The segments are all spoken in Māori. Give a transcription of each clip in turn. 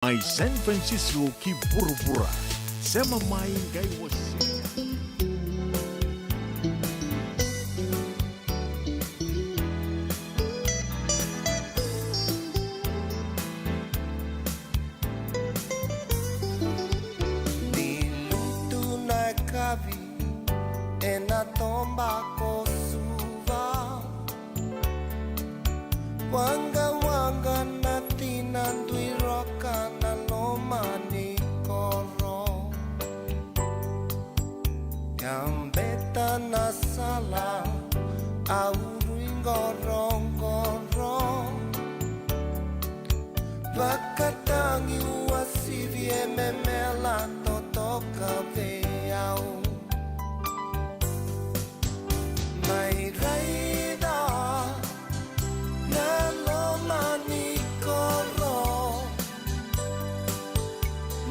May San Francisco ki pura-pura. Sa mamayin kay wasilya. Niluto na gabi e na tomba ko suva wanga na tinandui roka na loma ni koro gambeta na sala aurui ngorongoro vakatangi uasivi e memela totoka veau mai raida na loma ni koro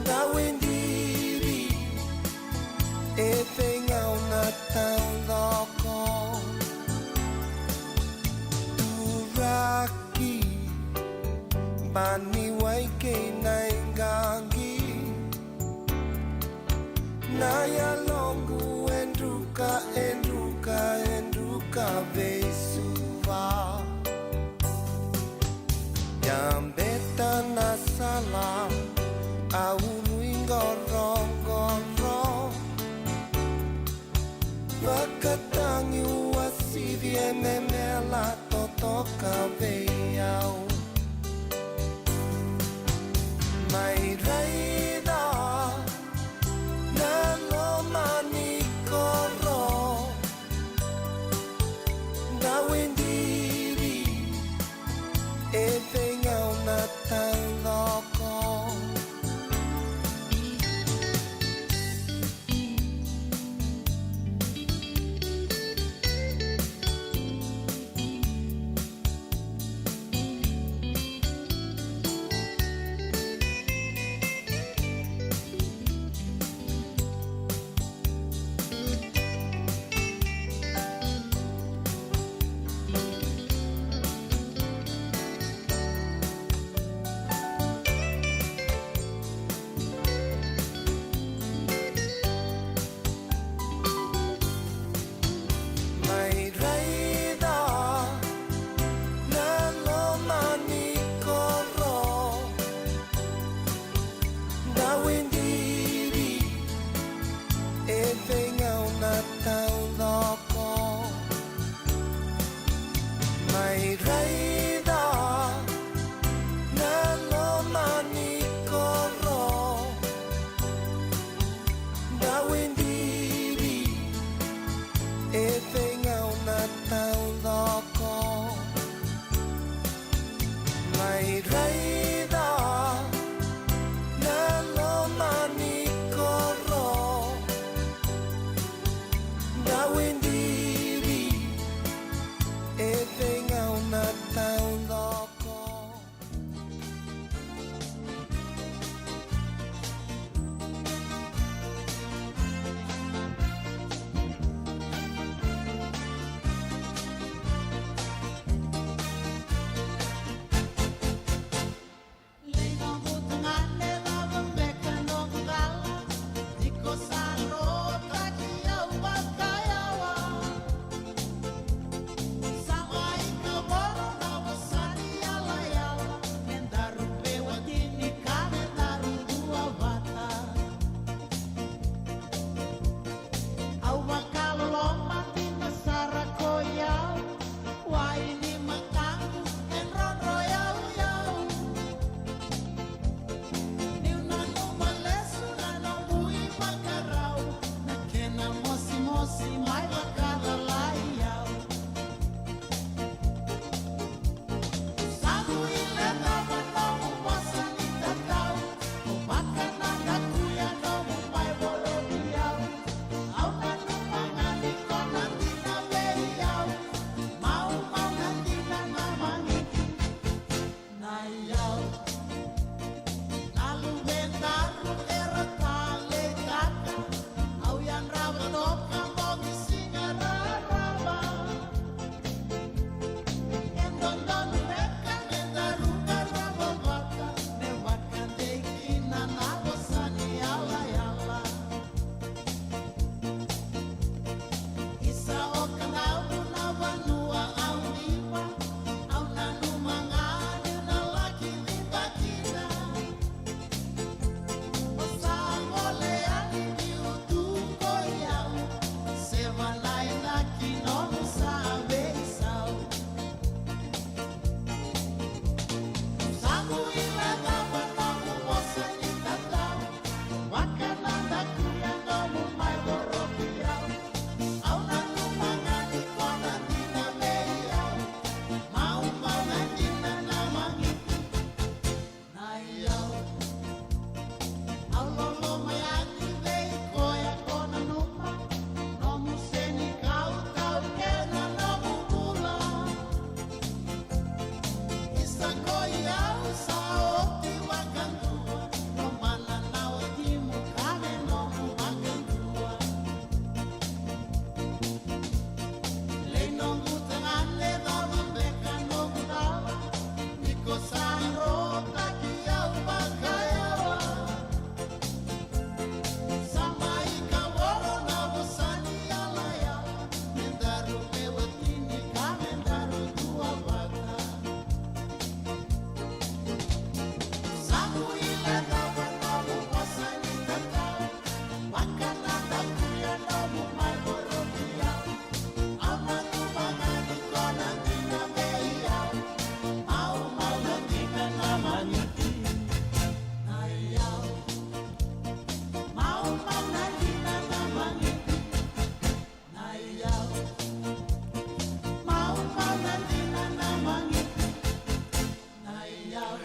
da wendiri e pengau na tandoko turaki bani waike na ingangi na ya longu enduka vesuva Gambetta na sala aului ngorongoro vakatangi uasivi e memela totoka veau mai raida na loma ni koro da wendiri e pengau na tandoko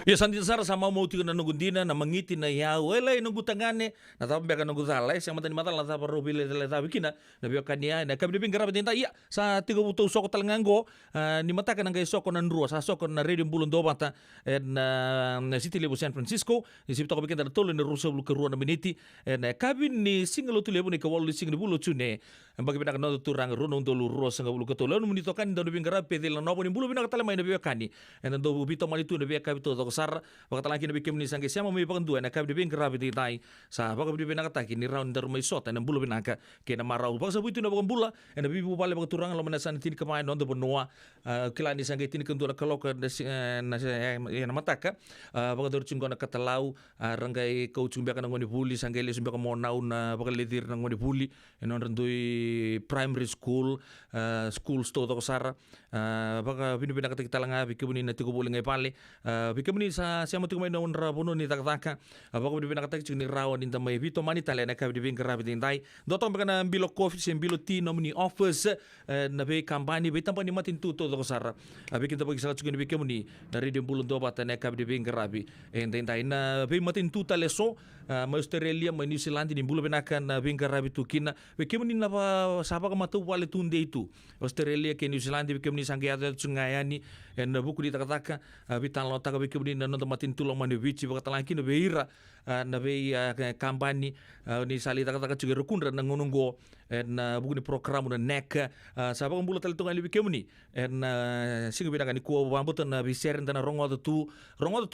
Ya santi sara sama mau tika na nugundina na mangiti na yao ela nungu tangane na tapa beka nungu tala yang mata ni mata la tapa robi le tapa kina na biyo kania na kabi debing garab tinta iya sa tiga buto soko talangango ni mata ka nangay soko nan ruwa sa soko na radio bulon do bata na city lebu San Francisco ni sipto ko bikin da tolo ni rusa bulu keruan na miniti na kabi ni singalo tu lebu ni kawalo sing ni bulu tune bagi bina kana turang runo ndolu ruwa sanga bulu ketolo no munito kan do debing garab pe la nobo ni bulu bina katala mai na biyo kani na do bito mali tu na biyo kabi to sar bakata laki na bikim ni sangge siamo mi pakandu na kabi bin grabe di tai sa baka bi binaka taki ni round der mai sota na bulu binaka ke na marau baka sabu itu na bakam bula na bi bu bale baka turang lo manasan tin kamay non do bonoa kila ni sangge tin kentu na kalok na na mataka baka dor chungo na katalau rangai kau chumba kana ngoni buli sangge le sumba mo nau na baka ledir na ngoni buli non rendui primary school school sto to sara baka binu binaka kita langa bikim ni na tigo buli ngai pale bikim ni sa siamo tu mai na unra bono ni takataka abako bi binaka tak ni rawan din tamay vito mani tale na kabi bin grabe din dai dotong baka na bilo coffee sem bilo tea nomini offers na be kampanye be tampani matin tuto to sara abi kita bagi sa chukini bikem ni na radio bulun do bata na kabi bin grabe en din dai na be matin tuta leso ma Australia ma New Zealand ni bulo binaka na bin grabe tu kina bikem ni na sapa ka matu wale tunde itu Australia ke New Zealand bikem ni sangiata chungayani en buku di takataka bitan lo taka bikem ni na matin tulong mani bici baka talaki na beira na be kampanye ni sali taka juga rukun na ngununggo na buku ni program na nek sa baka mbulo talitung ali bikem ni singo binaka ni ko bambutan na biser na rongo tu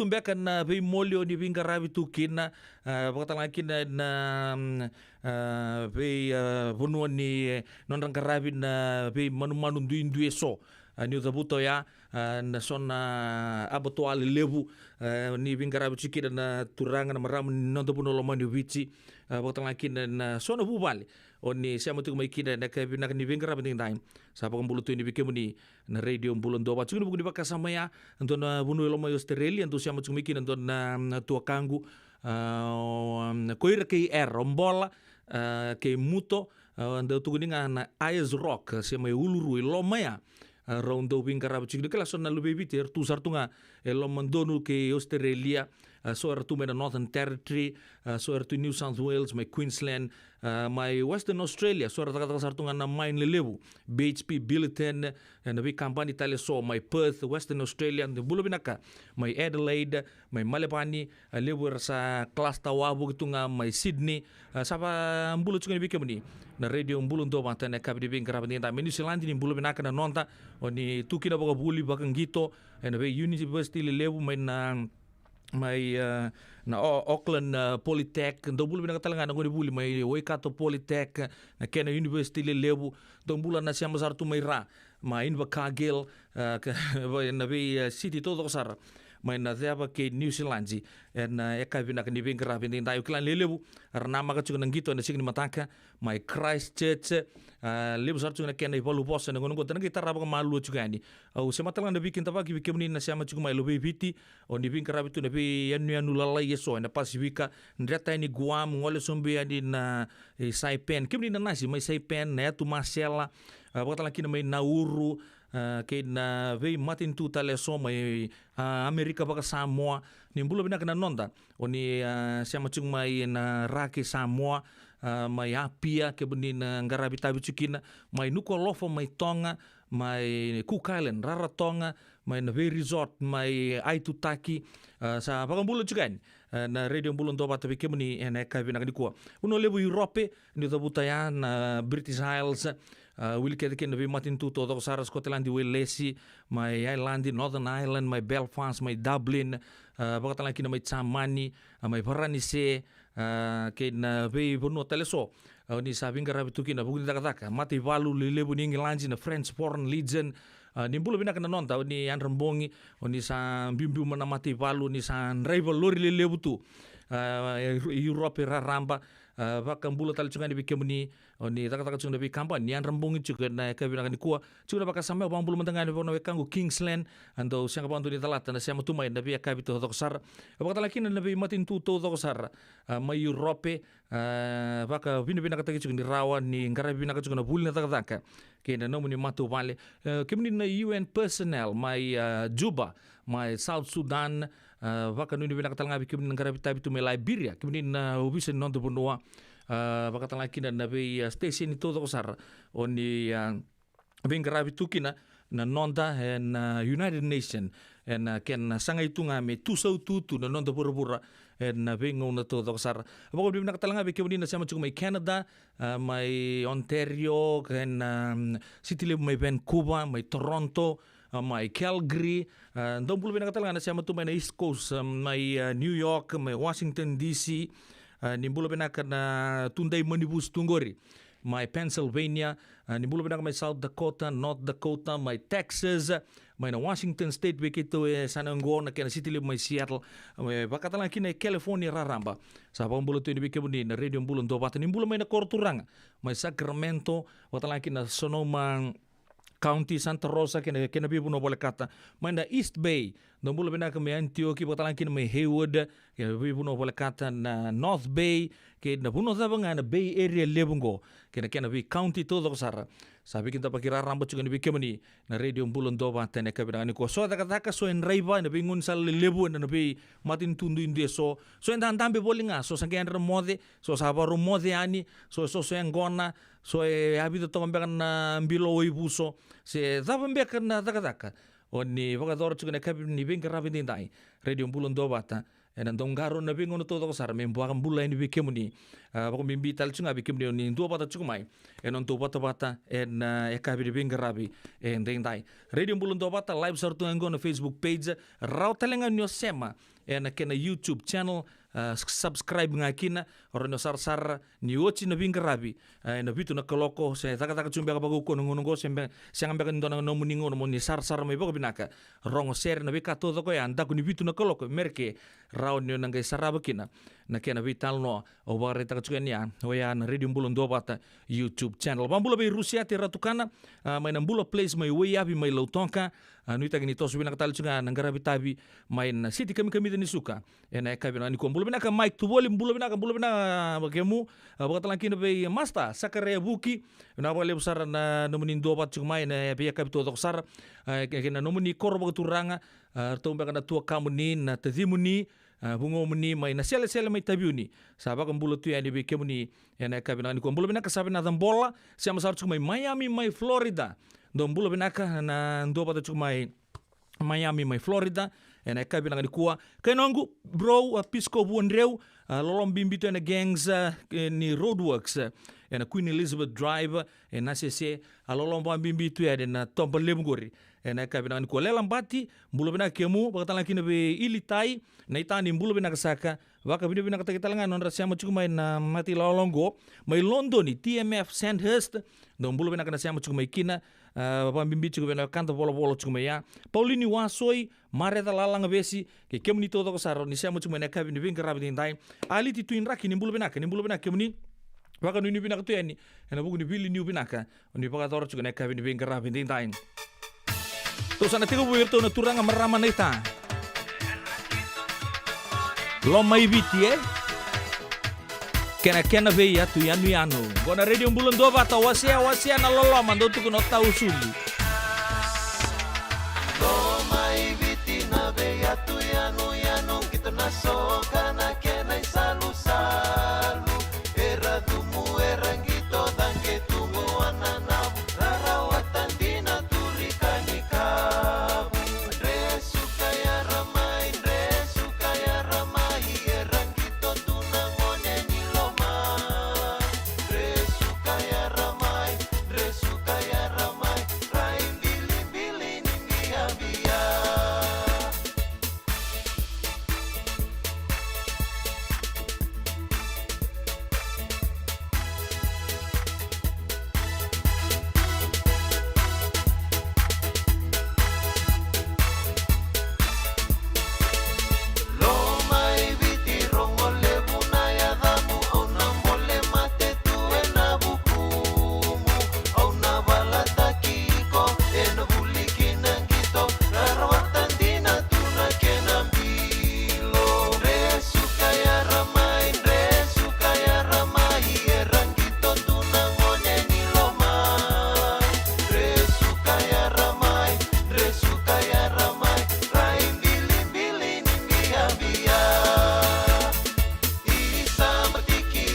mbeka na be molio ni binga rabi tu kina baka talaki na be bunuan ni non rang karabi na be manu ndu so ni uzabuto ya na sona abotoal lebu ni bingarabu chiki na turanga na maram non to puno lomani wichi botang laki na sona bubali oni siamo tu mai kida na ka binak ni bingarabu ting time sa pa bulu tu ni bikemu ni na radio bulon do ba chunu buku di baka samaya ndo na bunu lomo Australia ndo siamo tu mai kida ndo na tua kangu koira ke rombola ke muto ndo tu ninga na Ayers Rock siamo uluru lomaya rondo bingarabu chiki kala sona lu baby ter tu sartunga elo mandonu ke Australia so tu me Northern Territory so tu New South Wales my Queensland my Western Australia so taka sartunga na mine lebu BHP Billiton and the big company tale so my Perth Western Australia and the bulo binaka my Adelaide my Malebani lebu sa class tawabu tunga my Sydney sapa bulo chunga bikemni na radio bulo ndo mata na kabi bingarabu ni ta New Zealand ni bulo binaka na nonta oni tukina baka buli baka ngito and the university lebu may na Auckland Polytech ndo bulu binaka talanga na ngoni buli may Waikato Polytech na Kena University lebu ndo bula na siya masar tu may ra ma Invercargill na be city todo sar may na theba ke New Zealand na eka binaka ni bingarabu ni tayo klan lebu arnama ka chukuna ngito na signi mataka my Christchurch lebu sar chukuna Kena ipalu bosa na ngonong kota na kita raba ka malu chukani au sema talanga na bikin tabaki bikemni na siya chukuma lobe viti o ni bingarabu tu na be yanu lalai yeso na Pasifika ndreta ni Guam ngole sombe ani na Saipan kimni na nasi may Saipan na tu Marcella baka laki na may Nauru kay na vei matin tu tale so may Amerika baka Samoa ni bulo binaka na nonda o ni siya machung may na Raki Samoa may Apia ke buni na ngarabi tabi chukina may Nuku'alofa may Tonga may Cook Island Rarotonga may na Bay Resort may Aitutaki sa pakambulo chukan na radio bulon do bata bike muni na kabi na kua uno lebu Europe ni to butaya na British Isles will ke na be matin tu to sara Scotland di Welesi my Ireland Northern Ireland my Belfast my Dublin baka talaki na may Tsamani may Varanise ke na be bono teleso ni sabing garabi tuki na bugun taka mati valu lebu ni England na French Foreign Legion ni bulo binaka na nonta ni Anrambongi ni sa bimbi mana mati valu ni sa rival lori lebu tu Europe raramba baka bulo tali chunga ni bikemuni ni taka chunga bi kampan ni Anrambongi juga na kabina kan kuwa chunga baka sampai bang bulo mentanga ni bono wekangu Kingsland ando siang bantu ni talata na siang tumai na bi kabito sar baka talaki na bi matin tu to sar ma Europe baka bina kata chunga ni rawan ni ngara bina chunga na buli na taka kena nomu ni matu vale kemni na UN personnel my Juba my South Sudan Baka nuni bina katal ngabi kibni negara bitabi tu me Liberia kibni na ubisa non tu bunua baka tal ngaki na be station itu to sar oni ben garabi tukina na nonda en United Nation en ken sanga itu ngame tu sau tu na nonda pura en ben ngona to sar baka bina katal ngabi kibni na sama cuma Canada mai Ontario ken city le mai Vancouver mai Toronto mai Calgary, don't bulu bina katal ngana siya tu mai na East Coast, mai New York, mai Washington DC, ni bulu bina kana tunday manibus tunggori, mai Pennsylvania, ni bulu bina mai South Dakota, North Dakota, mai Texas, mai na Washington State begitu sana ngo na kena city mai Seattle, mai bakatala kina California raramba. Sa bulu tu ni bikebuni na radio bulu ndo bata ni bulu mai na Korturanga, mai Sacramento, bakatala kina Sonoma County Santa Rosa kena bibu no boleh kata mana East Bay no bulu bina kami Antioquia batalan kena mai Hayward kena bibu no boleh kata na North Bay kena buno sabanga na Bay Area lebungo kena bi county todo sara sabi kita pakira rambut juga ni bikemani na radio bulu ndo bata na kabina ni ko so taka so en raiva na bingun sal lebu na bi matin tundu indi so en tambe bolinga so sangyan remode so sabaru mode ani so en gona so habito tombekan na bilo ibuso se zabembekan na taka oni vakador juga na kabin ni ben karabi dai radio bulon do bata enan dongaro na bingono todo sar membuakan bula ini bikemuni bako mimbi tal chunga bikemuni ni do bata chumai enon to bata en ekabi ben karabi en dai radio bulon do bata live sartu ngo na Facebook page raw talenga nyo sema en kena YouTube channel subscribe ngakina orang sar ni ochi na bingarabi na bitu na koloko se taka chumbe ka bagu kono ngono sembe siang ambek ndona no muningo no ni sar mai bago binaka rongo ser na bika todo ko anda ku ni bitu na koloko merke raw ni na ngai sarabakina na kena vital no o bare taka chukenia o ya na radio bulon do bata YouTube channel bambulo be Rusia ti ratukana mai na bulo place mai we abi mai lautonka nuita gini tosu bina katal chunga nangara bitabi main city kami ni suka ena kabina ni ko bulo bina ka mic tu volume bulo bina bagemu bakatalan kina be masta sakare buki na bole besar na nomunin do bat chuma ena be kapito doksar kena nomuni korbo turanga tomba kana tua kamuni na tazimuni bungo muni mai na sele mai tabiuni saba kan bulo tu yani be kemuni ena kabina ni ko bulo bina ka sabe na bola siama sar chuma Miami mai Florida don bulo binaka na ndo pata chumai Miami mai Florida ena kabi na kuwa kainongu bro pisco buonreu lolom bimbito na gangs ni roadworks ena Queen Elizabeth Drive ena CC lolom bimbito ya na tomba lebungori ena kabi na kuwa lelam bati bulo binaka kemu bakatala kina be ilitai na itani bulo binaka saka waka bina kata kita lengan non rasia chumai na mati lolongo mai Londoni TMF Sandhurst don bulo binaka na siamo chumai kina pambimbi cukup bena kanto polo cukup ya Paulini wasoi mareta lalang besi ke kemni todo saro ni siamo cukup neka bini bin kerabi tintai ali ti tuin raki ni bulu bena kemni waka ni bina tu yani ena buku ni bili ni bina ka ni paka toro cukup neka bini bin kerabi tintai terus ana tiga buir tu na turanga merama neta lo mai biti kena veia tu yanu gona radio bulan do bata wasia na lolo mando tu kuno tau suli Lo mai viti na veia tu yanu kita na soka na kena salu era tumu erangito dange tumu anana rarawatan dina turikani kabu resu kaya ramai erangito tunangone ni loma resu kaya ramai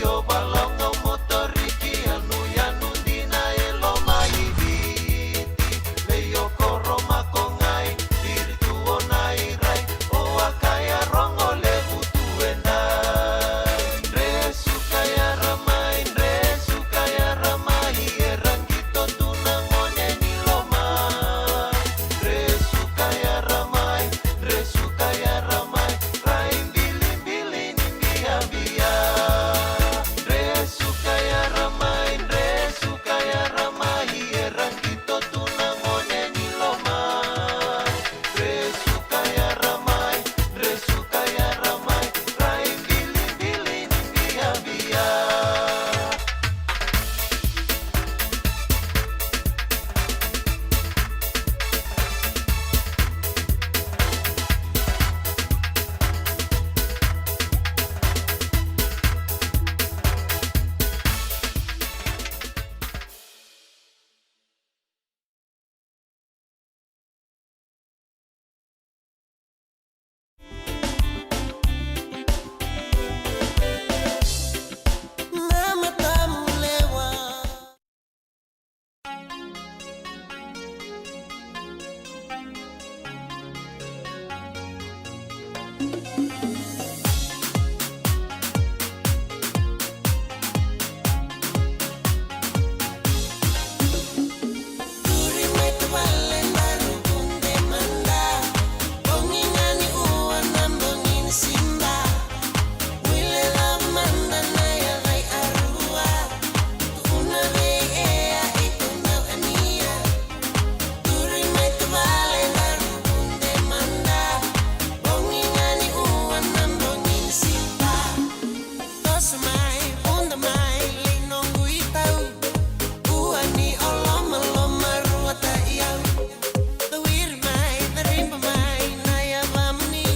o balongo motoriki anu yanu dina elo mai viti leyo koro makongai diritu onai rai o akaya rongo levu tuendai resu kaya ramai erangito tunangonya nilomai resu kaya ramai rai bili-bili nimbia bia resu kaya ramai erangito tunangonya nilomai resu kaya ramai rai bili-bili nimbia bia. Nama tamu lewat. Duri mai tebale baru bunde manda. Bongingani uan nambongin simba. Wile la manda na ya rai arua. Una vei ea itu nau ania. Duri mai tebale baru bunde manda. Bongingani uan nambongin simba. Tosa mai, bunda mai, linong guitau. Uani oloma loma rua ta iau. Tawir mai, tarimba mai, naya vamni.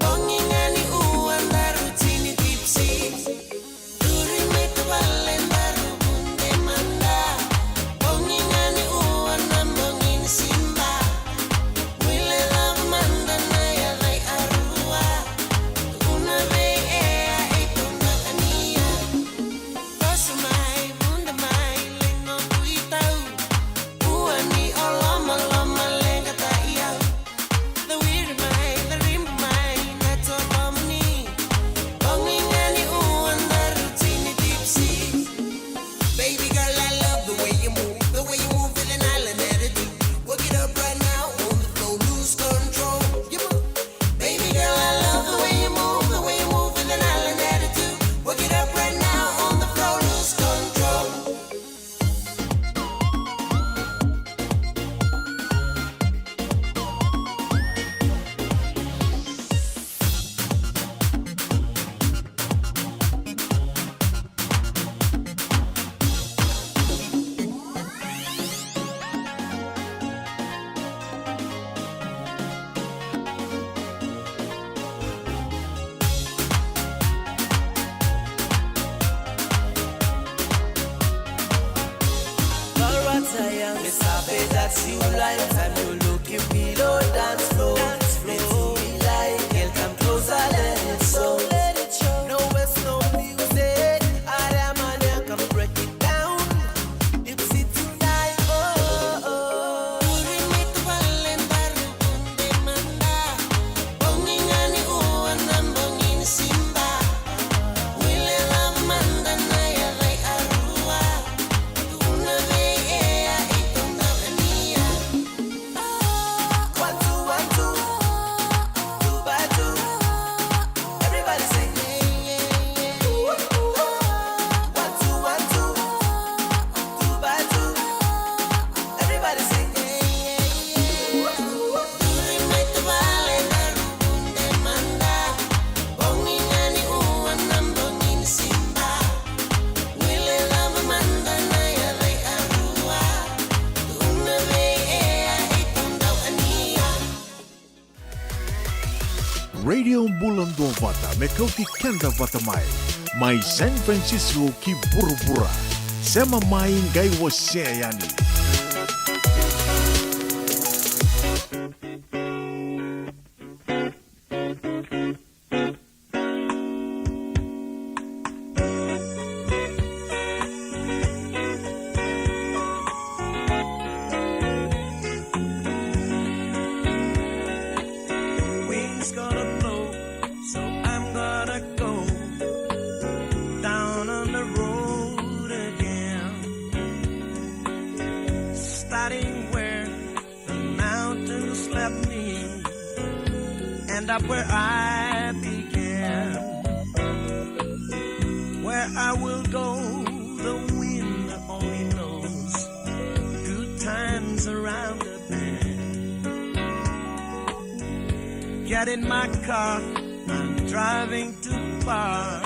Bongingani uan daru cini tipsi. Duri mai tebale baru bunde manda. Bongingani uan nambongin simba. Wile la manda naya rai arua. Una vei ea itu nau ania. Tosa mai, bunda mai, linong guitau. Uani oloma loma lenga ta iau. Tawir mai, tarimba mai, nato lomni. Bongingani uan daru cini tipsi. Baby girl, I love the way you move feeling island attitude. Work it up right now on the floor, lose control. You move. Baby girl, I love the way you move feeling island attitude. Work it up right now on the floor, lose control. Alright, sayang, me sabi that you like time you look you below dance floor. Let's feel like it, come closer, let it show. No West, no music. Aramania, come break it down. Dipsy tonight, oh, oh. Duri mai tebale baru bunde manda. Bongingani uan nambongin simba. Wile la manda naya rai arua. Una vei ea itu nau ania. One, two, two by two. Everybody sing. One, two, two by two. Everybody sing. Duri mai tebale baru bunde manda. Bongingani uan nambongin simba. Wile la manda naya rai arua. Una vei ea itu nau ania. Radio Bulan Dua Vata Mekauti Kenda Vata Mai San Francisco ki Burubura Sema Mai Gai Waseani. end up where I began. Where I will go, the wind only knows. Good times around the bend. Get in my car, I'm driving too far,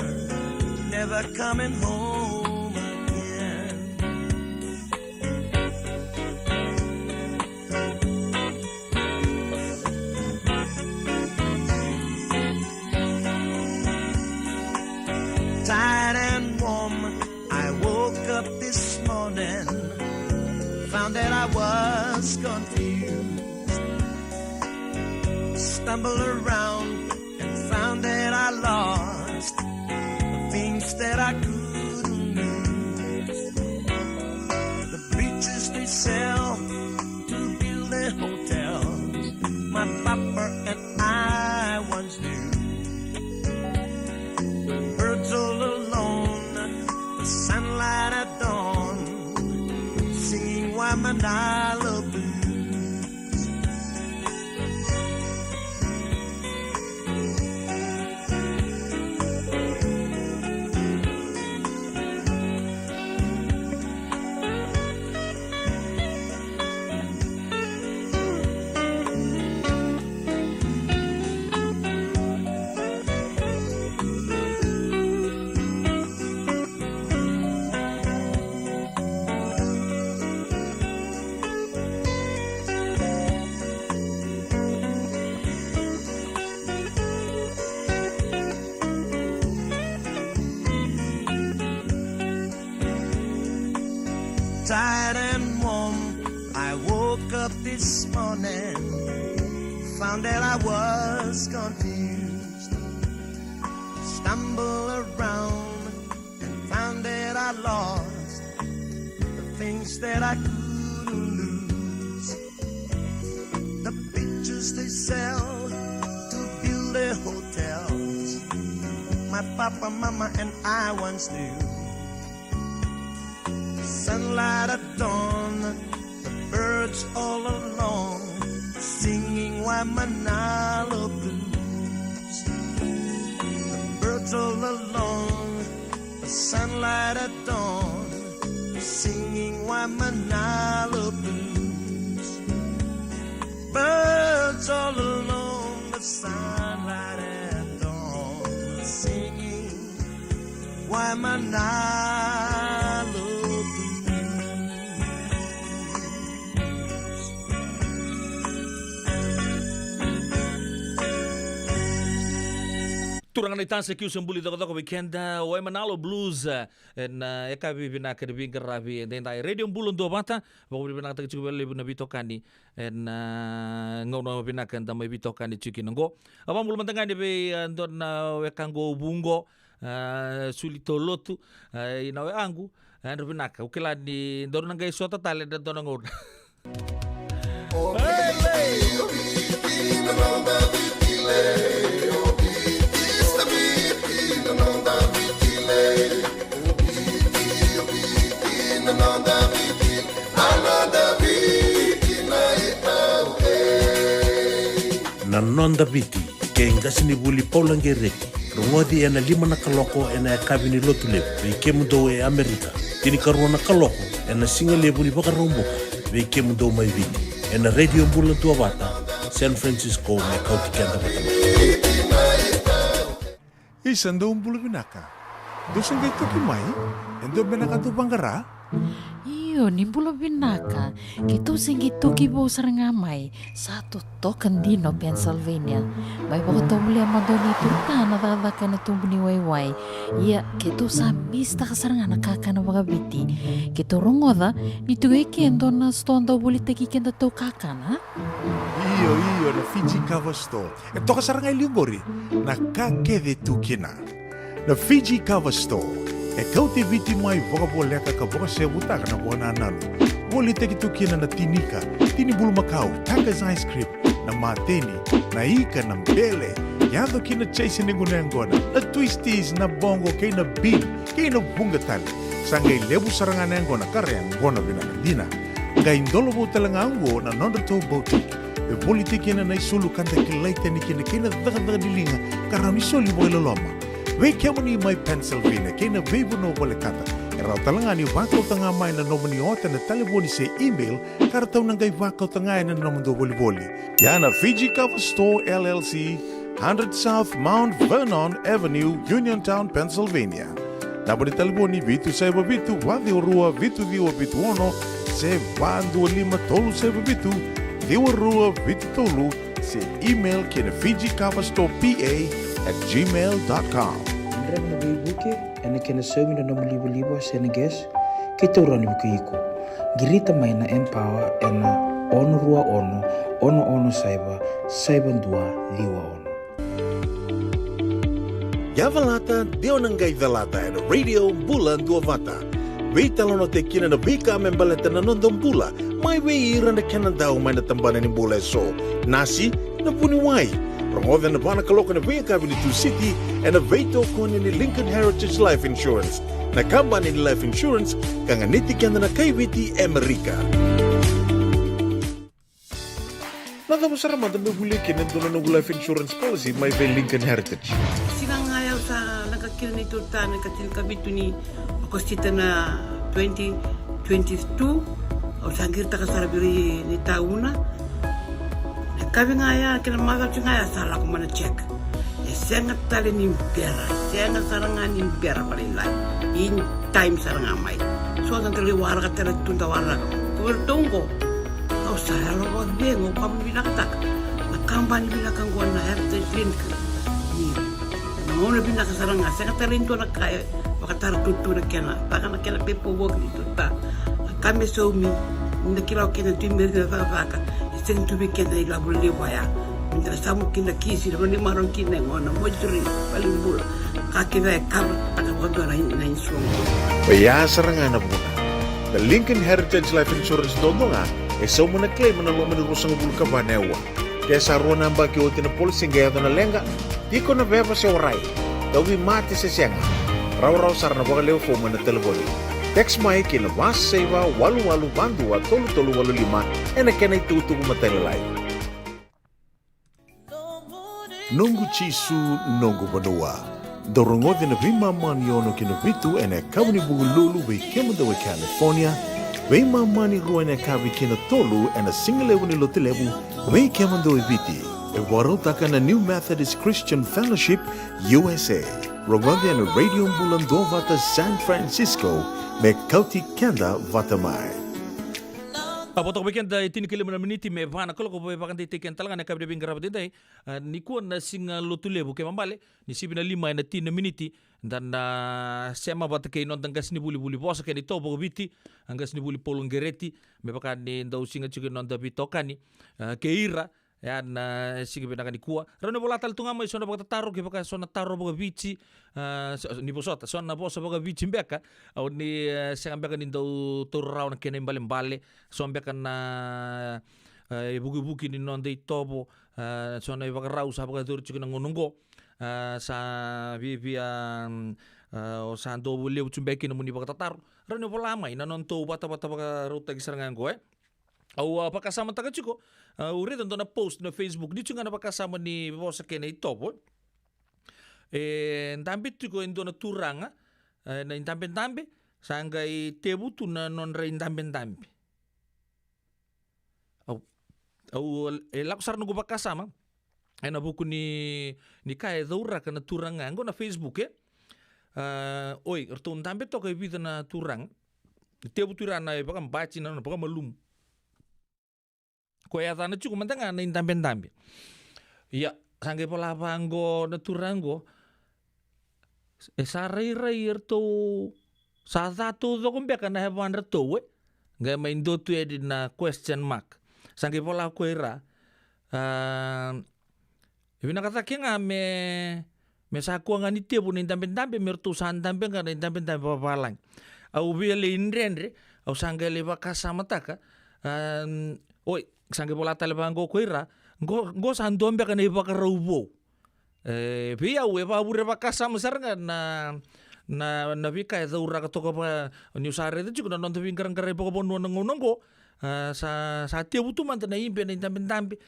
never coming home again. Tired and warm, I woke up this morning, found that I was confused. Stumbled around and found that I lost the things that I couldn't lose. The beaches they sell to build a hotel, my papa and I once knew. Birds all alone, the sunlight at dawn, singing Waimanalo blues. Tired and warm, I woke up this morning, found that I was confused. Stumbled around and found that I lost the things that I couldn't lose. The pictures they sell to build their hotels, my papa, mama, and I once knew. Sunlight at dawn, the birds all along, singing Waimanalo blues. The birds all along, the sunlight at dawn, singing Waimanalo blues. Birds all along, the sunlight at dawn, singing Waimanalo. Turangan itansa kiu sembuli toko weekenda Waimanalo Blues na eka bibina kedibing kerabi dendai radio bulun do bata bago bibina tak cukup lebu nabi tokani ngono bibina kan tamai bitokani cuki nonggo apa mulu mantangan be andon wekango bungo sulito lotu inawe angu bibina ka ukila di ndon nangai sota tale dan donangor na nonda viti ke ngasini buli paulange reki rongodi ena lima na kaloko ena kabini lotu lebu ve kemudo e Amerika tini karona kaloko ena singa lebu ni baka romboka ve kemudo mai viti ena radio bulan tua bata San Francisco me kauti kenda batama Isando umbulu binaka. Dosen gay toki mai, endo binaka tu bangara. Iyo, nimbulo binaka. Kito singgi toki bo sarangamay. Satu token dino Pennsylvania. May bako muli ang madoni turta na tatakan na tumbuni wayway. Iya, kito sa mista kasarangan nakaka na wakabiti. Kito rongoda, nito gay kendo na stonda ulit kenda to kakana. Iyo, na Fiji Cover Store. Ito kasarangay liungori, na kakede tukina. Na Fiji Cover Store. E kauti viti mai boka boleka ka boka sebuta kana boka nanalu. Boli teki tukina na tinika, tini bulu makau, Taka's Ice Cream, na mateni, na ika, na mbele. Yado kina chase ningunengona, na twisties, na bongo, kay na bean, kay na bungatali. Sangay lebu sarangan nengona, kareang gona binakandina. Ngay indolo bo talangango na non-reto boutique. The me politiki na nai sulu kanta ki laita ni kina kina daga dilinga karena ni soli boila loma. Wei kemani mai Pennsylvania kina veibu no bole kata. Era talanga ni wakau tanga mai na nomani ota na telefoni se email kara tau nangai wakau tanga na nomando boli. Yana Fiji Cover Store LLC, 100 South Mount Vernon Avenue, Uniontown, Pennsylvania. Nabari telefoni vitu saiba vitu wadi orua vitu viwa vitu ono se vandu lima tolu saiba vitu viwa rua vitu tolu se email kina fijicoverstorepa@gmail.com. Andra na buke ene kena semi na libo seneges kita urani buku iko girita mai na empower ena ono rua ono saiba dua liwa ono. Yavalata, deo nangai velata e radio bula dua vata. Wei talono te kina na bika membaleta na nondong bula. Mai wei ira na kena dau mai na tambana ni bula so. Nasi na puni wai. Rongoda na bana kaloka na wei kabini tu city e na wei to kone ni Lincoln Heritage Life Insurance. Na kambani ni Life Insurance kanga niti kanda na kaiwiti Amerika. Nada mo sarama da me huli kina dono na Life Insurance policy mai wei Lincoln Heritage. Sinangaya sa nagkakil ni Turta nagkatil kabitu ni Agostita na 2022 o sangir ta kasarabiri ni tauna kabi ngaya kina mother ngaya sala ko mana check sengat tali ni pera sengat sarangan ni pera paling lai in time saranga mai so tantali warga tera tunda warga ko tunggo o saya lo wa bengo kamu binakata na kampani binakang ko na heritage link ni Mona bina kasaranga sa katarin to na kaya pakatar tutu na kena baka na kena pepo wog ni tuta kami so mi na kilaw kena timber na baka iseng tubi kena ila buli waya na samu kina kisi na ni maron kina ngona mojuri paling bul kakina kar taka wado na insuang Waya saranga na buna. The Lincoln Heritage Life Insurance dodonga e so mo na claim na lomo ni rusang bulu ka banewa. Kaya sa ruwa namba ki otin na policy ngaya na lenga di ko na beba sa oray. Dawi mati sa siyang. Raw sarana baka leo fo mo na telefoni. Text mai kina was seiva walu bandua tolu walu lima ena kena itutu kumatalilay. Nungu chisu nungu banua. Dorongodi na vima mani ono kina vitu ena kabuni bugululu we kemunda we California. We mani rua ena kabi kina tolu ena singalewu ni lotilewu we kemunda we viti. E warotaka na New Methodist Christian Fellowship USA. Rongodi ena radio bulan do vata San Francisco me kauti kenda vata mai. Apotok weekend tini kilo na miniti me vana kalau ko pa kan titiken talaga na kabde bingra patay ni ko na singa lutule buke mambale ni sibina lima na tin miniti dan na sema bata kay non dangas ni buli bosa kay dito po biti angas ni buli polong gereti me baka ni daw singa chuki non da bitokani keira yan sige binaka ni kuwa rano bola tal tunga mai sona baka taro ke baka sona taro baka bici ni bosota sona bosa baka bici beka au ni senga beka ni daw turraw na kene mbale sona beka na buki ni non dei tobo sona baka raw sa baka dur chuki ngonongo sa vivia o sando leu chumbeki no muni baka taro rano bola mai na non to bata baka ruta gisarangan ko au pakasama taga chuko uri tanto na post na Facebook di chunga na pakasama ni bosa kena itopo ndambi chuko endo na turanga na indambe sangai tebutu na non re indambe au lakusar no pakasama na buku ni kaya daura kana turanga ngo na Facebook oi erto ndambe to kay vida na turang tebutu rana baka baci na baka malum Koya tana cukup mentang na indambe. Ya, sangge pola panggo na turango. Sarai to sa to kumbia kana hewan reto we. Ngai main do tu edit na question mark. Sangge pola koira. Ibina kata kenga me saku ngani tie pun indambe mertu sandambe kana indambe papalang. Au biele indrendre au sangge leva kasama taka. Oi sangge bola tale bango koira go sandombe kana iba karubo pia we ba bure ba kasam sarnga na vika e daura ka toko pa new sare de juga non tevin karang kare poko ponu nongo sa tie butu man na imbe na tambe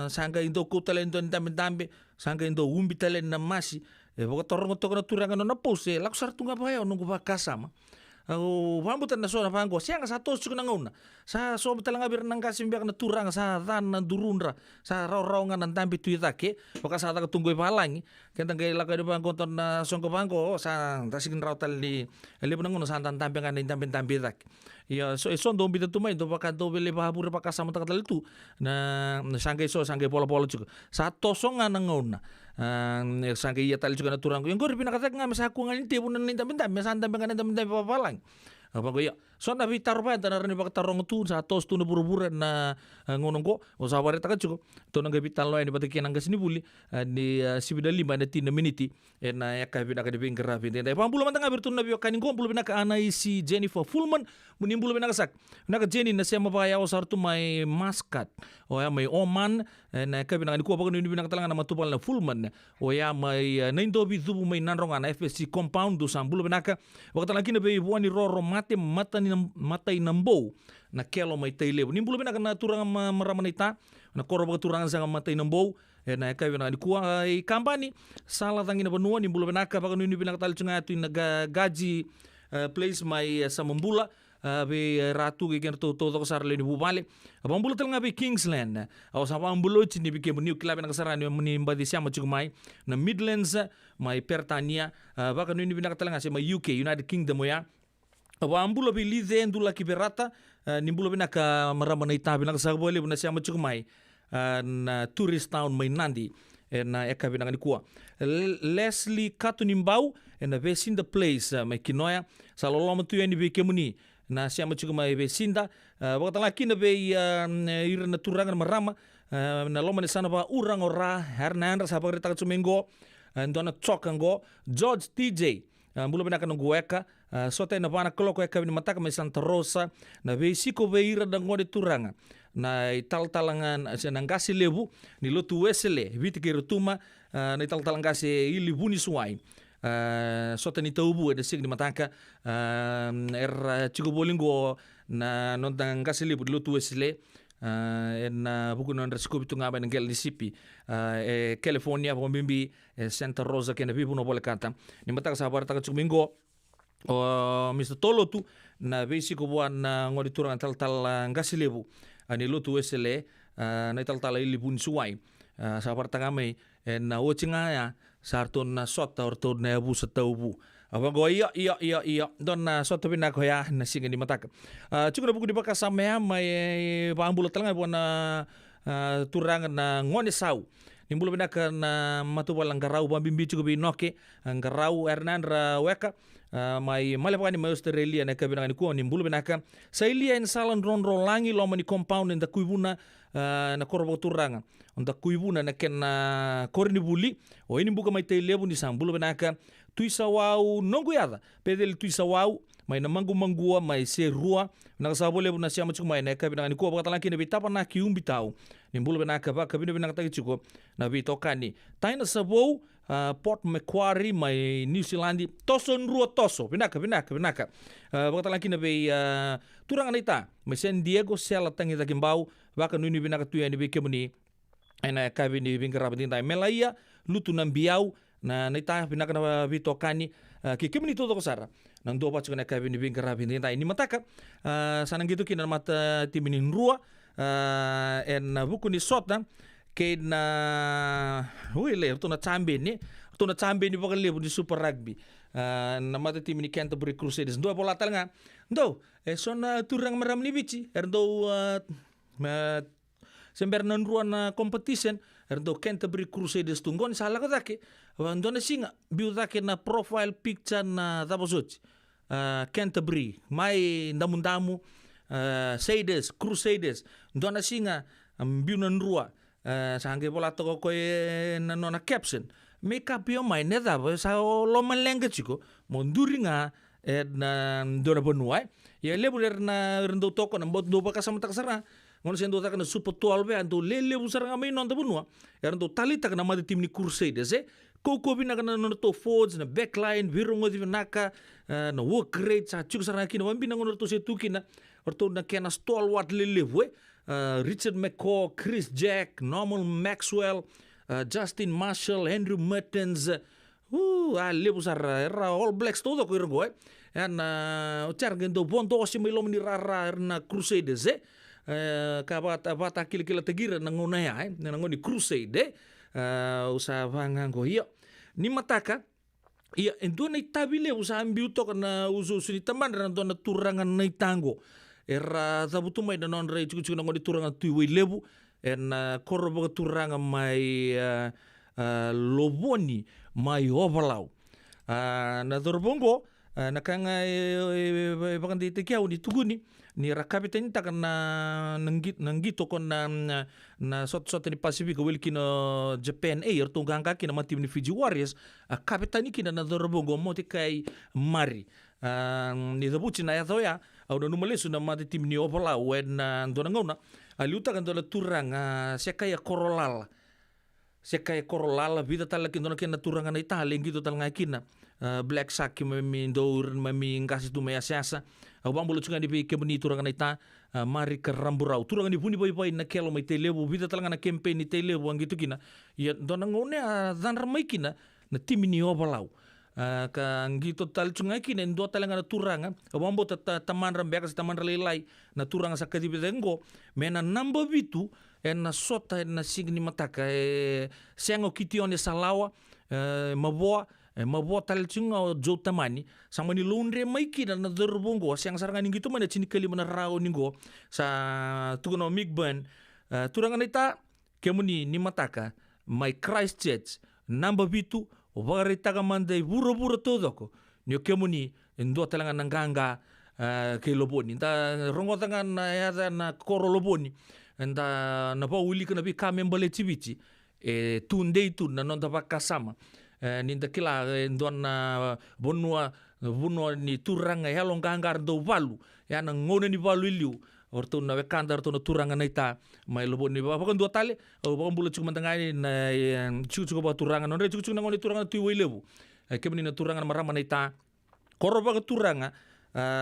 sanga indo kutale indo ndambe sanga indo umbi tale na masi pokoknya torong to kana turangan na pose lak sar tunga pa nunggu bakasama Wambutan na so na pango siang sa tos na ngauna sa so betalang abir nang kasim biak na turang sa dan na durunra sa raw nga nan tampi tuitake pokoknya sa ta tunggoy palangi kentang kay lakay de pango ton na songko pango sa tasing raw tal ni elip nang sa tan tampi nga tampi tak ya so son do bita tumay do baka do bele bahapura pakasama ta katal tu na sangay pola juga sa tosong nga nang ngauna sangkay iya tali juga na turang ko yung gori pinakatak nga masaku nga niti punan nintam-nintam masandam nga nintam-nintam papalang apa ko ya so na bitar pa tanar ni tarong tu sa tos tu na buru-buran na ngonong ko o sa wari taka cukup to nang gabitan lo ni pati kinang gasini buli di sibida 5 na 10 minute na ya ka pinaka di bingkara pinten dai pambulo man tanga birtun na biyo kaning ko bulo pinaka anay si Jennifer Fullman munimbulo pinaka sak naka Jenny na siya mapaya o sartu may maskat o ya may oman na ka pinaka ni ko pag ni pinaka talangan na matupal na Fullman o ya may naindobi tubu may nanrongan na FSC compound do sambulo pinaka wakata lagi na be buani roro matay nambo na kelo may taylebo nimbulo pinaka na turang maramanita na koro turangan sa matay nambo na kayo na kuha ay kampani salah tangin na panuan nimbulo pinaka pag nuni pinaka tali tsunga ito yung nagagaji place may sa mambula be ratu gigan to ko sarle ni bubale abang bulo nga be Kingsland aw sa pambulo ni bike mo new club na kasarani mo ni mbadi siya mo chugmay na Midlands may Pertania baka nuni pinaka nga sa may UK United Kingdom mo ya abang bulo be lize ndula kiberata nimbulo pinaka maraman na itabi na kasabole na siya mo chugmay na tourist town may Nandi na eka binang ni kuwa Leslie Katunimbau na besinda place may kinoya sa loloma tu ni be kemuni na siya mo may besinda wakata laki na be ira na turangan marama na loma ni sana pa urang ora Hernandez sa pagrita ka sumengo ndona chokango George TJ bulo binaka ng guweka sote na bana koloko eka binimata may Santa Rosa na be siko be ira da ngode turanga na ital-talangan sa nangkasi lebu ni lotu wesele viti ke rutuma na ital-talang kasi ilibuni suwai sota ni taubu ada sig di mataka chico bolingo na nontang kasi lebu di lotu wesele na buku non resiko bitu ngaba ngel disipi California pembimbi Santa Rosa kena bibu no boleh kata ni mataka sabar taka mingo Mr. Tolo tu na basic buan ngodi turang tal-tal ngasi lebu ani lotu wesele na ital-tala ilibun suwai sa partangamay na wachinga ya sarton na sota orto na yabu sa taubu apa go iya don na sota pinako ya na singa di matak cukup buku di baka samaya may pambulo talanga buan na turangan na ngone sau nimbulo pinaka na matubalang garau pambimbi cukup binoke ang garau Hernandra weka may malapakani may Australia na kabinang ni ko nimbulo binaka sa ilia in salan ron langi lo mani compound in da kuibuna na korbo turanga on da kuibuna na ken korni buli o ini buka may tailebo ni sambulo binaka tuisawau nonguyada pedel tuisawau may namanggu-manggua may serua nakasabole na siya matsuk may na kabinang ni ko pagkatalaki na bitapa na kiumbitaw nimbulo binaka ba kabinang binaka tagi chuko na bitokani tayo na sabaw Port Macquarie may New Zealand toson ruo toso pinaka bakta laki na be turang anita may San Diego sela tangi tagimbau baka nuni binaka tuya ni be kemuni ana kabi ni bingkara bintai Melaya lutu nang biau na nita pinaka na bitokani ki kemuni todo ko sara nang do pacu na kabi ni bingkara bintai ni mataka sanang gitu kina mata timinin rua en buku ni sota kay na wile to na champion ni bakal lebu di Super Rugby na mata tim ni Canterbury Crusaders ndo bola tal nga ndo son turang maram ni bici erdo sember nan ruan competition erdo Canterbury Crusaders tunggon sala ka take ndo na singa biu take na profile picture na taposoch Canterbury mai ndamu Crusaders ndo na singa biu nan ruan sangge bola to ko na nona caption make up your mind neda sa lo malengke chiko monduri nga na dona bonua ya lebuler na rendo toko na bodo baka sama taksara ngono sendo tak na super 12 ando lele busar nga may non bonua ya rendo talita na madi tim ni Crusaders koko bina kana no to forwards na backline virungo di naka na work rate sa chuk saraki na wambi na ngono to se tukina orto na kena stalwart lele we Richard McCaw, Chris Jack, Norman Maxwell, Justin Marshall, Andrew Mertens, lebu sar All Blacks todo ko irgo o chargen do bondo si may lomni rara na Crusaders bata kila tagira nangona ya nangoni Crusade usa vangango hiyo ni mataka ia endona itabile usa ambiuto na uso suni tamandra na turangan na itango era zabutu mai na non rei chuchu ngoni turangan tuwi lebu en korbo turanga mai loboni mai overlau na dorbongo na kanga bakan di tekiau ni tuguni ni rakapiten tak na nanggito kon na sot ni Pacific wilkino Japan Air tunggang kaki na tim ni Fiji Warriors kapitani kina na dorbongo mo kai mari ni zabuchi na ya au no malesu na mati tim ni overlau wen dona ngona aliuta kan dola turang sekaya korolala vida tala kin dona kena turang na Italia gitu tal ngakina Black Shark mami ndor mami ngasi tu maya siasa au bambulu chunga di ke boni turang na ita mari ke ramburau turang ni puni boy na kelo mai telebu vida tal ngana campaign ni telebu ang gitu kina ya dona ngone dan ramai kina na tim ni obalau ka ngito tal chunga kina ndo tal ngana turanga bambo taman rambekas taman relai na turanga sakati bedengo mena namba bitu na sota na signi mataka sengo kitione salawa maboa tal chunga o jo tamani samani lundre mai kina na dorbongo siang sarangan gitu mana chini kali mana rao ningo sa tugono migban turanga nita kemuni ni mataka mai Christchurch namba bitu o bagari taga mandai buro todo nio kemuni ndo talanga nanganga ke loboni ta rongo tanga na ya na koro loboni nda na pa uli kana bi kamembale tivici tunde tu na non tava kasama ninda kila ndona bonua ni turanga helong gangar do valu ya na ngone ni valu iliu orto na wekanda orto na turanga naita mai loboni ba kan dua tale o ba bulu cuk mantangai na cuk ba turanga non re cuk na ngone turanga tu lebu kemni na turanga na marama naita koroba ka turanga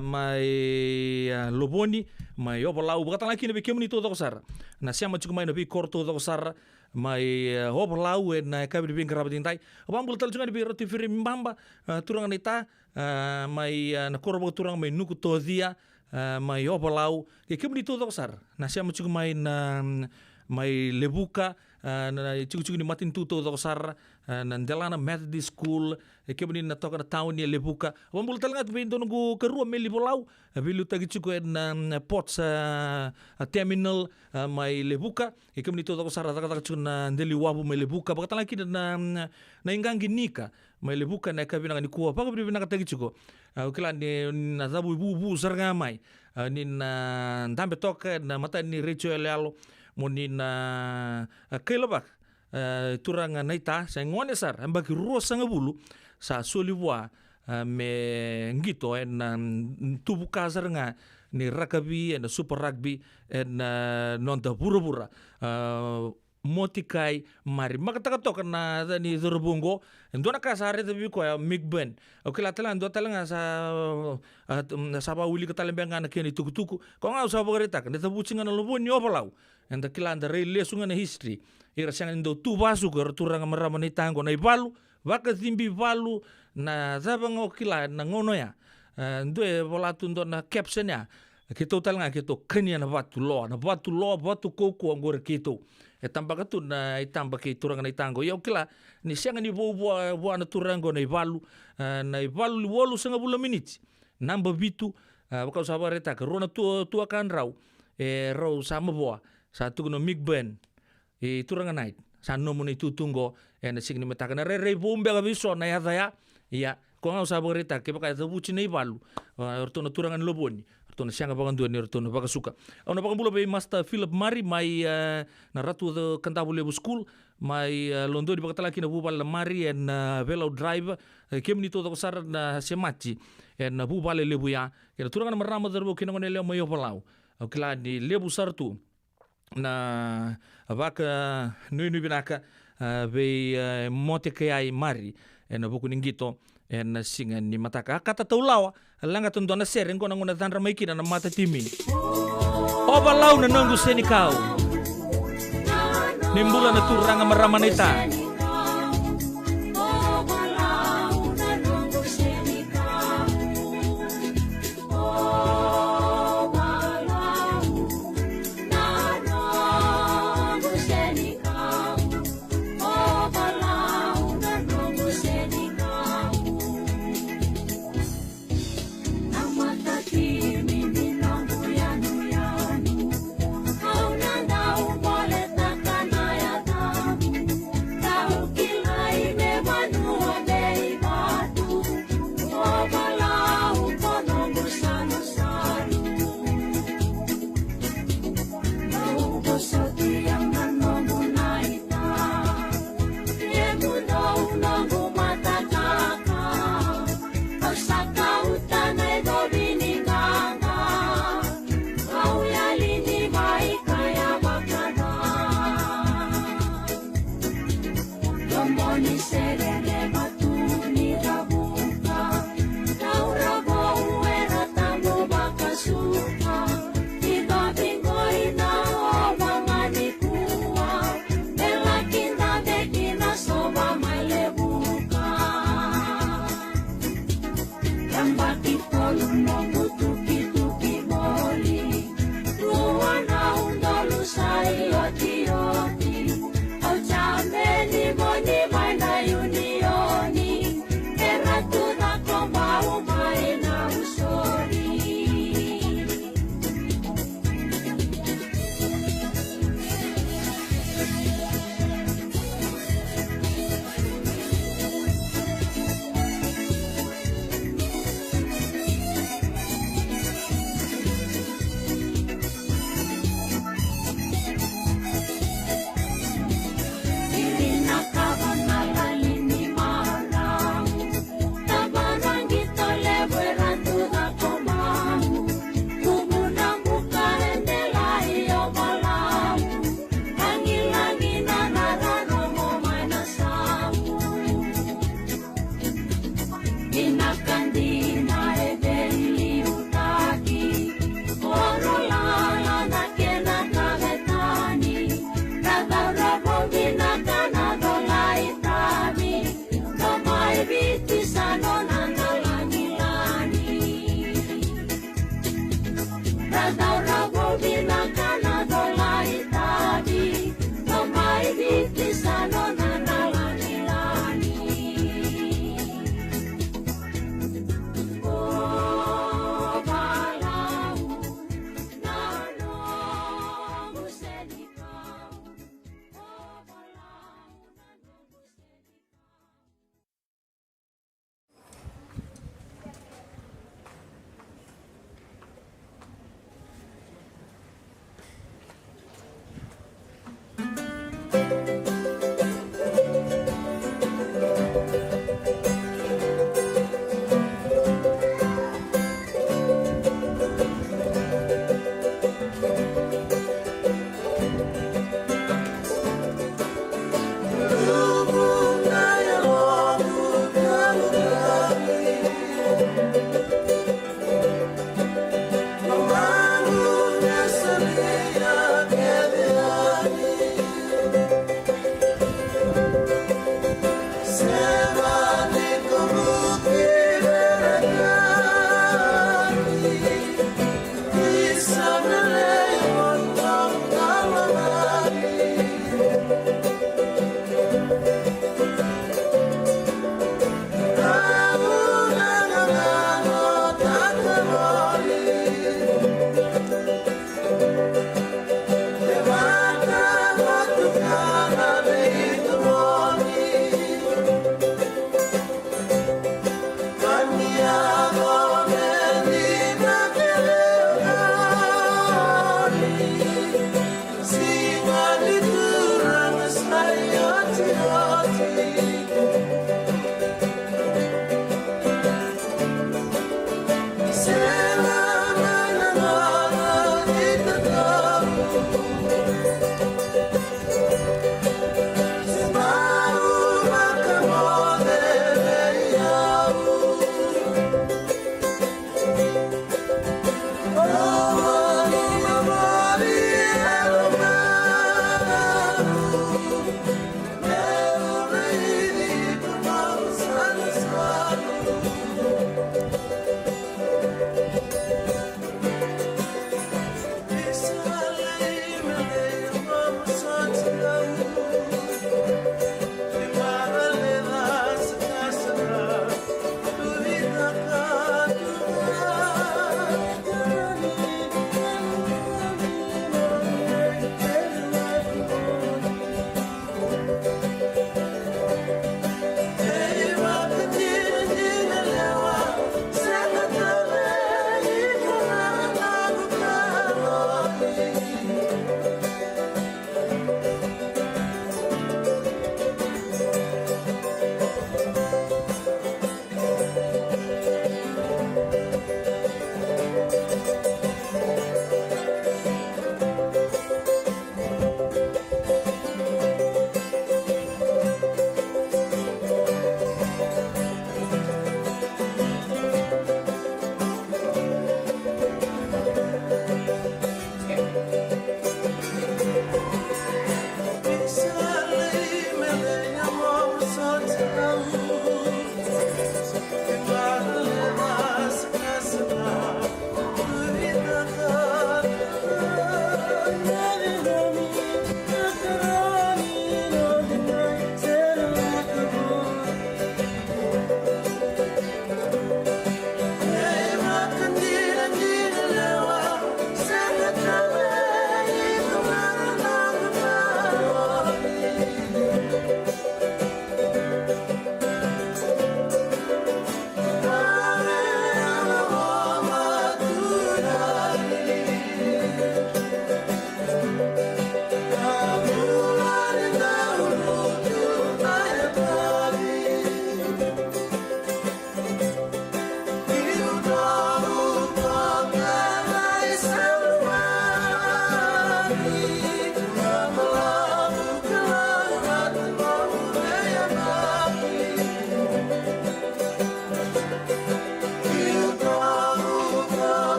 mai loboni mai obalau bakatang laki na kemni to sar na siama cuk mai na bi korto to sar mai obalau na kabi bi ngarabatin tai bambul tal cunga bi roti firi mbamba turanga naita mai na koroba turanga mai nuku to dia mai obalau kemni to sar na siama cuk mai na mai lebuka na cuk ni matin tu to sar na Delana Methodist School kemni na toka na town ni lebuka bambul tal ngat bin dongo kerua meli bolau bilu tagi cuk na ports terminal mai lebuka kemni to sar taka cuk na deli wabu mai lebuka bakatang laki na ingangi nika mai lebuka na kabina ni kuwa paka bina tagi cuk kila ni na zabu bu sarga mai ni na dambe toka na mata ni recho elalo moni na kelabak turanga naita sa ngone sar ambaki rosa ngabulu sa soliwa me ngito tubu kasar nga ni rugby and super rugby and non da bura motikai mari makatakato na ni zorbungo ndona kasare tabi ko migben o kila tala ndo tala sa ba uli katalembenga na keni tukutuku ko nga sa bagarita kan tabu cinga na lobo ni obalau enda kila anda rele sunga na history ira sanga ndo tu basu ko turanga marama ni tango na ibalu waka zimbi balu na zabango kila na ngono ya ndo e volatu ndo na caption ya kito tala kito kenya na batu batu koko ngore kito tambaka tu na itamba ke turanga na itango ya kila ni sanga ni bo na turango na ibalu wolu sanga bula minutes namba bitu bakau sabareta ke rona tu akan rau rau sama boa satu no migben turanga night sanno muni tutungo na signi metaka na re bombe ga biso na ya ko nga sabareta ke baka tabuchi na ibalu orto na turangan loboni na sianga bagan dua ni orto na baka suka ona baka bula be Master Philip Mari mai na ratu the Kantabu Lebu School mai londo di baka talaki na bubal Mari and velo drive kemni to sar na semachi and bubal lebu ya kena turangan marama derbo kena ngone le mayo palau kila di lebu sartu na baka nui binaka be mote kai Mari na buku ningito na singa ni mataka kata taulawa langa tundona seren kona ngona tanra maikina na mata timi O balau na nunggu seni kau. Nimbula na turang maramanita.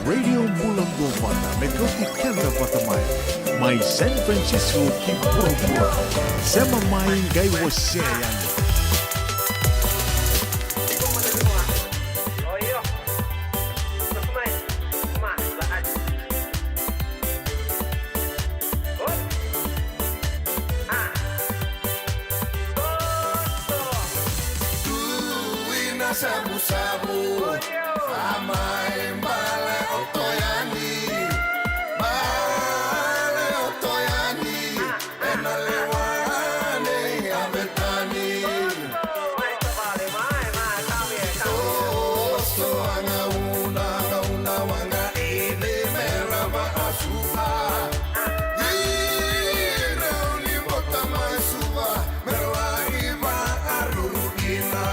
Radio Bulan Govana, Megoti Kenda Patamai, Mai San Francisco ki pura-pura, Sema main gai wase yang. Sabu-sabu, amai bale otoyani, enalewane abetani. So anga wanga ide merama asuha. Ira uli bota masuha, merwahi ba arurugina.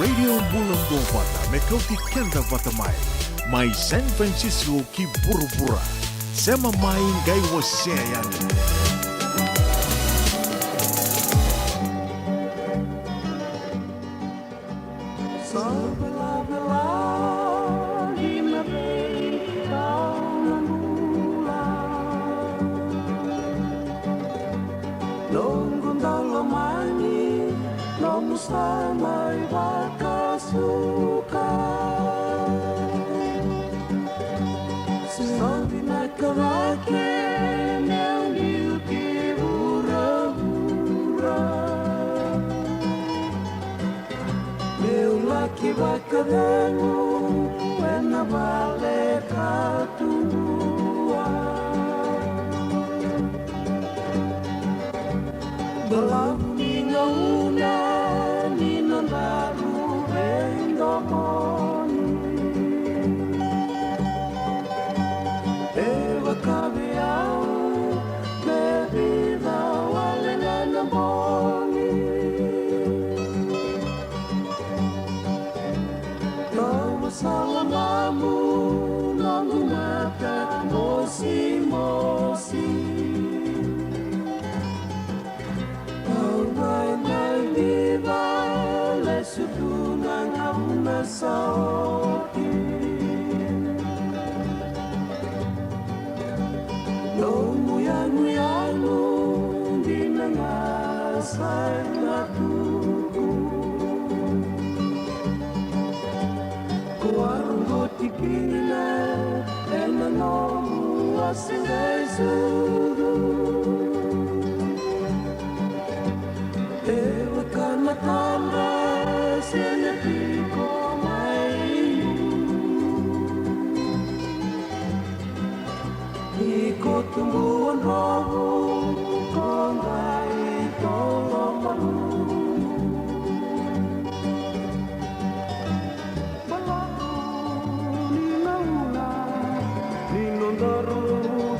Radio Bulan Govana, Megoti Kenda Patamai, Mai San Francisco ki pura-pura, Sema main gai wase yang. Baby, thou art in the morning. saoti no muyanu di nangasay natuku kuargo tikina enanomu asingay suru ewa kanatanda senatiko iko tumbuhan rogo kongai tolomalu balaku ninauna ninondaru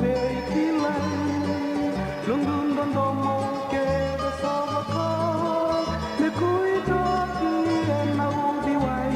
beikilai lunggundan domo keda sabaka nekui daki enau diwai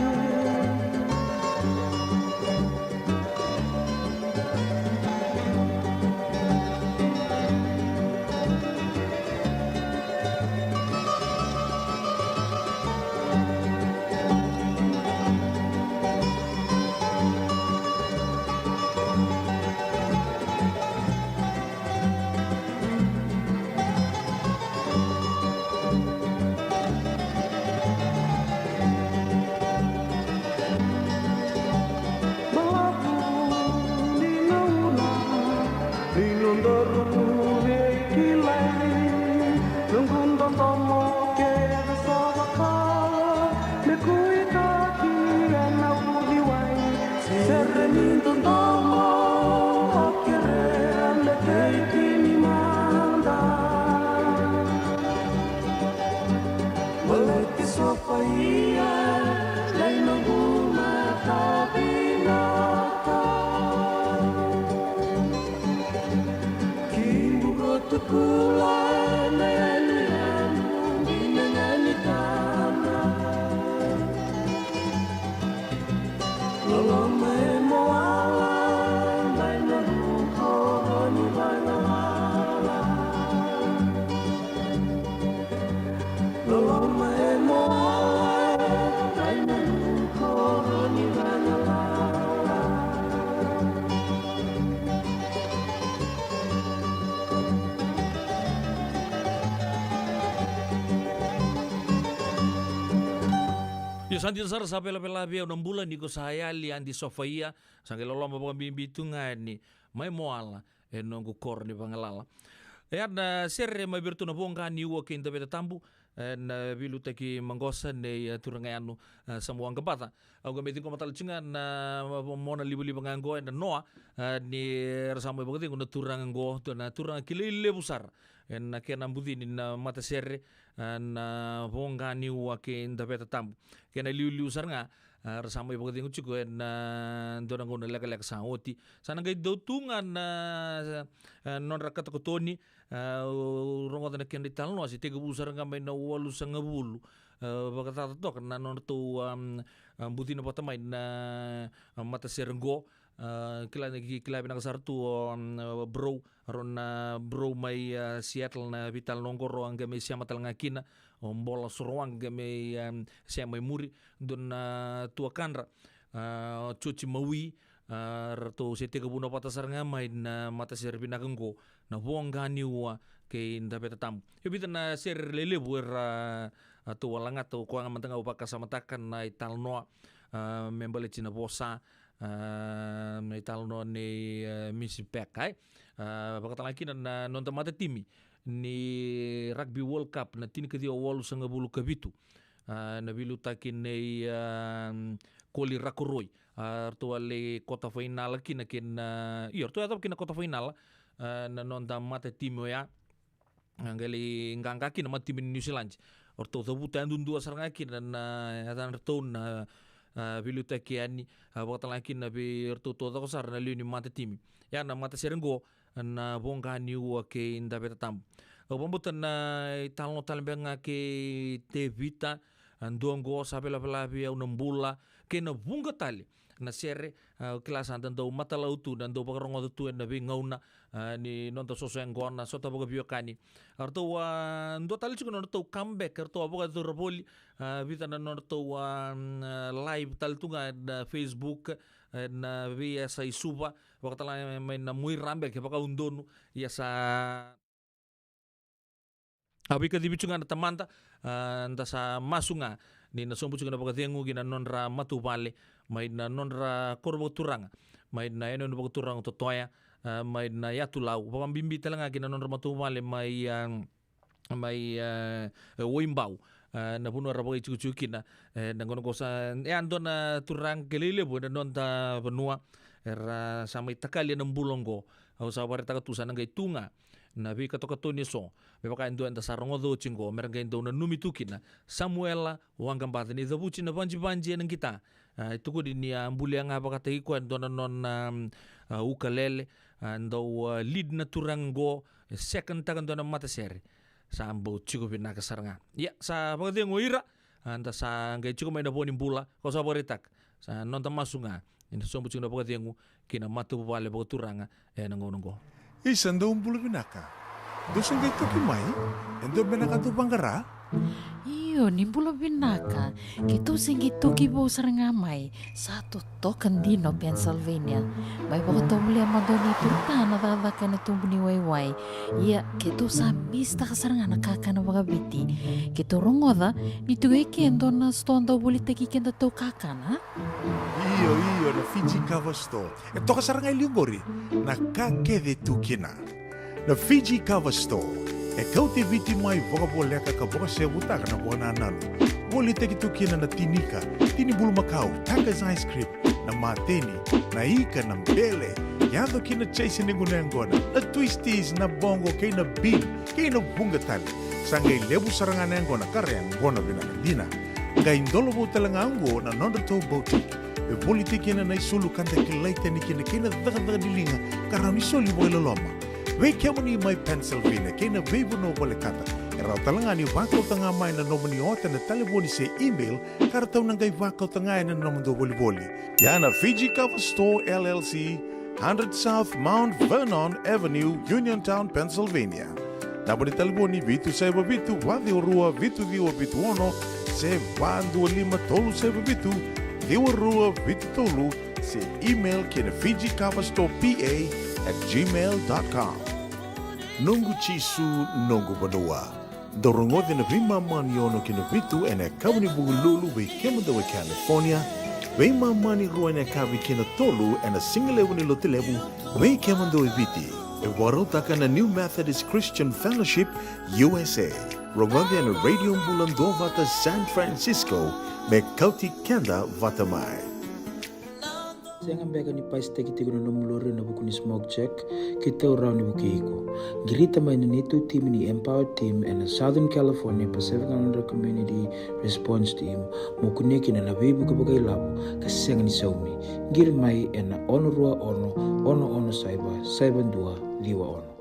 Yo santi sar sa pela-pela bia 6 bulan ni ko saya lian di Sofia sange lolomba pa bibitungan ni may moala e nongo kor ni pangalala. E na serre mai bertu na bonga ni wo ke ndabeta tambu na bilu taki mangosa ne turangayano samuang kapata. Au gameti ko matalchinga na mona libu-libu ngango na noa ni rasamo bagati ko na turangango na turang kilele besar. Na kena budi ni na mata serre na bonga ni wo ke ndabeta tambu. Kena liu-liu sar nga rasamo bagati ko chiko na dorango na leka-leka sa oti. Sana gay dautungan na non rakata ko toni rongo na kena italno si tega busar nga may na walu sa ngabulu bagata to na non to buti na patamay na mata serenggo kila binakasar tu bro ron bro may Seattle na vital nongkoro ang gamay siya matal ngakina bola suruang gamay siya may muri don tua kanra cuci mawi rato si tega buna patasar ngamay na mata ser binakanggo na buang ganiwa kay ndapeta tamu ibita na ser lele buer tu walangat tu kuang mantanga upaka samatakan na italnoa membale cina bosa na italno ni misi pek ay bakatan lagi na nonton mata timi ni rugby world cup na tini kedia walu sanga bulu kabitu na bilu takin ni koli rakoroi artu ale kota final kina iyo artu atap kina kota final na nonton mata timi ya ngali ngangkaki na mata timi New Zealand orto tabutan dundu asar ngaki na atan reton bilu takiani bakatan lagi na bi artu to sar na liu ni mata timi ya na mata serenggo na bonga ni wa ke inda beta tam pambutan na italno talbenga ke tevita andongo sabela pela bia unambula ke na bunga tali na sere kelas andan do mata lautu dan do bakarongo tu na bi ngauna ni nonta soso yang gona sota boga biokani arto ndo tali chuko nonto comeback arto boga to rapoli vita na nonto live tal tunga na Facebook na via sa isuba boga tala may na muy rambe ke boga undonu ya sa abi ka dibichunga na tamanta nda sa masunga ni na sombu chuko na boga tengu gina nonra matubale may na nonra korbo turanga may na eno no boga turang to toya may na yatulau pamambimbi talanga kina non ramatuwale may wimbau na puno rabaga ichuchuki na nangono kosa ando na turang kelile bu na non ta benua era samai takali na mbulongo au sa bare takatusa nang tunga na bi katokato ni so be baka ndo anda sarongo do chingo merga ndo na numitukina Samuela wanga batani do buchi na banji nang kita itu ko din ya ambuli nga baka tagi ko ndo na non ukulele ando lead na turango second tagan do na mataseri sa ambo chico pinaka saranga ya sa pagde ngoira anda sa ngai chico may na bonin bula ko sa boritak sa non ta masunga ina sombu chico na pagde ngo kina matu bale bo turanga nangonongo Isando umbulu binaka. Dosong kay tukimay, endo binaka to bangara. Iyo, nimbulo binaka. Kito sing ituki bo sarangamay. Satu token dino Pennsylvania. May baka muli ang madoni turta na tatakan itong buniwayway. Iya, kito sa mista kasaranga nakakana baga biti. Kito rongoda, nito gay kendo na stonda ulit kikenda to kakana. Iyo na Fiji Cover Store. Ito kasaranga ilingori na kakede tukina. Na Fiji Cover Store. Kau te viti mai boga boleka ka boga se butaka na boga nanalu. Boli te tukina na tinika, tini bulu makau, Taka's ice cream, na mateni, na ika na mbele. Yado kina chase ningu na ngona, na twisties na bongo kay na bean, kay na bungatali. Sangay lebu saranga na ngona kare ngona binakandina. Ngay indolo bo talanga ango na nondato boutique. E boli te kina na isulu kanta kilaita ni kina daga dilinga karami soli boy loloma. We kemani mai Pennsylvania kena bebo no bole kata. Era talanga ni wakau tanga mai na nomani ota na telefoni se email karatau nangai wakau tanga na nomando boli. Yana Fiji Cover Store LLC, 100 South Mount Vernon Avenue, Uniontown, Pennsylvania. Naboni telefoni vitu saiba vitu wadi orua vitu diwa vitu ono se bandu lima tolu saiba vitu diwa rua vitu tolu se email kena Fiji Cover Store PA@gmail.com. Nungu chisu nungu badua. Dorongo de na vima mani ono kina vitu ene kawni bugululu we kemunda we California. We mani rua ene kawi kina tolu ene singalewu ni lotilewu we kemunda we viti. E warotaka na New Methodist Christian Fellowship USA. Rongonde ene radio mbulando vata San Francisco me kauti kenda vata mai. Saya ngambeka ni pais teki tigo na nomulore na buku ni smoke check kita urau ni buku iko. Girita mai na nitu team ni Empower Team and Southern California Pacific Islander Community Response Team mukuneki na nabibu kabagai labo kasang ni saumi. Gir mai na ono rua ono saiba dua liwa ono.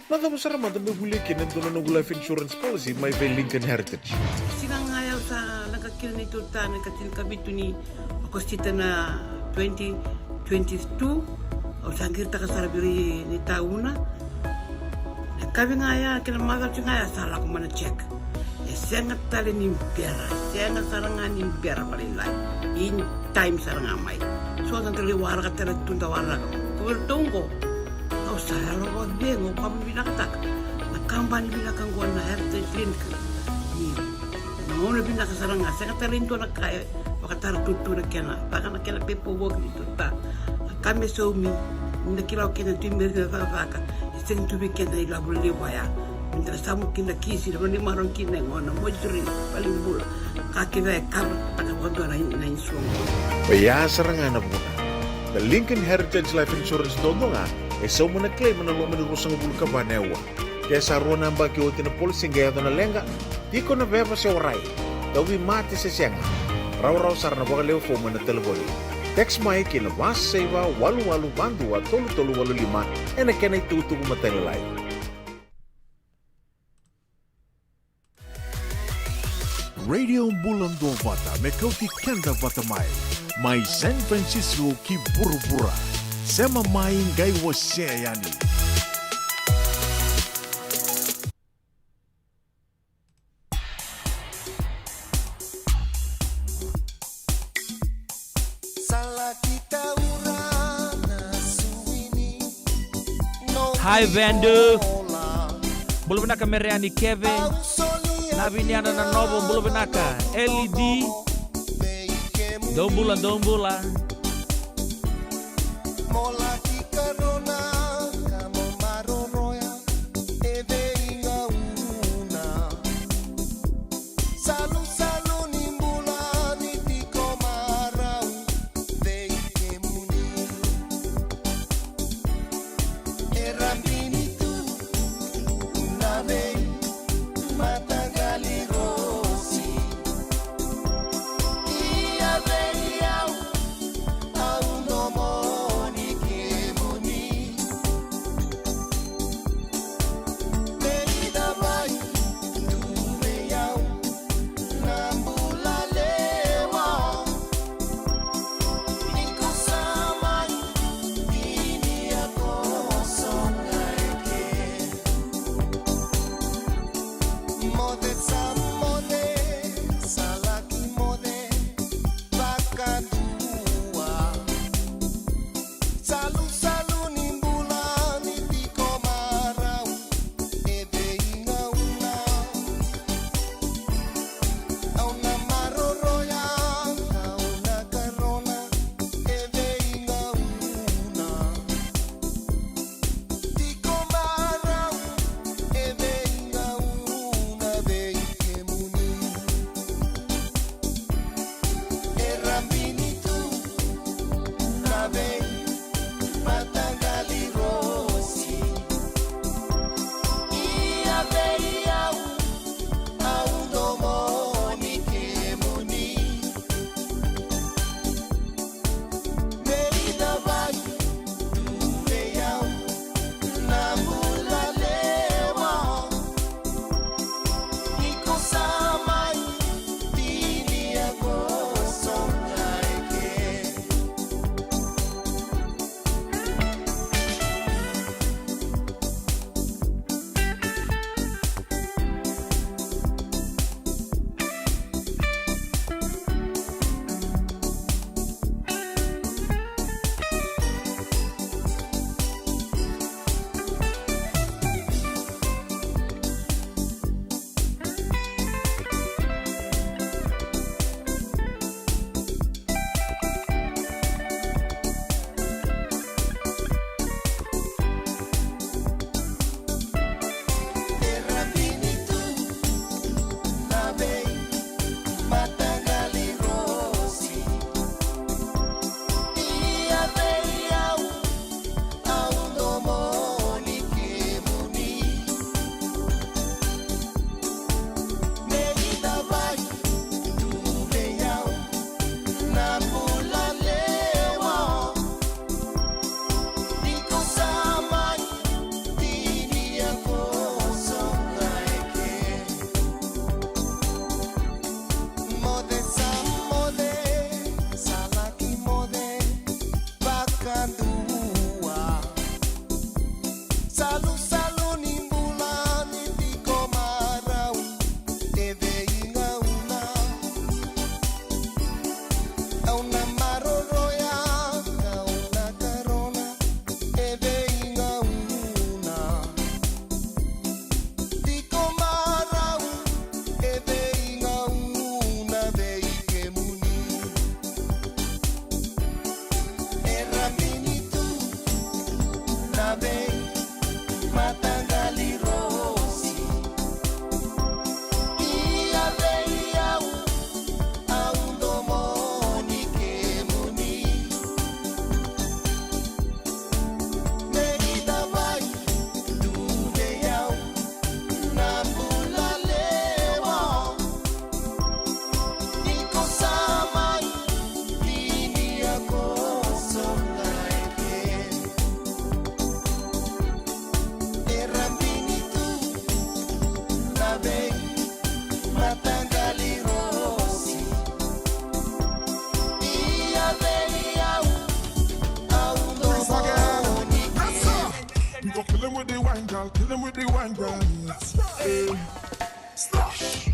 Nada besar mata bebuli kena dono no life insurance policy my by Lincoln Heritage. Sigang ayaw sa nagkakil ni Turta, nagkatil kabito ni Agostita na 2022 o sangir ta kasarabiri ni tauna. Nagkabi nga ya, kinamagal siya nga ya, sala ko man check. Siya nga tali ni pera, siya nga sarangan ni pera palilay. In time sarang amay. So, nang taliwara ka tala tuntawara ka. Kuwertong ko. Kau saya lo buat bingung, kamu bilang tak, nakambani bilang kan gua na heritage link, ni, mau na bilang kasarang saya kata rindu nak kaya, pakata tutu nak kena, pakata nak kena pepo work itu tak, kami suami, nak kira kena timber na pakaka, iseng tu bikin dari labu liwaya, minta samu kena kisi, lalu ni marong kena ngona, mojuri paling bul, kaki na kar, pakata gua na insuang. Baya serangan na muna. The Lincoln Heritage Life Insurance dodonga so muna claim na lo manurusang bulu ka banewa. Kaya sa ruwan ang baki o tinapulsing gaya na lenga, di ko na beba sa oray. Dawi mati sa siyang. Raw sar na baka leo fo na telefoni. Text mai kina was saiba walu bandu at tolu walu lima na kenay tutuko matalilay. Radio Bulando Vata me kauti kenda vata mai. Mai San Francisco ki burubura. Sema maingai wose yani. Hai Vendo, belum benaka Meriani Kevin, Naviniana na Novo, belum benaka LED, Dombula. wine, girl. Kill them with the wine, girl. Splash.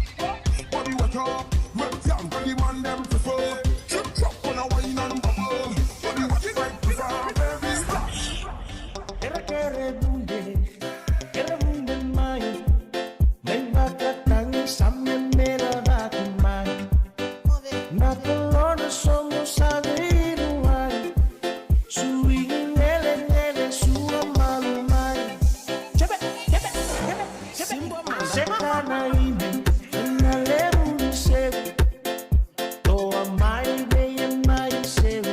Body wet up. Well down. Body man them prefer. Trip drop on a wine and bubble. Body wet like prefer. Baby splash. Kere bunde mai. Neng bakatang sambil merah bakumai. Na kolona somos sabiruai. Suing nele sua malumai. Chebe. Simba sekana ini. Na leru sebu. Toa mai be mai sebu.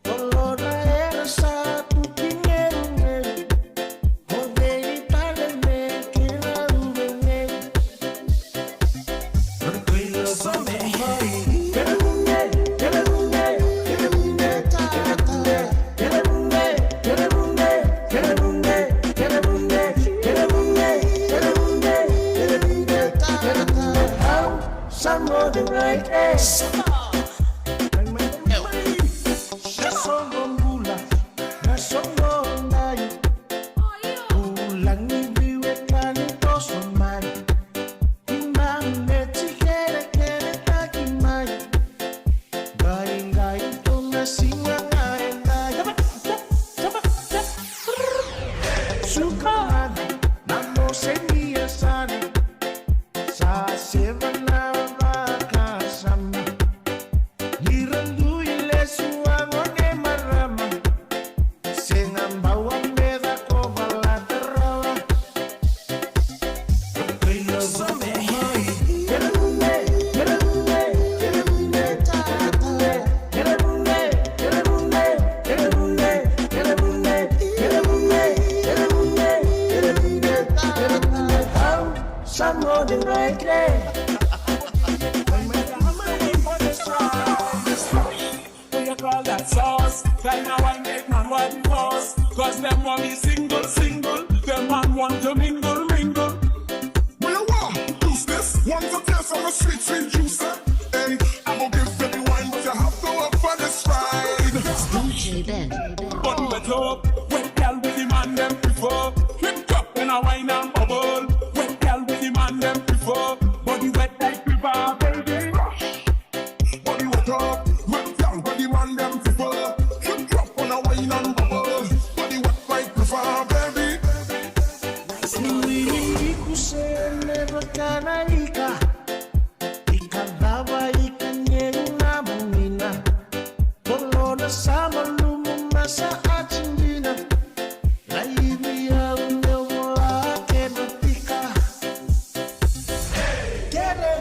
Kolona era satu pinggir. Hodei tale me kira rubenge. Berkuila some hai. Kele bunde. Some more than right. Some more than right there. You call that sauce? Tell now I make man what cause. Cause them want me single. Them man want to mingle. What you want? Use this. Want to taste on the sweet juicer. Hey, I'm gonna give you the wine, but you have to work for this ride. DJ Ben. Body wet up. When girl with the man them prefer. Hip drop in a wine and bubble. When girl with the man them prefer. Body wet like river, baby. Body wet up. When girl with the man them prefer. Hip drop on a wine and bubble. Body wet like river, baby. Never kana ika. Ikadaba ikanyena bunina. Kolona sama lumu masa achindina. Laivi ya unyewola kena pika. Kere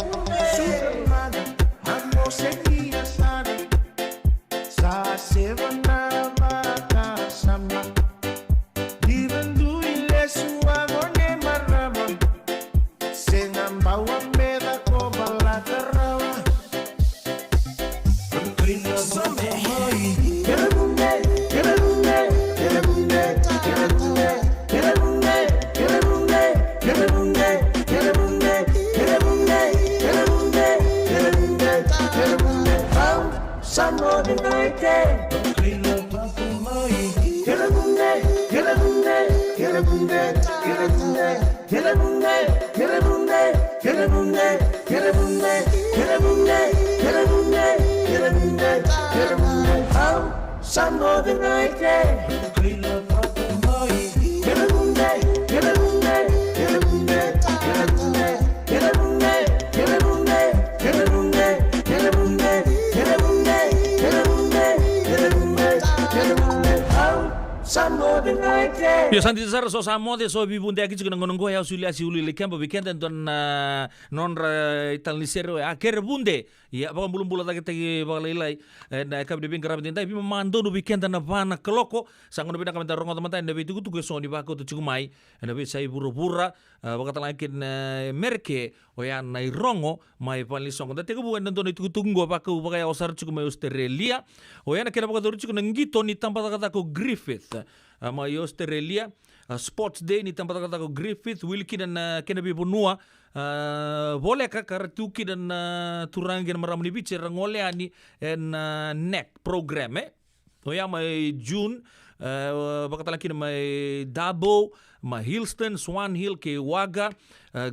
Superman, amo seguia sana. Sa sevana maka sama. Even do ile suagone marama. Senang bawa meda ko balatarawa. Berkuila some hai. Kele bunde. Some more than right there. Berkuila pakumai. Kele bunde. Some more than right there. Berkuila pakumai. Kele bunde. Some more than right there. Pia santi sara so samode so bibunde aki chikuna ngonongo ya usuli asi uli lekemba weekend don non italisero aker bunde ya baka bulum bula tagi baka na kab de bingara bindai bi mando no weekend na bana keloko sangono bina kamenta rongo teman na bitu tu so di bako tu cikumai na bi sai bura-bura baka talakin merke o ya na rongo mai pali songo da tegu bukan don itu tunggu baka ya osar cikumai Australia o ya na kena baka doru cikuna ngito ni tampa kata ko Griffith ma Australia Sports Day ni tempat kata ko Griffith Wilkie dan kena bi punua boleh kakar tuki dan turangin maram ni bicara ngole ani en neck program o ya mai June bakatala kina mai Dabo, ma Hillston, Swan Hill, ke Waga,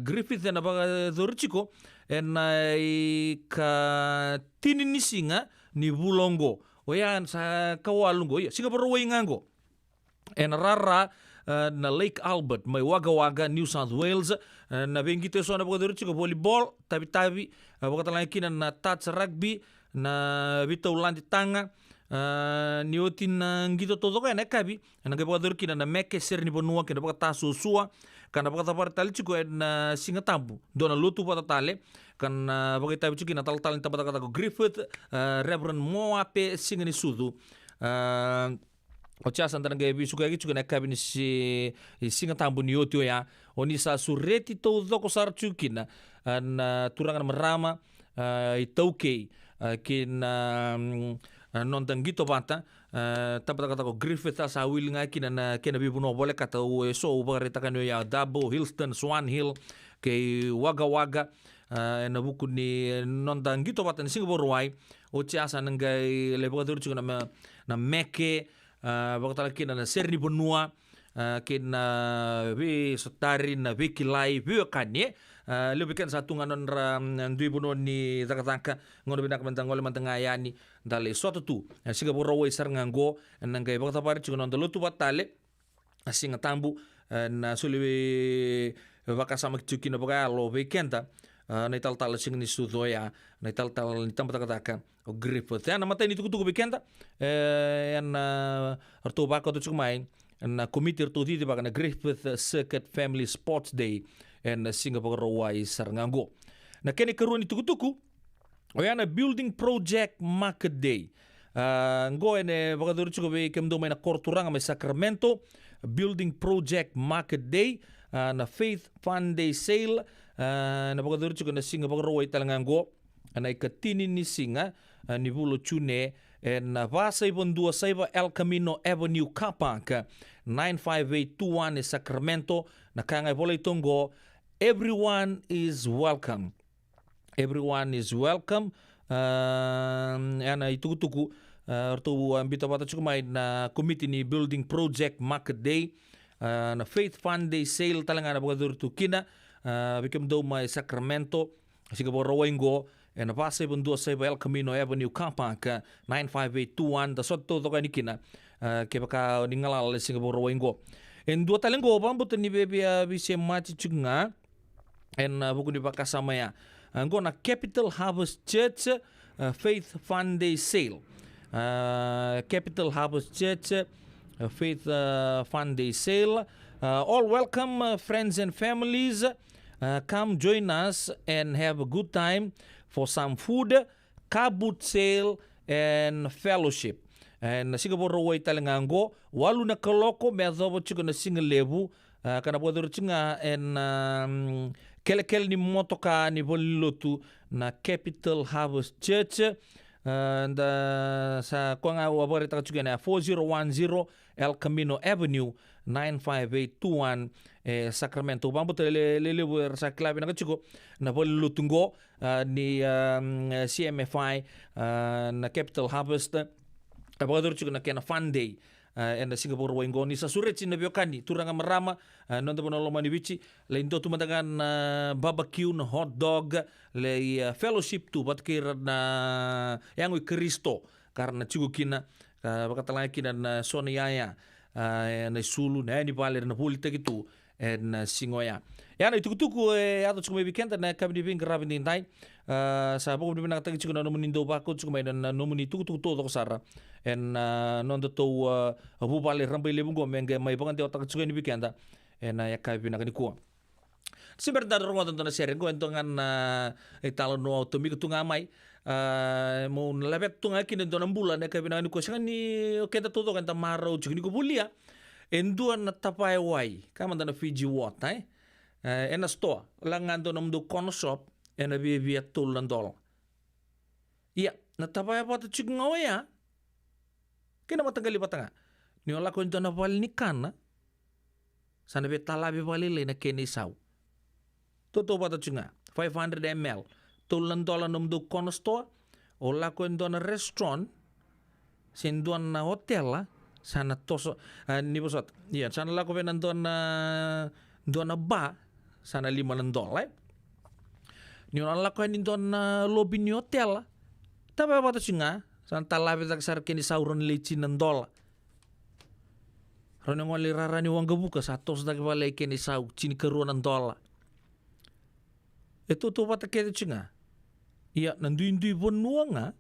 Griffith na baka Dorchiko, na ka tininisinga ni Bulongo. O yan sa Kawalungo, Singapore Waingango. En rara na Lake Albert, may Waga-Waga, New South Wales, na bengito so na pagkadurutsi ko volleyball, tabi-tabi, pagkatalangikin na touch rugby, na bitaw lanti tanga, niotin na ngito todo kaya na kabi, na pagkadurutsi na meke ser ni Bonua, kaya pagkataso suwa, kana pagkataparitali chiko na Singatambu, doon na luto patatali, kana pagkatabi chiko na talatalin tapatakata ko Griffith, Reverend Moape, singani sudu, o tia santana ga bi suka gitu na kabini si singa tambu ni otio ya oni sa sureti to doko sar chukina na turangan merama i tauke kin non tangito bata tapata kata ko Griffith sa wilinga kina na kena bi buno bole kata o so ubareta kan ya Dabo, Hillston, Swan Hill ke Waga-Waga na buku ni non tangito bata ni Singapore wai o tia sananga lebo tur chukina na meke bakatala kina na serni Bonua kina bi sotari na bi kilai bi kanye lebih kan satu nganon dui Bonua ni takataka ngono binak mentang ngole mentang ayani dale suatu tu Singapore wai sar nganggo nangai bakata pari chuno ndalo tu batale singa tambu na suliwe bakasama chukina baka lo bekenta na tal sing ni sudoya na tal ni tampa takataka o Griffith na matay ni tuku bekenta yan arto baka to chumay na committee to dito baka na Griffith Circuit Family Sports Day and Singapore Rawai Sarangango na kene karuan ni tuku o yan na Building Project Market Day ngo ene baka duro chuko be kemdo may na korturanga may Sacramento Building Project Market Day na Faith Fund Day Sale na pagkaduro chuko na Singapore Rawai Talangango na ikatini ni singa ni bulo chune na vasa ibon dua saiba El Camino Avenue Car Park 95821 ni Sacramento na kangay bola itongo everyone is welcome ana itukutuku orto ambito bata chuko may na committee ni Building Project Market Day na Faith Fund Day Sale talanga na pagkaduro tukina bikem do may Sacramento Singapore Rawaingo na pasa ibon dua sa El Camino Avenue Car Park 95821 da sotto to kanikina ke baka ningalal Singapore Rawaingo en dua talenggo bambut ni bebe bise mati chunga en buku ni baka samaya ngo na Capital Harvest Church Faith Fund Day Sale Capital Harvest Church Faith Fund Day Sale all welcome friends and families. Come join us and have a good time for some food, car boot sale, and fellowship. And Singapore Rawai Talangango, walu na kaloko me adobo chiko na singa lebu, kana pwede chinga and kele ni motoka ni bolilotu na Capital Harvest Church. And sa kuanga wabarita chiko na 4010 El Camino Avenue 95821 Sacramento bambo lele sa klabi na chiko na bolilutungo ni CMFI na Capital Harvest abador chiko na kena Fund Day and Singapore Waingo ni sa suret na biokani turanga marama nonto bono lomani bichi le ndo tumadagan barbecue na hot dog le fellowship tu batkir na yang Kristo karena chiko kina bakatalaki na Soniaya na sulu na ni baler na pulita gitu en singoya ya na tuku ato chukuma weekend na kami bing grabe din tay sa buko din nakatagi chukuna no munindo ba ko chukuma na no muni tuku to sara en non to bu baler rambai lebung go menge mai bangan te otak chukuna weekend en ya kami nakani ko Sebentar rongo na share ko entongan italo no automi ko tungamay mo nalabet tunga kin do ng bulan kay binani ko siya ni kenta todo kanta maraw chukni ko bulia enduan na tapay wai kama na Fiji wat ena store langan do namdo kono shop ena bibia tulan dol iya na tapay pa to chukngaw ya kina matagali patanga ni wala ko na bal ni kana sana be talabi balile na kenisaw toto pa to chunga 500 ml tulan dola namdo kono store o la ko na restaurant sinduan na hotel sana toso ni bosot iya sana lako venan dona ba sana $5 ni on lako ni don lobby ni hotel tapi apa tu singa sana talabe tak sar kini sauron leci $6 Rone ngoli rarani wanga buka satos da vale kini sau cini keruan $6 itu tu pata kete singa iya nanduindui bonuanga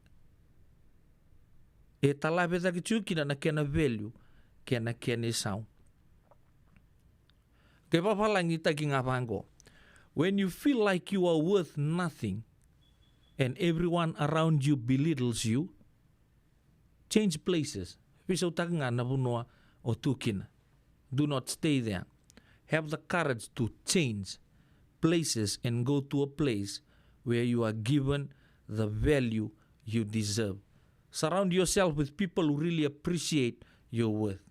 e talabe tak chukina na kena value kena sau ke papalangi taki ngapango when you feel like you are worth nothing and everyone around you belittles you change places bisa utanga na bunua o tukina do not stay there have the courage to change places and go to a place where you are given the value you deserve. Surround yourself with people who really appreciate your worth.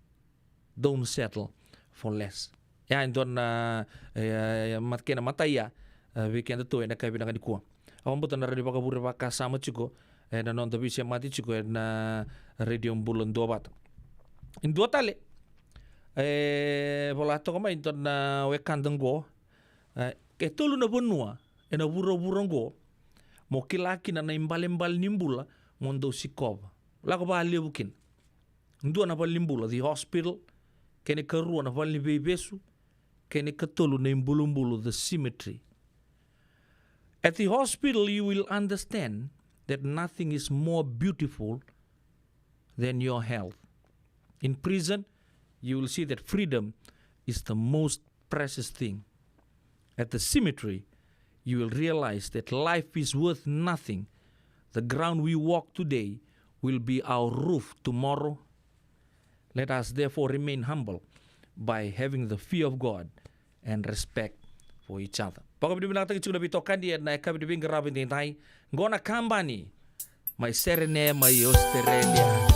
Don't settle for less. Ya, don matkena mataya weekend tu ena kai binang dikua. Awam betul na radio pakabur paka sama cuko na non tapi sia mati cuko na radio bulan 2 bat. In 2 tale bola to kama don na weekend ngo ke tulu na bonua ena buro-buro ngo mo kilaki na imbal-imbal nimbula mondo sikova lako ba lebukin ndu na limbula the hospital kene karu na vali bebesu kene katolu na imbulumbulu the cemetery. At the hospital you will understand that nothing is more beautiful than your health. In prison you will see that freedom is the most precious thing. At the cemetery you will realize that life is worth nothing. The ground we walk today will be our roof tomorrow. Let us therefore remain humble by having the fear of God and respect for each other. Pagkabi binang tagi chula bitokan di na kabi bing garabin tintai ngona kambani may serene may Australia.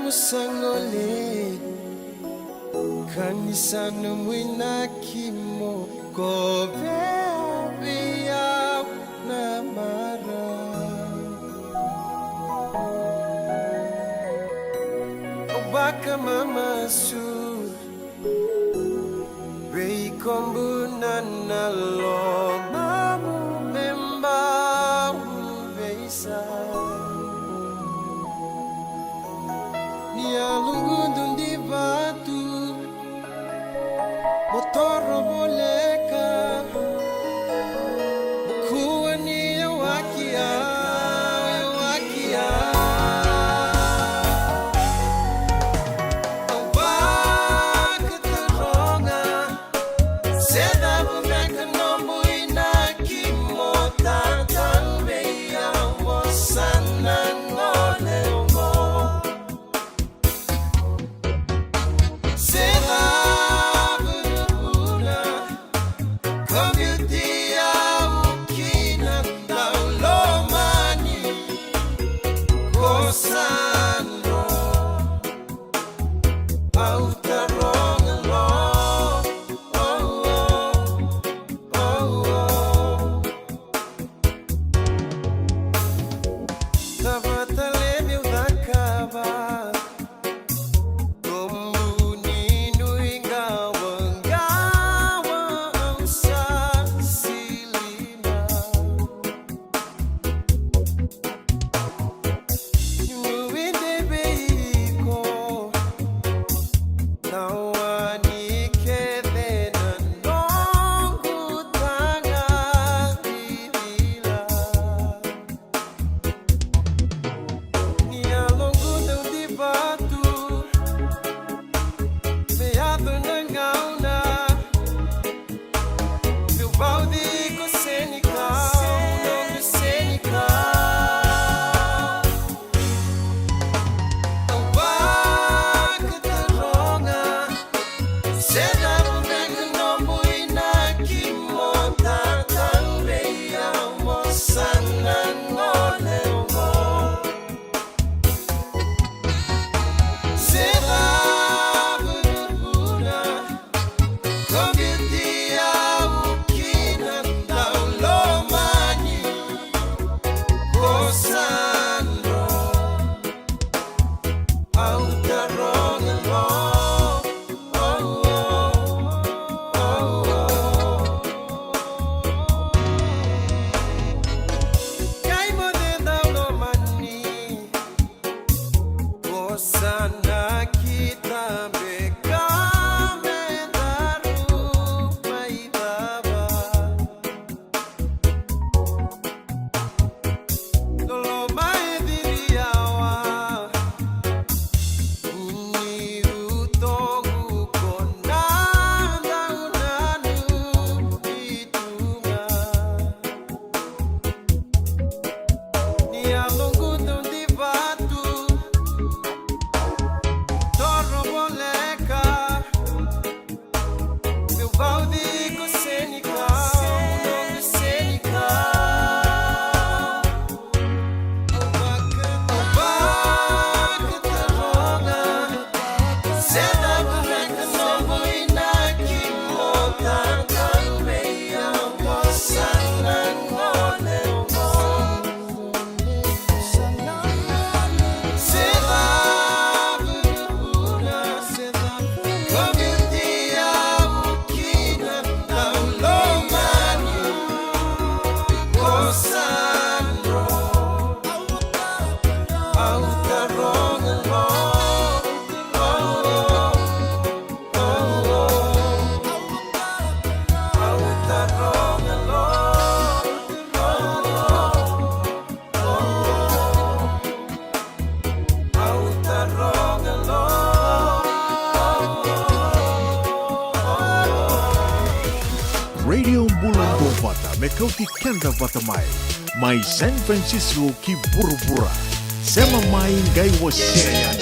musangole kanisana mwinakimo kovea na mara obaka mama su rei kombuna na lo mamu memba beisa Nia lungu di batu motor boleka kuani wakia Awak teronga seda bumeka nombu inaki motatan beya wasana ngolengo Radio Bulan Bovata, Mekauti Kenda Vatamai, Mai San Francisco ki Burubura, Sema Mai Ngai Waseyan.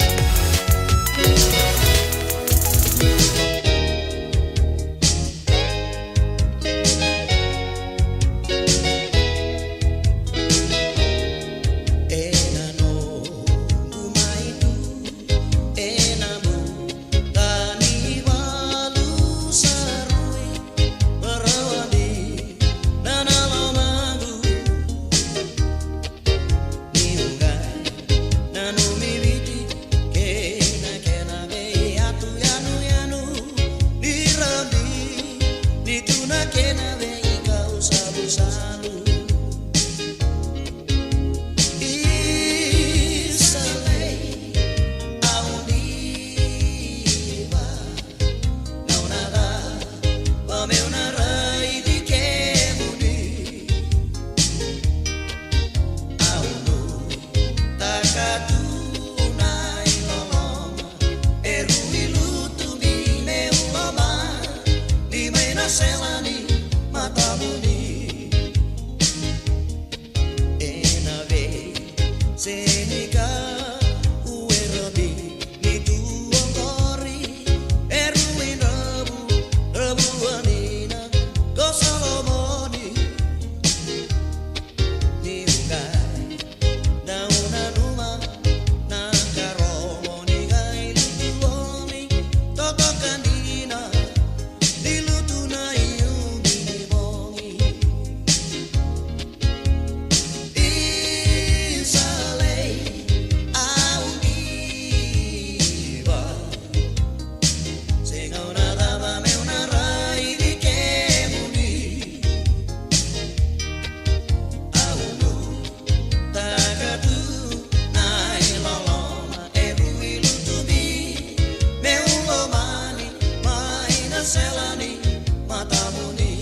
selani matamu ni.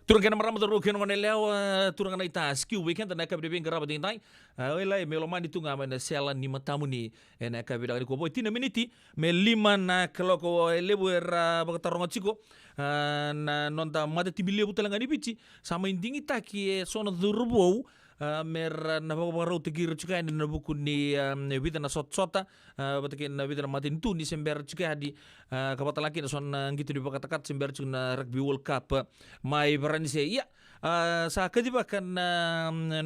Turun kena maram terus kena mana leo turun kena ita skill weekend dan nak berdebing kerap dintai. Oleh meloman itu ngam na sela ni matamu ni nak berdebing ko boy tina miniti me lima na kalau ko lebuer bagatarong chiko na nonta mata tibile butalanga ni pici sama indingi taki sono durbo mer na baru tegir juga ni na buku ni vida na sota batakin na vida na matin tu ni sember juga di kapata laki na son gitu di bakatakat sember juga na rugby world cup mai berani saya iya sa kadiba kan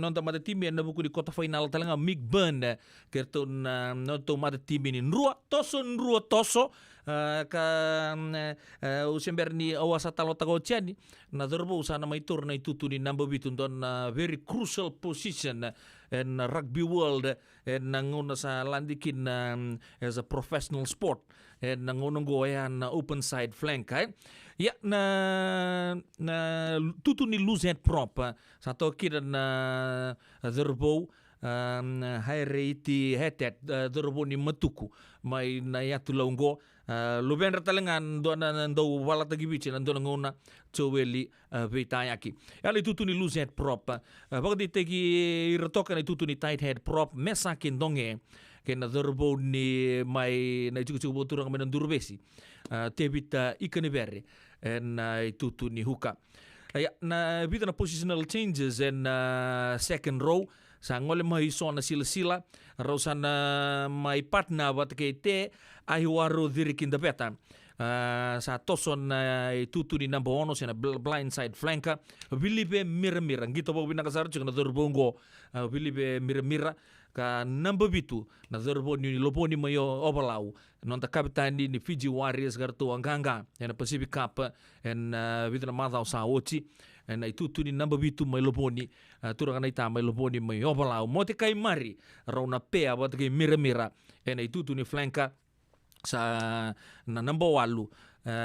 nonton mata tim na buku di kota final talanga Mick Burn kerton nonton mata tim ini nrua toso ka usember ni awasa talo tago chani na dorbo usana mai tur na itu ni number bitun don very crucial position in rugby world and nanguna sa landikin as a professional sport and nangunong goyan open side flank ya na tutu ni lose head prop sato kira na dorbo high rate head dorbo ni matuku mai na yatu laungo luben ratalengan doana ndo wala tagi bici ndo ngona choweli veitayaki ali tutu ni lose head prop bagdi tegi irtoka ni tutu ni tight head prop mesakin donge kena dorbo ni mai na cukup turang menan durbesi tebita ikanibere en tutu ni huka ya na bita na positional changes and second row sa ngole mai sona sila rosana mai partner wat kete ahiwaro dirikin da peta sa toson tutu ni number 1 sena blind side flanker bilibe mira ngito bo binakasar chuna dorbongo bilibe mira ka number bitu na dorbo ni loponi mayo obalau nonta kapitani ni Fiji Warriors gartu anganga na Pacific Cup en bitu na madau sa ochi na itu ni number bitu mai loponi turang na ita mai loponi mai obalau mote kai mari rauna pe abot ke mira en itu ni flanka sa na number 8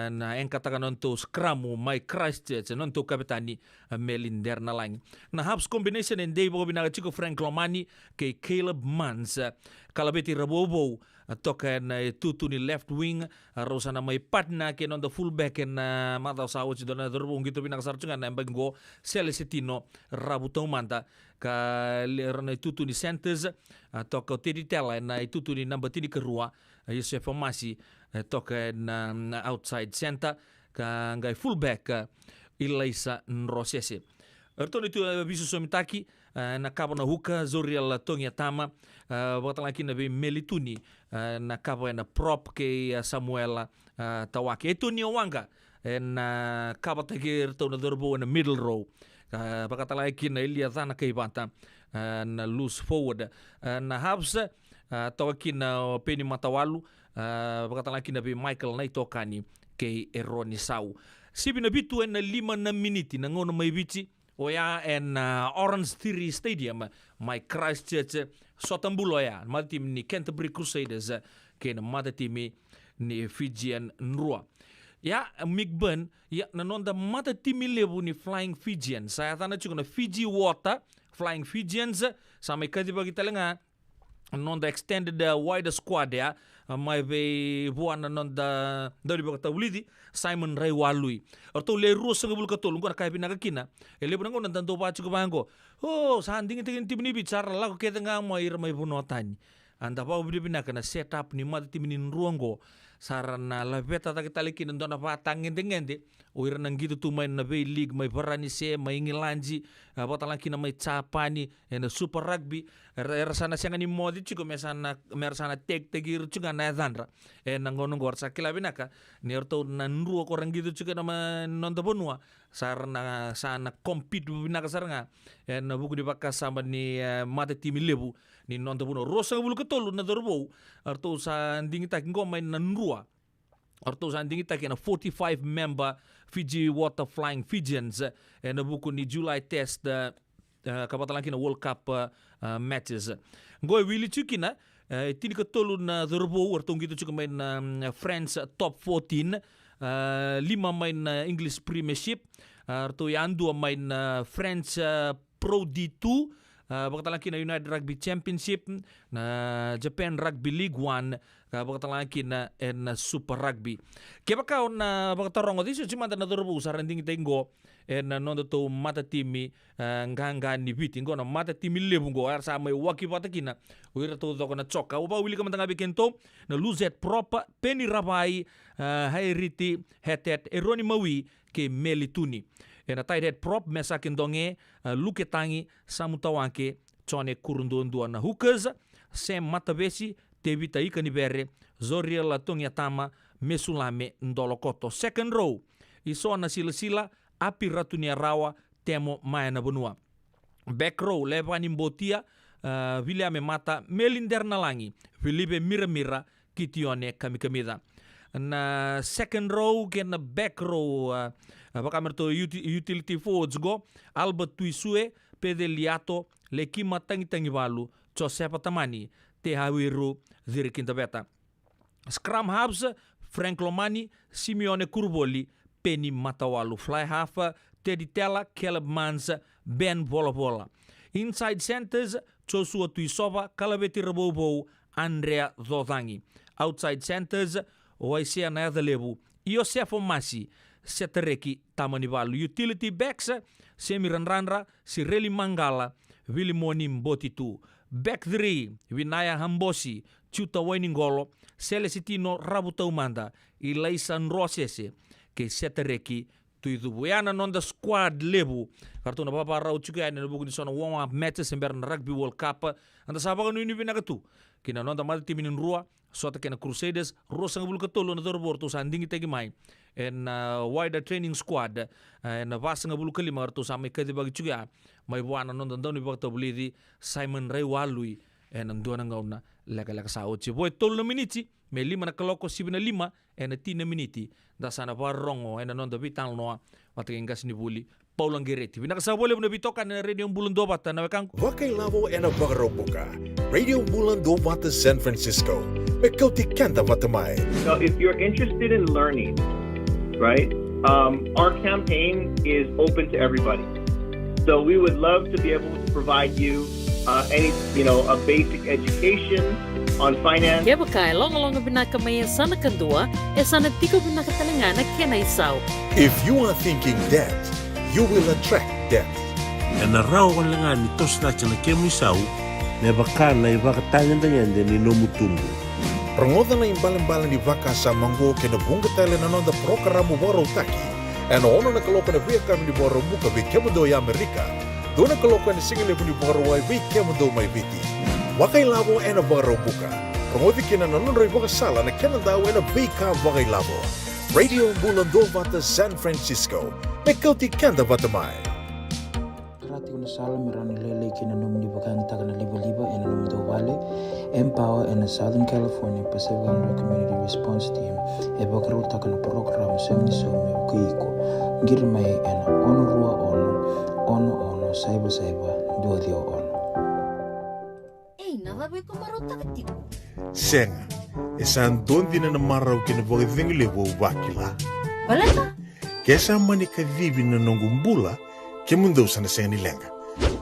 na katakan nonto scrum mai Christchurch nonto kapitani Melinder na lang na halves combination and day bo binaga chico Frank Lomani ke Caleb Mans kalabeti rabobo toka na tutu ni left wing rosana mai partner ke non the fullback na mata sawo ci dona dorbo ngito binaga sarcunga na mbango Celestino rabutong manta ka lerna tutu ni centers toka teditela na tutu ni number 3 kerua Yosef Omasi toka na outside center ka ngai fullback Ilaisa Nrosese. Ertoni tu bisu somitaki na kapa na huka Zoriel Tongia Tama laki na be Melituni na kapa na prop ke Samuel Tawaki. Etu ni wanga na kapa tagi ertoni dorbo na middle row. Laki na Ilia Thana Keibanta na loose forward na halves tawaki na Penny Matawalu laki na be Michael Naitokani ke Eroni Sau. Sibi na bitu na 5 miniti na ngono may bici oya en Orange Theory Stadium my Christchurch Sotambulo ya mata tim ni Canterbury Crusaders ke na mata tim ni Fijian Nrua ya Migburn ya nanonda mata tim lebu ni Flying Fijians saya tana chuko na Fiji Water Flying Fijians sampai kadi bagi talenga nonda extended wider squad ya mai be buana nonda dari baka tawlidi Simon Ray Walui orto le rusa ngabul katol ngona kai binaga kina ele bunang ngona tanto pa chuko bango oh sanding tingin tim ni bicara la ko kete nga mai mai bunotani anda pa ubdi binaka na setup ni mata tim ni ruango sarana la beta ta kita lekin ndona pa tangin dengende oira nang gitu tu main na be league mai barani se mai ngilanji bota laki na mai chapani na super rugby sana sianga ni modi chiko mesana tek tegir chuga na dandra nangono gor sakila binaka ni orto nan ruo ko rang gitu chuga na nonda bonua sarana sana compete binaka saranga na buku di baka sama ni mata tim lebu ni nonda bono rosa bulu ketolu na dorbo orto sa ndingi tak ngomai nan ruo orto sa ndingi tak na 45 member Fiji Water Flying Fijians na buku ni July test kapatan laki na World Cup matches. Ngoi wili chukina tini ketolu na dorbo orto gitu chuka main France top 14 5 main English Premiership orto yandu main French Pro D2 bakatan laki na United Rugby Championship na Japan Rugby League 1 bakatan laki na Super Rugby kaya baka na bakatarong odi cuma na dorbo saranding tengo nondo to mata timi nganga ni biti ngo na mata timi lebu ngo ar sa mai waki patakina uira to na choka uba wili kamanta ngabe kento na luzet propa Penny Rabai hairiti hetet Eroni Mawi ke Melituni na tight head prop mesa kendonge luketangi samutawanke chone kurundondua na hookers Sam Matabesi Tevita Ikanibere Zoriel Tongia Tama Mesulame Ndolokoto second row isona sila Api Ratunia Rawa Temo Maena Bonua back row Levani Mbotia William Mata Melinder Nalangi Filipe Miramira Kitione Kamikamida na second row kena back row bakamerto utility forwards go Albert Tuisue Pedeliato Lekima Tangi Walu Josepa Tamani Tehawiru Zirikinta Beta scrum halves Frank Lomani Simeone Kurboli Penny Matawalu fly half Teddy Tella Caleb Mans Ben Bola inside centers Joshua Tuisova Kalabeti Rabobo Andrea Zodangi outside centers Oaisia Nathalebu Iosefo Masi Setereki Tamanivalu utility backs Semiranranra Sireli Mangala Vilimoni Mbotitu back 3 Vinaya Hambosi Chuta Wainingolo Celestino Rabutaumanda Ilaisa Nrosese ke Setereki Tuidubuana on the squad lebu kartuna papa rau chuka na buku ni sona warm up matches in Rugby World Cup anda sabaga no ini binagatu kina nonda mata tim in rua sota kena Crusaders rosa ngabul ketolo na dorbo to sandingi tegi mai en wider training squad en vasa ngabul kelima to samai kadi bagi chuka mai buana nonda ndoni bakta bulidi Simon Ray Walui en ndona ngauna lega saochi boy tol na miniti me 5 na kaloko 7 na 5 en 10 miniti da sana parongo en nonda vital noa watakengas ni buli Paulo Angeretti binakasabole na bitoka na Radio Bulan Dobata na wekang Wakai lavo ena bagarobuka. Radio Bulan Dobata San Francisco. Mekauti kanda watamai. So if you're interested in learning, right, our campaign is open to everybody. So we would love to be able to provide you a basic education on finance. Kaya baka long binaka may sana kadua sana tiko binaka talangana kena isaw. If you are thinking that, you will attract that. Na rao wala nga nito sa na kemo isaw na baka na ibakatangan na yan ni nomutumbo. Prangoda na imbalan-balan di vaka sa mango ke na bunga tele na nonda programa waro taki. E na ono na kaloka na via kami ni waro muka vi kemundo ya Amerika. Dona kaloka na singile ni waro wai vi kemundo mai viti. Wakai labo e na waro muka. Prangoda kina na nonda vaka sala na kena daw e na vika wakai labo. Radio Bulan Vata San Francisco. Mekauti kanda vata mai. Rati una sala mirani lele kina num ni bakang tagana liba-liba ena num do wale Empower in the Southern California Pacific Islander Community Response Team e bakaru tagana program semni somi kuiko girmai ena ono rua ono saiba dua dio ono. Nada be kumaro takatiku. Senga, esan dondi na marau kina voga vingile wo wakila. Balaka? Kesa mani ka vivi na nongumbula ke mundo sana senga ni lenga.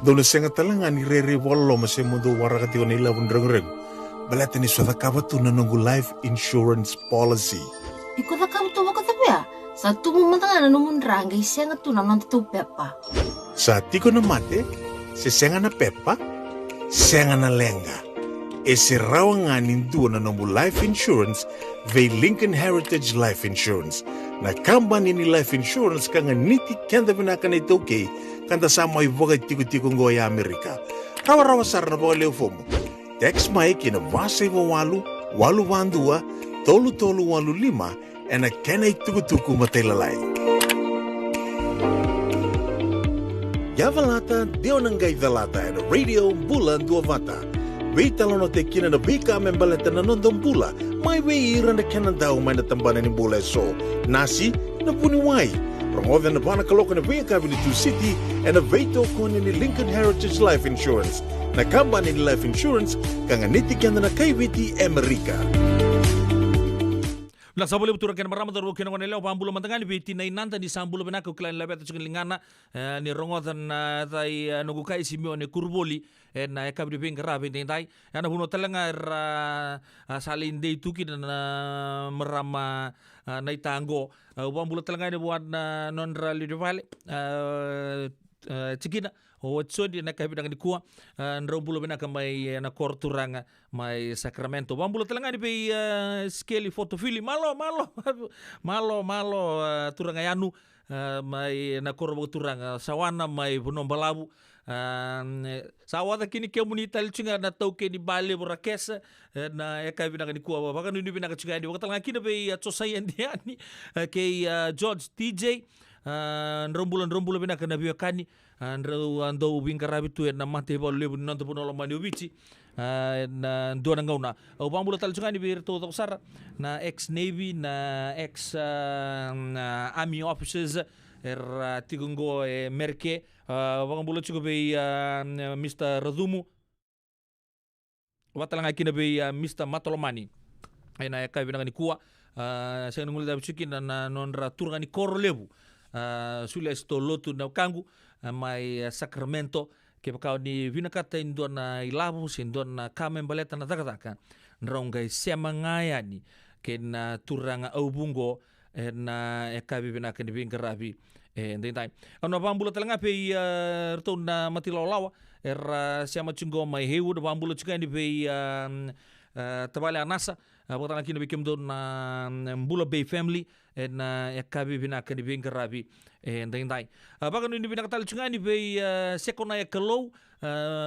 Dona senga talanga ni rere walo ma se mundo warakati ko nila wundrang-reng. Balata ni swada kabatu na nongu life insurance policy. Iko da kamu to wakatabe ya? Sa tumu matanga na numundrang ay senga tu na nantu pepa. Sa tiko na mate, se senga na pepa, senga na lenga. E se rawa nindu na nongu life insurance ve Lincoln Heritage Life Insurance. Na kambani ni life insurance kanga niti kenda vinaka na itoke kanda sama ivoga tiko-tiko ngo ya Amerika. Rawa-rawa sar na boga leo fomo. Text mai kina vasai walu wandua tolu walu lima ena kena ituku matelalai. Yavalata deo nangai valata ena Radio Bulan Vata. Wei talono te kina na bika membaleta na nondong bula. Mai wei ira na kena dau mai na tambana ni bula so. Nasi na puni wai. Prangoda na bana kaloka na wei kabili tu city ena wei toko ni Lincoln Heritage Life Insurance. Na kambani ni life insurance kanga niti kenda na kaiwiti Amerika. Na sabole butura kena marama daru kena kone leo pambulo mantangani beti na inanta ni sambulo benaka ukilan labeta chukun lingana ni rongotan tai nugukai simio ni kurboli na ekabri ping rabi tai ana buno talanga salin dei tuki na merama na itango pambulo talanga ni buat nonra lidivale cikina Otsodi na kabidang ni kuwa nrombulo benaka mai na korturanga mai Sacramento. Bambulo talanga ni pe skeli fotofili malo turanga yanu mai na korbo turanga sawana mai bunombalabu. Sawata kini komunita licunga na tauke ni bale borakesa na kabidang ni kuwa baka nuni benaka cunga di wakatanga kina pe tsosai andiani ke George TJ nrombulo benaka na biokani ando ubing karabitu na mate ba lebu nanto puno lomani ubici na dua ngauna au pambulo tal chungani bir to sara na ex navy na ex army officers tigungo merke pambulo chugo be Mr. Radumu watalanga kina be Mr. Matolomani ena kai binanga ni kuwa sa ngul da chuki na nonra turngani kor lebu sulia sto lotu na kangu mai Sacramento ke pakau ni vinakata indona ilabu sindona kamen baleta na takataka nrongai semangaya ni ke na turanga aubungo na ekabi binaka ni bingarabi ndai ono pambulo talanga pe rto na matilolawa siama chungo mai hewu de pambulo chuka ni pe tabale anasa botana kino bikem don na Mbula Bay family na ekabi binaka ni bingarabi ndai baka ni binaka tal chungani be sekona ya kalau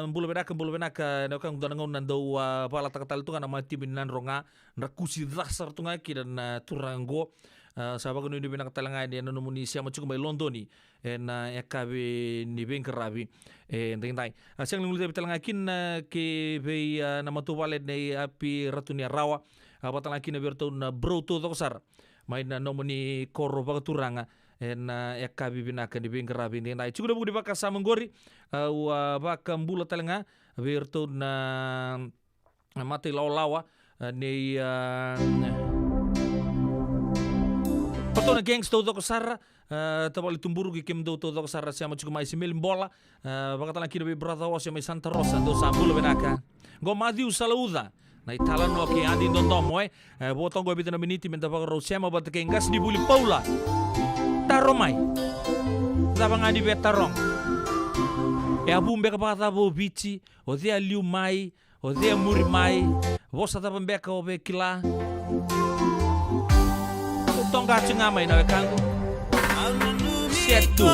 Mbula benaka na kang danangon nando pala takatal tunga na mati binan ronga na kusi dasar tunga kidan turango sabaka ni binaka talanga ni no muni siama chungo mai Londoni na ekabi ni bingarabi ndai siang ngul de talanga kin ke be na matubale nei api ratunia rawa batang kina berto na bro to sar mai na nomoni korro baka turanga na ekabi binaka di bingarabi ndai chugo buku di baka samanggori wa baka Mbula talanga berto na mati lawa ni patona gengs to sar tabali tumburu ki kim do to sar siama chugo mai simil bola baka talanga kina be brother was mai Santa Rosa do Mbula benaka go Matthew Salauda na italan no ki andi ndomo botong go bitana miniti menta pa rosema bat ke ngas di buli paula taromai zabang andi betarong abumbe ka pata bo bici o dia liu mai o dea muri mai, vosa tapa mbeka o be kila. Tonga chinga mai na wekangu. Setu.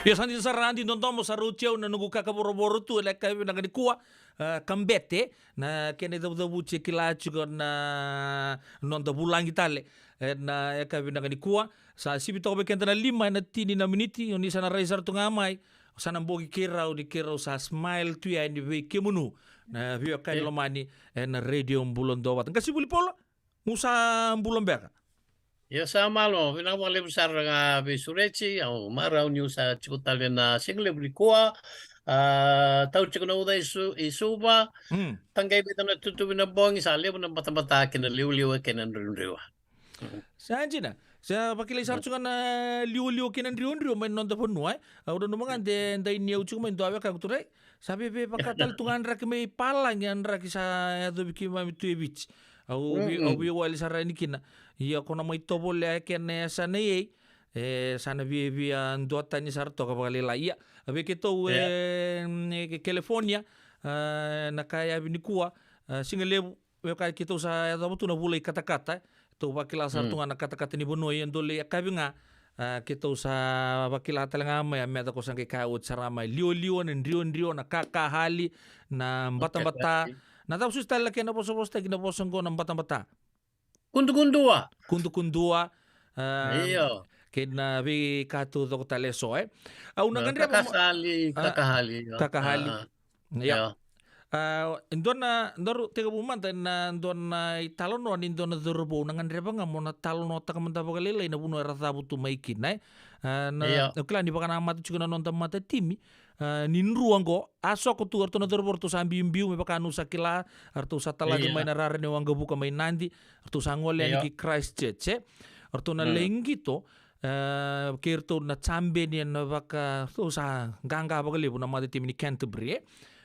Ia santi sarandi nontomo sa rucheu na nugu kakaboro-boro tu ele ka na kuwa kambete na kene da buche kilachu na non da bulangi tale na e ka na kuwa sa sibito ko kenta na 5 na tini na miniti oni sana raisar tu ngamai sana bogi kirau di kirau sa smile tu ya ni we kemunu na vio ka lomani na radio mbulon dowat kasi buli pola musa mbulon beka. Ya sama lo, pinang wale besar nga bisureci, au marau niu sa cikutale na single brikoa, tau cikuna uda isuba, tanggai bita na tutu bina bong isa liu na bata-bata kena liu-liu kena riu-riu. Sanjina, sa pakilay sarcho na liu-liu kinan riu-riu may non da ponua, au no mga de niu chuko may doawe ka kuturay, sabi be pakatal tungan ra may palang yan ra kisa ado biki mami tuewich. Au bi wali sarani kina. Iya kona may tobole kene sana ye sana vi andota ni sarto ka balila iya abi kito California na kaya binikua singale we ka kito sa dabutu na bulay kata-kata to bakila sarto nga na kata-kata ni bonoy andole kabinga kito sa bakila talaga may meta ko sang kikaut sarama liu-liu na rio na kakahali na bata-bata na tapos talaga kena poso-posto ginaposong ko ng bata-bata. Kundu-kundua. Kundu-kundua. Iyo. Kena vi katu to taleso au nagandria kakahali. Ya. Ndona tega bumanta na ndona italono ni ndona durbo nangandria banga mona talono takamanta bagalele na buno ratabu tu maikin na klan di bakana mata chukuna nonta mata timi ninruango asok tu arto na durbo arto sambi mbiu me bakanu sakila arto satalaga may narare ne wanga buka may nandi arto sangole ni Christchurch arto na lengito kirto na chambe ni na baka to sa ganga bagale na mata timi ni Canterbury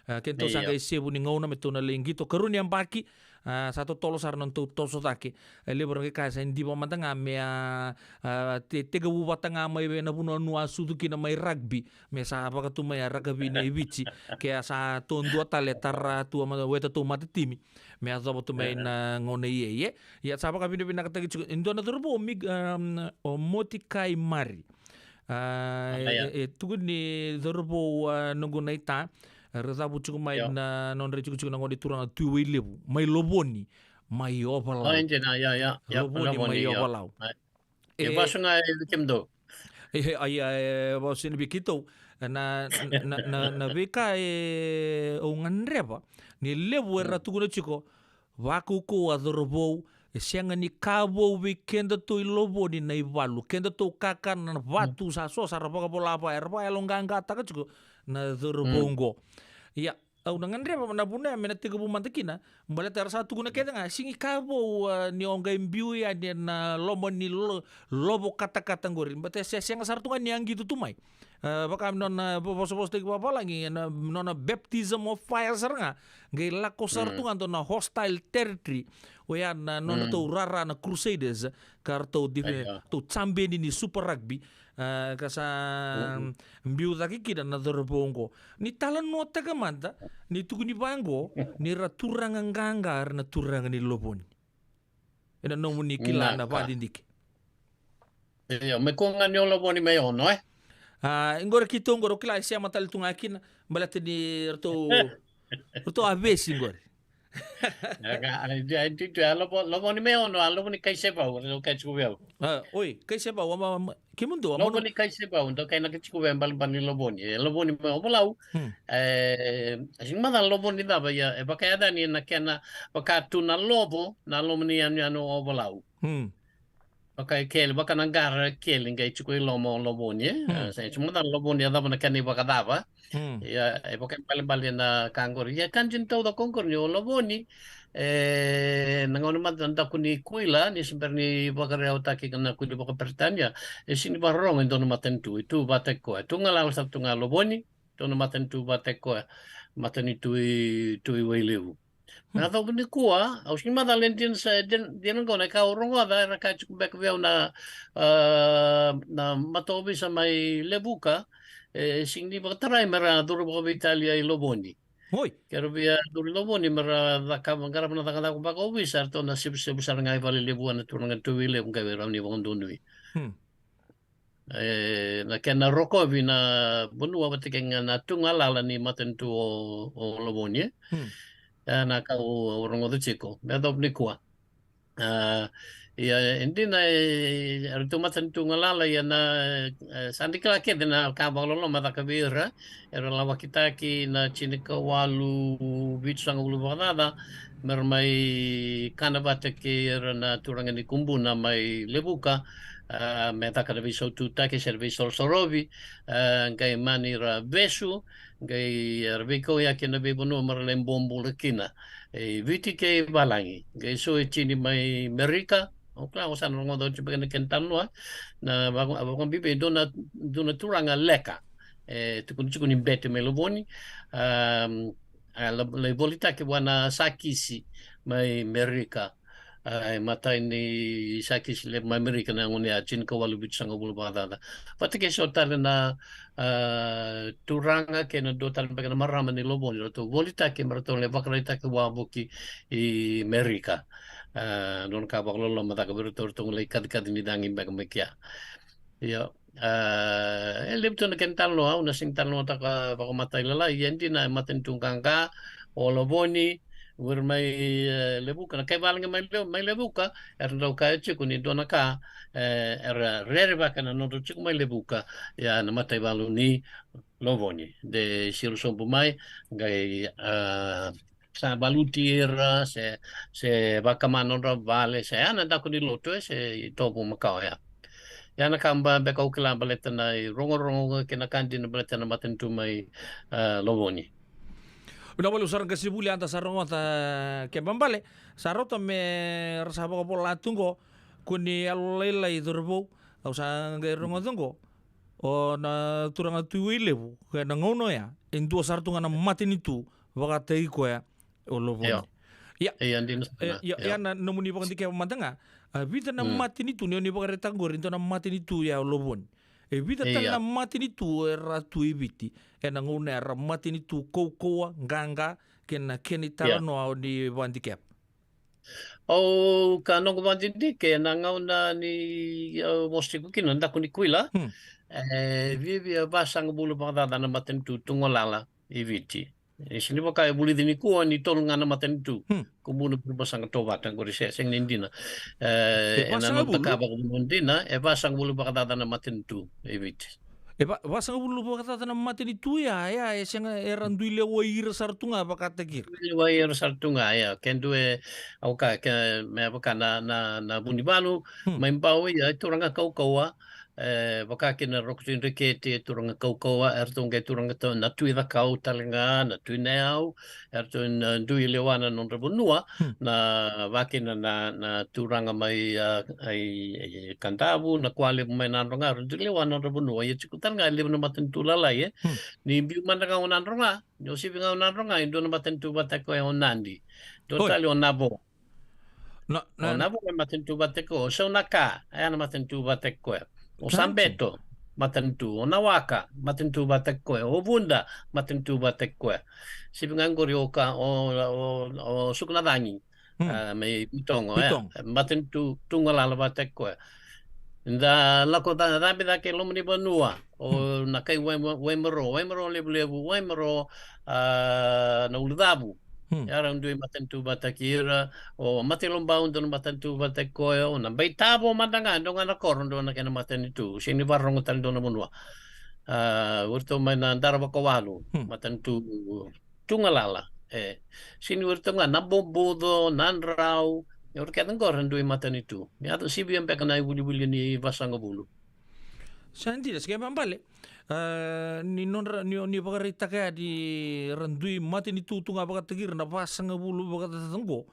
kento sanga isebu ni ngauna meto na lengito karun yang baki satu tolo sar non toso take lebro ke kasa ndi bo mantanga me tega bu batanga mai na buno nua suduki na mai rugby me sa apa tu mai rugby na ibici ke sa tondo tale tarra tu ma weta tu mata timi me azobo tu mai na ngone ye ya sa apa kabine bina kata indo na turbo mig o motikai mari tu ni turbo nungu naita Razabu cukup main na non re cukup na ngodi turang tu lebu mai loboni mai opalau. Oh enjena ya loboni mai opalau. Baso nga kimdo. Baso ni bikito na beka o ngandreba ni lebu era tukuna chiko waku ko adorbo sianga ni kabo weekend to loboni na ivalu kenda to kakan na vatu sa so sa rapaga bola apa erba elonganga taka chiko na dorbongo. Ya, au nangandre pa na buna me na tiga bumantakina, mbala tera sa tuguna keda nga singi kabo ni onga imbiu ya na lomo ni lobo kata-kata ngorin. Bate siang sartungan yang gitu tumai. Baka non bos-bos tegi apa lagi non baptism of fire saranga. Ngai lako sartungan to na hostile territory. Oya na non to rara na crusaders karto di to chambe ni super rugby. Kasa mbiu daki kida na dorbongo ni talan no taga manta ni tuguni bango ni raturanga nganga na turanga ni loboni ina no muni kila na padindik me konga ni loboni me ono ngora kito ngoro kila sia matal tungakin balate ni rto avesi ngora Lobo ni meo no, lobo ni kai sepa o no kai chukubeo. Oi, kai sepa o ke mundo? Lobo ni kai sepa o no kai na chukubeo bal bani lobo ni. Lobo ni meo bolau. Asing mada lobo ni daba ya e baka ada ni na kena baka tu na lobo ni anu o bolau. Baka kel baka nangar kel ngai chukui lobo ni. Sa cuma lobo ni daba na kani baka daba. Ya epoke bali na kangor ya kanjin tau da kongkor ni lobo ni nangon mat da kuni kuila ni sebenarnya bakar utaki kana kuni baka pertanya sini barong endo maten tu itu bateko tu ngala satu ngalobo ni tu maten tu bateko maten itu welewu na to ni kuwa au sini madalen din sa din ngona ka rongo da ka chukbek veu na matobi sa mai lebuka singni baktarai mera durbo Italia I loboni. Oi. Kero via dur loboni mera daka mangara na daka daka bako wisar to na sib sib sar ngai vale lebuan tu ngan tu wile ngai ramni wong donui. Na kena rokovi na bunua batikeng na tungalala ni matentu o Lobonye. Na kau orang tu ciko. Betul ni kuah. Ya hindi na rito matentu ngalala ya na sandi kala ke na kabang lolo mata kabira. Era lawa kita ki na chinika walu bitsang ulu bakada. Mermai kana bateke era na turangan ni kumbu na mai lebuka. Meta kada viso tuta ke serviso sorovi ngai manira vesu ngai arbiko ya ke na bebono marlem bombo lekina viti ke balangi ngai so chini mai merika okla osan ngodo chipa ke kentan no na bago bibe dona turanga leka tukun chukun bete meloboni le volita ke wana sakisi mai merika mata ini sakis le Amerika na ngone achin ka walu bit sanga bulu badada pati ke sotar na turanga ke na dotal bagana marama ni lobon to volita ke marto le bakrita ke wabuki i Amerika don ka baglo lo mata ka bertor to le kad kad ni dangi bag mekia ya lepton ken tan lo una sing tan lo ta ka ba mata ila yendi na maten tungkangka o loboni mai lebuka na kai valinga mai lebuka ndo ka chiku ni dona ka era rerva kana no chiku mai lebuka ya na matai valu ni lovoni de siruson mai ngai sa balutira se bakamano vale se ana da ku ni loto se topo makao ya na kamba be kau kila baleta na rongo kena kandi na baleta na matentu mai lovoni. Una boleh usar ke sibuli anta sarong ata ke bambale sarota me rasaba ko la tungo kuni alela idurbo au sa ngai rongo tungo o na turanga tuilebu ke na ngono ya indu sartunga na matini tu baka tei ko ya o lobo ya ya na nomuni baka dike mantanga vita na matini tu ni baka retangor into na matini tu ya o lobon vita na matini tu era tu ibiti na ngone era matini tu kokoa nganga kena kenitara no au di bandikap o kanong bandike na ngauna ni mostiku kino nda kuni kuila vivi basang bulu bangda na matini tu tungolala ibiti sini baka buli dini kuwa ni tol ngana maten tu kumunu berbasang tobat ang kurisya sing nindina na notaka ba kumundina basang bulu baka na maten tu ibit basang bulu baka na maten tu ya sing erandui lewair sartunga baka tegir lewair sartunga ya kendu auka ke me baka na buni balu maimpau ya turanga kau baka kina rokutin rekete turanga kaukawa ertonga turanga to na tui da kau talenga na tui neau erton dui lewana non rebunua na wakina na turanga mai ai kantabu na kwale mai na ronga dui lewana rebunua ye cikutan nga le na matentu lala ye ni biu mandanga onan ronga yo si binga onan ronga indo na matentu batako e onandi totali onabo no onabo matentu batako so naka ana matentu batako o Sambeto matentu o Nawaka matentu batekkoe o Bunda matentu batekkoe si pinganggur yoka o Suknadangi may pitongo matentu tunggalala batekkoe nda lako da da ke lomni banua o nakai wemero lebu wemero na uldabu Yarang dui matentu batakira o matilomba undon matentu batakoya o na baitabo mandanga donga na koron do na kena matenitu sini barong tan do na munwa urto mai na daraba kawalu matentu tungalala sini urto nga nabobodo nanrau yor ketang koron dui matenitu ya to sibiam pekana buli ni basanga bulu santi das ke bambale ni pagarita kaya di rendui mati ni tutunga baka tegir na pasang bulu baka tatenggo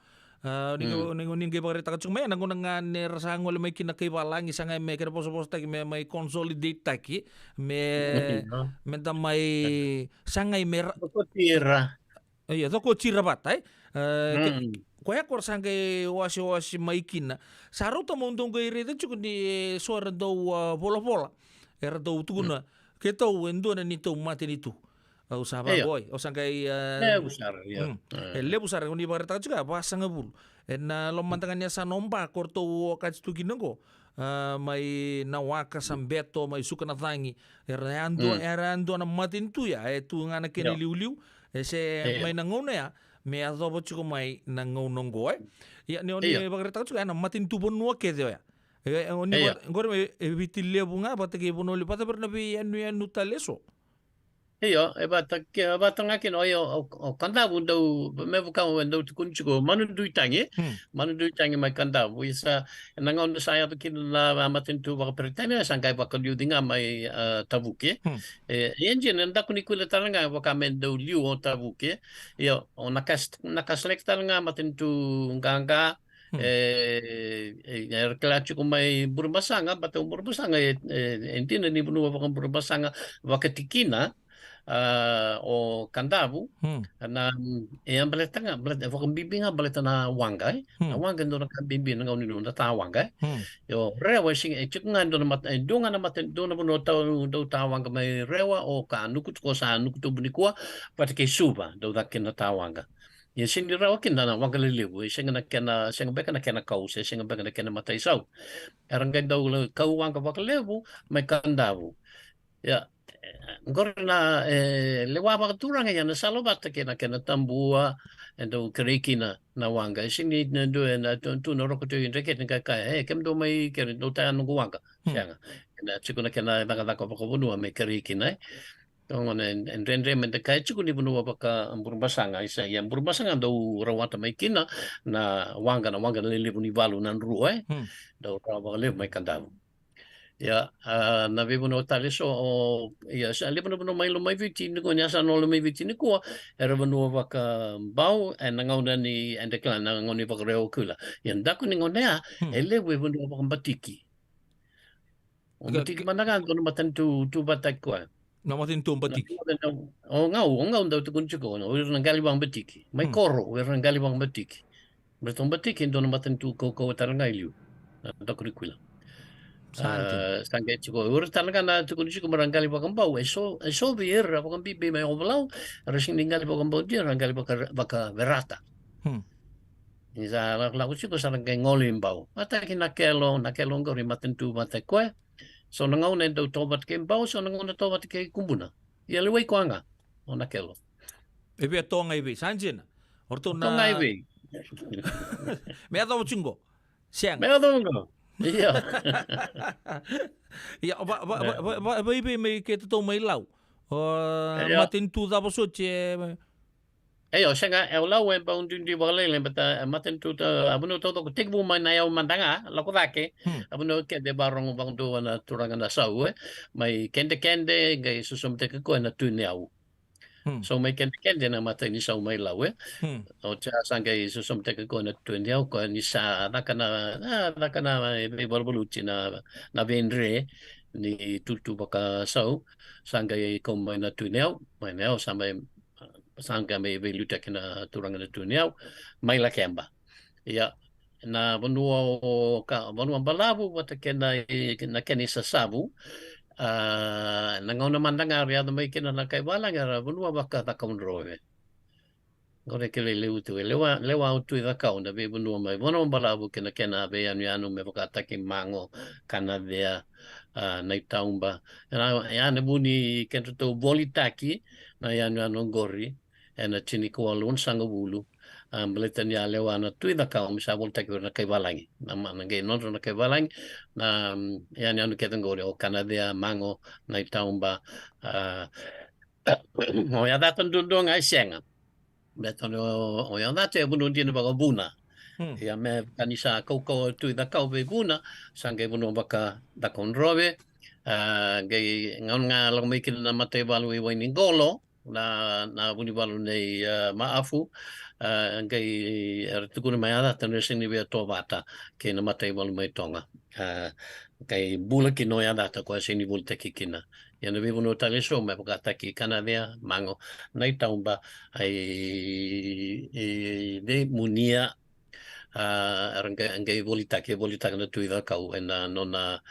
ni pagarita ka cuma na ngunangan ne rasango le mai kina kay balangi sanga me kena pos taki me mai consolidate taki me menta mai sangai merah tira iya to ko tira batai Koya kor sangai wasi mai kina saruta montong kay rete cukup di suara do bola era do tuguna kita wendo na nito mati nito usaba boy o sangai busar ya le busar ni barata juga pasang bul na lomantangannya sa nomba korto kats tu kinengo mai nawaka sambeto mai suka na thangi era ando na matin tu ya tu ngana kene liu se mai na ngona ya me adobo chuko mai na ngonongo ya ne oni bagreta chuko na matin tu bonua ke de ya oni ngor me vitille bunga patake bonoli pata per na bi anu taleso Iyo, bata ngaki no o kandabu ndau me buka o ndau tukunchuko manu duitangi mai kandabu isa nangon saya to kin la matin tu ba pretania sangai ba kaliu dinga mai tabuke engine nda kuni kule talanga ba kamen do liu o tabuke yo o nakas talanga matin tu nganga kelachu kumai burbasanga bata burbasanga entina ni bunu ba burbasanga wakatikina o kandabu na yang baleta nga baleta fo bibi nga baleta na wangai na wangai ndo na bibi nga uni ndo ta wangai yo rewa sing chiknga ndo na mat ndo nga na mat ndo na bono ta ndo ta wanga mai rewa o ka nuku ko sa nuku to bunikua patike suba ndo da ken ta wanga ye sing di rawa kin na wanga lelebu sing na beka na kena kau sing beka na kena matai sau aranga ndo kau wanga bakalebu mai kandabu ya gorna lewa ba turanga ya na salo bata kena tambua endo kerekina na wanga sini ndo na tu no roko tu indreket nga ka kem do mai ker do ta no wanga sianga na chikuna kena daga ko ko bunu mai kerekina tongon en rendre men de kai chikuni bunu ba ka burbasanga isa ya burbasanga do rawata mai kina na wanga le buni balu nan ru do rawa le mai kandabu ya na vivo no taleso o ya sa le no mai lo mai viti ni konya sa no lo mai viti ni ko era no va ka bau en ngona ni en de klan ngoni va reo kula ya ndaku ni ngona ele we no va batiki o batiki mandaga no matan tu batak ko no matin tu batiki o ngau ndo tu kun chiko no wir ngali bang batiki mai korro wir ngali bang batiki beton batiki ndo no matan tu ko taranga iliu ndaku ni kula sangat cukup. Urut tangan na tu kunci kumarangkali bakam bau. Eso biar bakam bibi mai obalau. Rasing tinggal bakam bau dia rangkali baka verata. Isa lagu cukup sarang kay ngolim bau. Mata kina nakelo ngori maten tu mata kue. So nangau na do tobat kay bau. So nangau na tobat kay kumbuna. Ia lewai kuanga. O nakelo. Ebe tonga ibe sanjena. Orto na. Tonga ibe. Me atau cungo. Siang. Me atau cungo. Iya. Ya, ba ibe me ke to mai lau. Matin tu da boso che. Senga lau en pa un di bale le bata matin tu abuno to tik bu mai na yo mandanga la ko dake. Abuno ke de barong bang do na turanga na sau mai kende gai susum te ko na tu niau. So mai kende na mata ni sau mai lau o cha sangai susum te ko na tu niau ko ni sa nakana be borbuluci na venre ni tutu baka sau sangai ko mai na tu niau mai niau sampai sangka mai veluta kena turanga na tu niau mai la kemba ya na bonua balabu wata kena sa sabu nangau na mandanga ria mai kena na kai balang ara bonua baka ta kaun roe gore ke le utu lewa utu da kau na be bonua mai bonua balabu kena be anu me baka ta ki mango kana dia na taumba ya ne buni kento to bolitaki na anu gori ena chini ko alun sanga bulu beletan ya lewa na tu da kau misa volta ki na kai balangi na ngai no na kai balangi na ya anu ketan gori o kana dia mango na taumba o ya datan dundong ai senga beton o ya date bunu dia ba buna ya me kanisa ko tu da kau be buna sangai bunu baka da kon robe gai nga lang mai kin na mate balu i ni golo na buni balu nei maafu gai tukuna mai ada tan sing ni be to bata ke na mate balu mai tonga gai bula ki no ya data ko sing ni bulte ki kina ya no vivo no tale so me baka ki kanavia mango nai taumba ai de munia ngai volita na tuida kau ena nona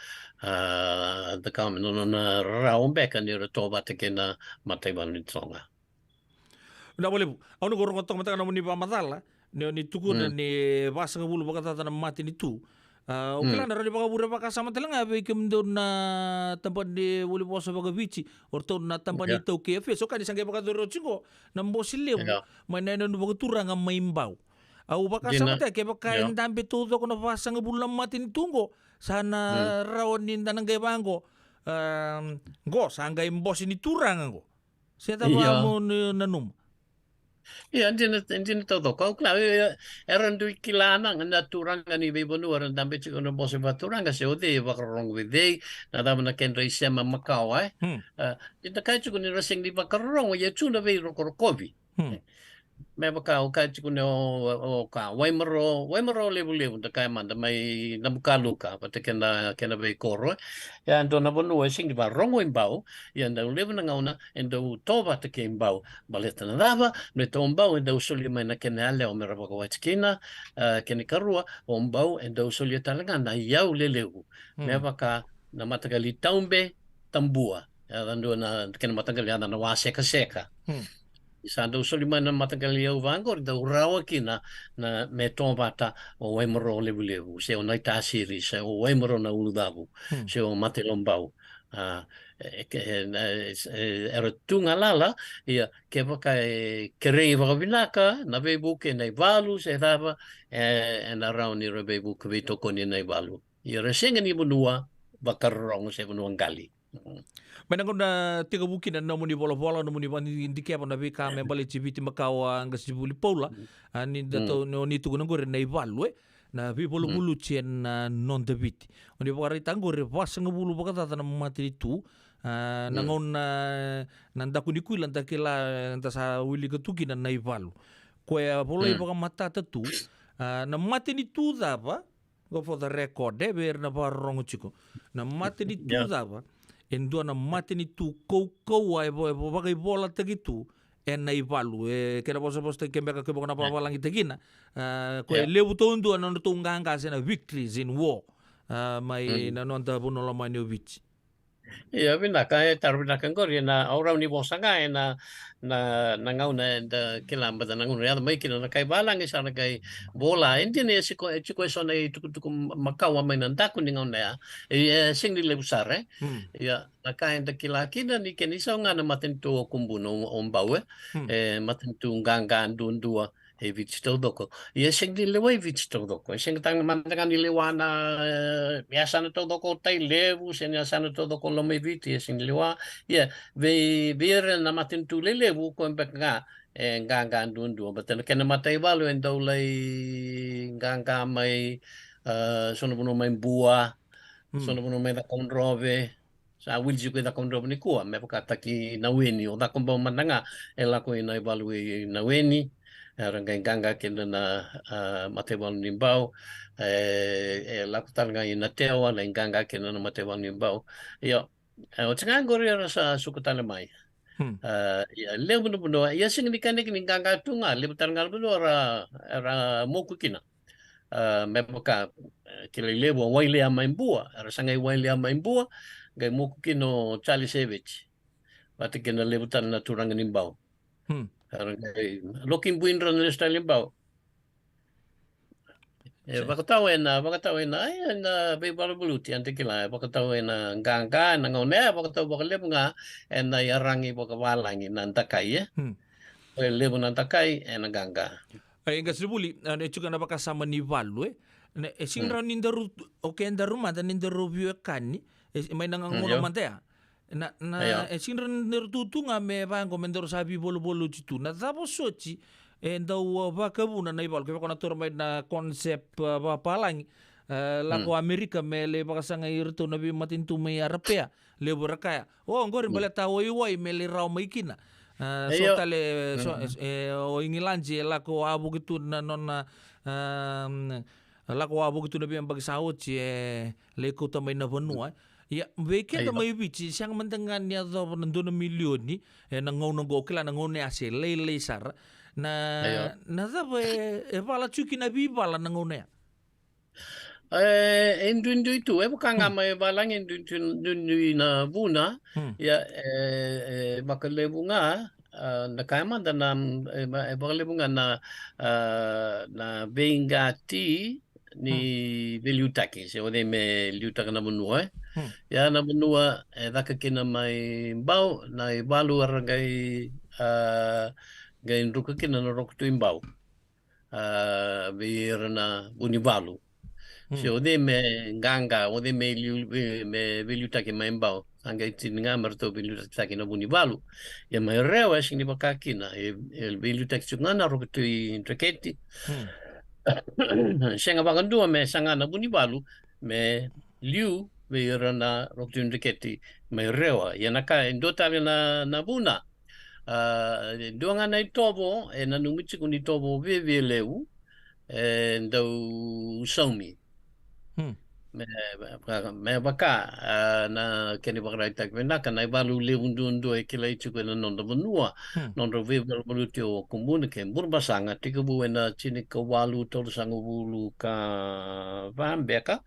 the kam nona raumbe kan ni to bata kena matai balu tonga Na boleh bu. Aku gorong kotong mata kana muni pa matala. Ni tukuna ni basa bulu baka tata na mati ni tu. Ukila na rin pakabura pa kasama talaga ikim doon na tampan di uli po sa bagabici or to na tampan Yeah. ito KFS so kani sangge pakaduro chingo nambo siliw Yeah. may nanon bagatura nga maimbaw au baka Di sama na- tayo kaya baka Yeah. indambi tuto ko na pasang bulan matin tungo sana rawan ninda ng gaybango go sanggay mbos ini turang go siya Yeah. tama mo nanum. Iya, hindi todo. Kau claro, eran du kilana na turanga ni bebo nu eran dambe chico no bose va turanga se ode va wrong with day. Na dama na ken reise ma makau ai. Ita kai chico ni rasing di va wrong ye tuna ve ro kovi. Me makau kai chico no o ka waimaro lebu da kai manda mai na mukaluka pa te kena ve koro. Ya ando na bonu sing di va wrong win bau. Ya ando lebu na ngauna endo toba te ken bau. Baleta na dava me to mbau endo soli mai na kena ale o mera bako watkina kena karua o mbau endo soli talaga na yau leleu. Me baka na matagali taumbe tambua. Ya ando na kena matagali ana na waseka seka. Sa do soli mai na matagali au vangor do rawa kina na me tombata o waimaro lebu se o nai tasiri se o waimaro na uludavu se o matelombau era tunga lala ia ke waka ke rei wakavinaka na bebu ke nei valu se thava and around ni bebu ke vito koni nei valu ia resenga ni bunua bakarong se bunua ngali. Menang na tiga bukin na muni bola na muni bani indike pa na bika me bali cibiti makawa nga sibuli paula ani dato no ni tugu ngore na ivalwe na bi bulu cien na non debiti oni pare tangore pas ngabulu bakata na mati itu nangon na nanda kuniku lanta kila nta sa wili ketuki na ivalu ko bola ipa mata tu na mati ni tu dapa go for the record ber na parong chiko na mati ni tu dapa endo na mate ni tu kou ai bagai bola tagitu na ivalu kera bosa bosta kembeka ke bokona papa langi tagina ko lebu to ndo na tunganga sena victories in war mai na nonta bunola maniovic. Ia bina kai tarbina kangori na orang ni bosanga na ngau na da kilamba da ngau ya mai kina na kai balang isa na kai bola indi ne siko so na tuku makawa mai na taku ni ngau na e sing ni lebusare ya na kai da kilakina ni kenisa nga na matentu kumbuno ombau matentu nganga ndundua e visto doko e sing ni lewa visto doko sing tang mantangan ni lewa na biasa na to doko tai levu sen ya sana to doko lo me viti sing lewa ya ve na matentu levu ko mbeka nganga ndundu betul kena matai balu endo lai nganga mai sono buno mai buah sono buno mai da konrove sa wil juga da konrove ni kuah me kata ki naweni o da kombo mananga ela ko ina balu naweni rangai ganga kena na matebal nimbau lakutan ngai na tewa na ganga kena na matebal nimbau yo o tanga gori rasa sukutan mai ya lebu no ya sing ni kanek ni ganga tunga lebu tangal buno ra moku kina meboka kile lebu waile ama imbua rasangai waile ama imbua gai moku kino Charlie Savage pati kena lebu tan na turang nimbau looking buin ron na style limbao bakataw na ay na baybal buluti ante kila bakataw na ganga na ngone bakataw bakaleb nga na yarangi bakawalangi nan takay lebo nan takay na ganga ay gasibuli chuka na bakasama ni Valu sing ron nindaru okay ndaru mata nindaru view kani may nangangulo mantea na sinran nertutu nga me bango mendor sabi bolo citu na tapos soci ndau bakabuna na ibal ke kona turmay na konsep palang lako Amerika me le bakasanga irto na bi matintu me Europea le burakaya ngor baleta woi me le raw maikina so tale o ingilanje lako abu gitu na nona lako abu gitu na bi bagi sauci le ko tamay na banua ya beke da mai bici siang mentengan ya do nandun milyon ni nangau nangau kila nangau ne ase lele sar na da be bala chuki na bi bala nangau ne endun itu bukan ngamai balang endun na buna ya bakale bunga na kama danam bakale bunga na bengati ni Viliutaki, se ode me liutaka na manua. Ia na manua e daka kina mai bau, na i balu arangai gai nruka kina na rokutu imbau. Vira na buni balu. Se ode me ganga, ode me Viliutaki mai imbau. Anga itininga marto Viliutaki na buni balu. Ia mai rewa sini bakakina, e Viliutaki tungana rokutu i Ndraketi. Senga bakandua me sangana buni balu me liu veira na rokutu Ndraketi me rewa. Ia naka indotale na buna. Duanga na itobo e na numiti kuni tobo veve leu e ndau saumi. Me baka na keni bakaraita kwenaka na ibalu leundu e kila itu kena nonda benua nonda veve balu tio kumbuna ke burbasanga tikabu na chini ka walu tolu sangu bulu ka vambeka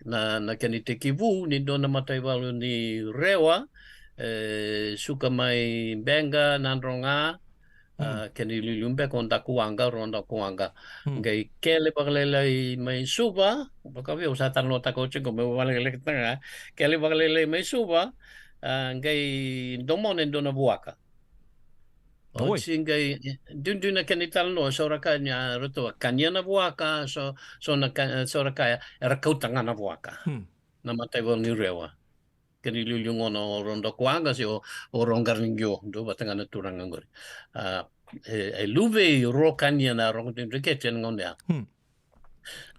na keni tekivu ni dona matai balu ni rewa suka mai benga nandronga keni lilumbe konda kuanga ronda kuanga ngai kele bagalele mai suba bakawi usatan nota coaching ko bagalele tanga kele bagalele mai suba ngai domone dona buaka ngai dunduna keni talno soraka nya roto kanya na buaka so na soraka era kautanga na buaka na matai ni rewa keni lulungono ronda kuanga si o rongarningyo do batanga na turanga ngori e luve rokania na rokutu Ndraketi ngonea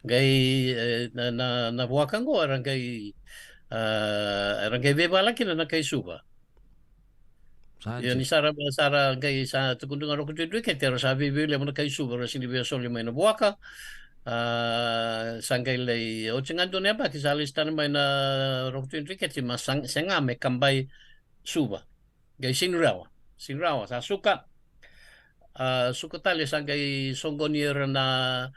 gai na buakango rangai bebala kina na kai suba ya ni sara gai sa tukundunga rokutu Ndraketi ra sa bebele mo kai suba ra sini be soli mai na buaka sangai lei o chingando ne ba kisalis tan mai na rokutu Ndraketi ma senga me kambai suba gai sinrawa sa suka tali sangai songonier na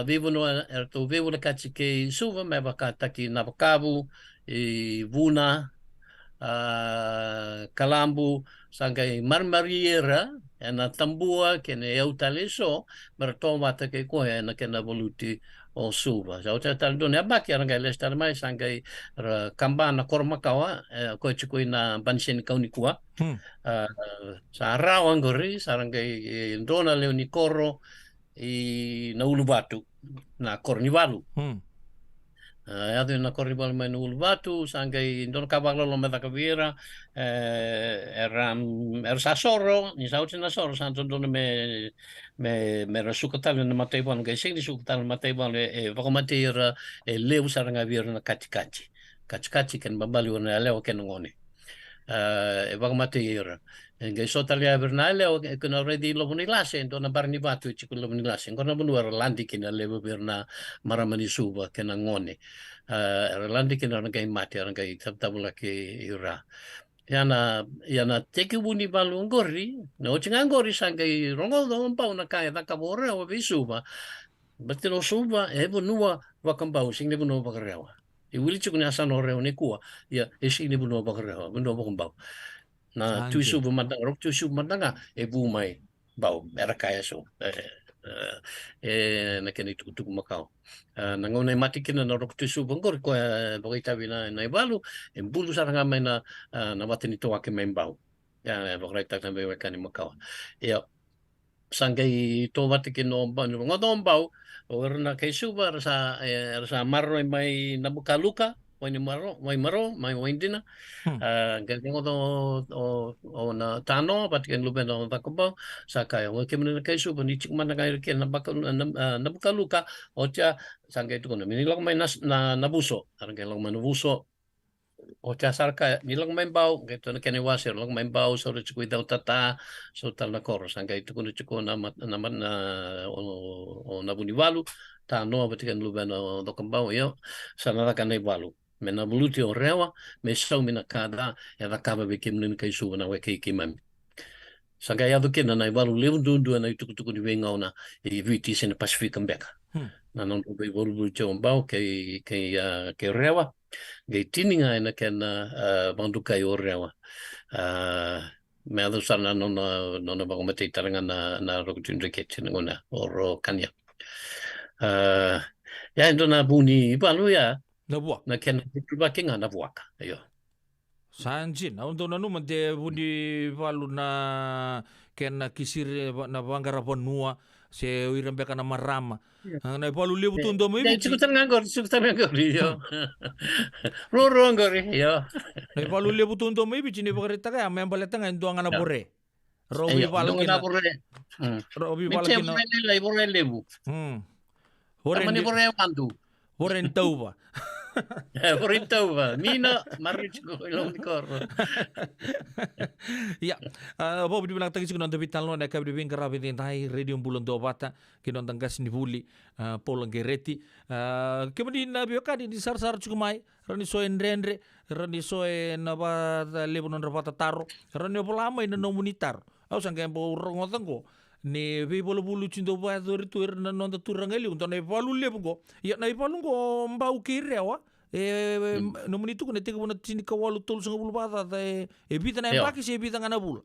vivuno erto vivuna kachike suva me bakataki na bakabu i vuna kalambu sangai marmariera na tambua kene eutale so bertomata ke ko na kena voluti o suva so tal don ya baki rangai lestar mai sangai kambana kormakawa ko chikoi na bansen kaunikua sa rawan gori sarangai ndona leoni koro i na ulubatu na kornivalu adu na kornivalu mai na ulubatu sangai ndona kabalo lo meta kavira sasoro ni sauti na soro santo ndona me rasukatalo na mataiban ngai sing di sukatalo mataiban vakomatira leu saranga vira na kachikachi ken babali ona leo ken ngone vakomatira ngai sotalia vernale o kuna already lo bunilase ndona barni batu chiku lo bunilase ngona bunua landi kina leu virna maramani suba ken ngone landi kina ngai mati ngai tabula ke ira yana teki buni balu ngori no chinga ngori sangai rongo do pau na kai da kabore o visuba batelo suba e bunua vakambau sing ne bunua bakarewa e wili chiku na sano reo ne kua ya e sing ne bunua bakarewa bunua vakambau na tu suba mandanga rok tu suba mandanga e bu mai bau era kaya so na keni tuku makau na ngone mati kina na rok tu suba ngori ko boita vina na balu e bulu saranga mai na watini to ake mai bau ya boita na be kani makau ya sangai to watiki no ngodom bau orna kai suba rasa marro mai na bukaluka mai windina gango o na tano patikan luben no takobo sakai o kemena kai suba ni chik mana kai ken na bukaluka ocha sangai to no minilong mai na buso arang long mai buso ocha sarka nilang mai bau gitu na kene wasir long mai bau so ru chikui dau tata so tal na kor sangai to no chiko na o na bunivalu tano patikan luben no dokambau yo sanara kanai valu mena buluti o rewa me sau mina kada ya da kaba be kimnin kai su na we kai kimam sanga ya do kena na balu leundu na tuku ni venga ona e viti sen Pacific mbeka na non be bolu cho mbao kai rewa ge tininga na kena banduka o rewa me ado sana no ba komete taranga na rokutu Ndraketi ngona oro kanya Ya ito na buni balu ya Nabuak. na ken baking na buak. Ayo. Sanjin, untuk nanu mante budi palu na kena kisir na bangara ponua se uirambe kana marama. Na palu lebu tundo mo Ya ibu. cukup nganggur yo. Roro ngor yo. Na palu lebu tundo mo ibu chini bakarita kaya membaleta nga ndo nga na bore. Robi Ayo, palu dong kina. na bore. Robi palu Meche kina. bore lebu. Bore Tamani bore mandu. bore entau ba. Bore tau ba. Nina marriage ko ilong ni kor. Ya, apa budi bilang tadi sih nonton vital nona kabri bin karabi tintai radio bulan dua bata kinon tanggas ni buli polang gereti kemudian nabi okadi di sar cukumai rani soe ndrendre rani soe naba lebunon rapata taro rani opolama ina nomunitar au sangka empo rongotan ko ni vi bulu cindo ba dori tuir na nonta turangali untuk na palu lebu ko ya na palu ko mbau kire wa nomuni tu kena tega bona tini kawalu tolu sanga bulu bata ebita na Yo. empaki se ebita ngana bulu.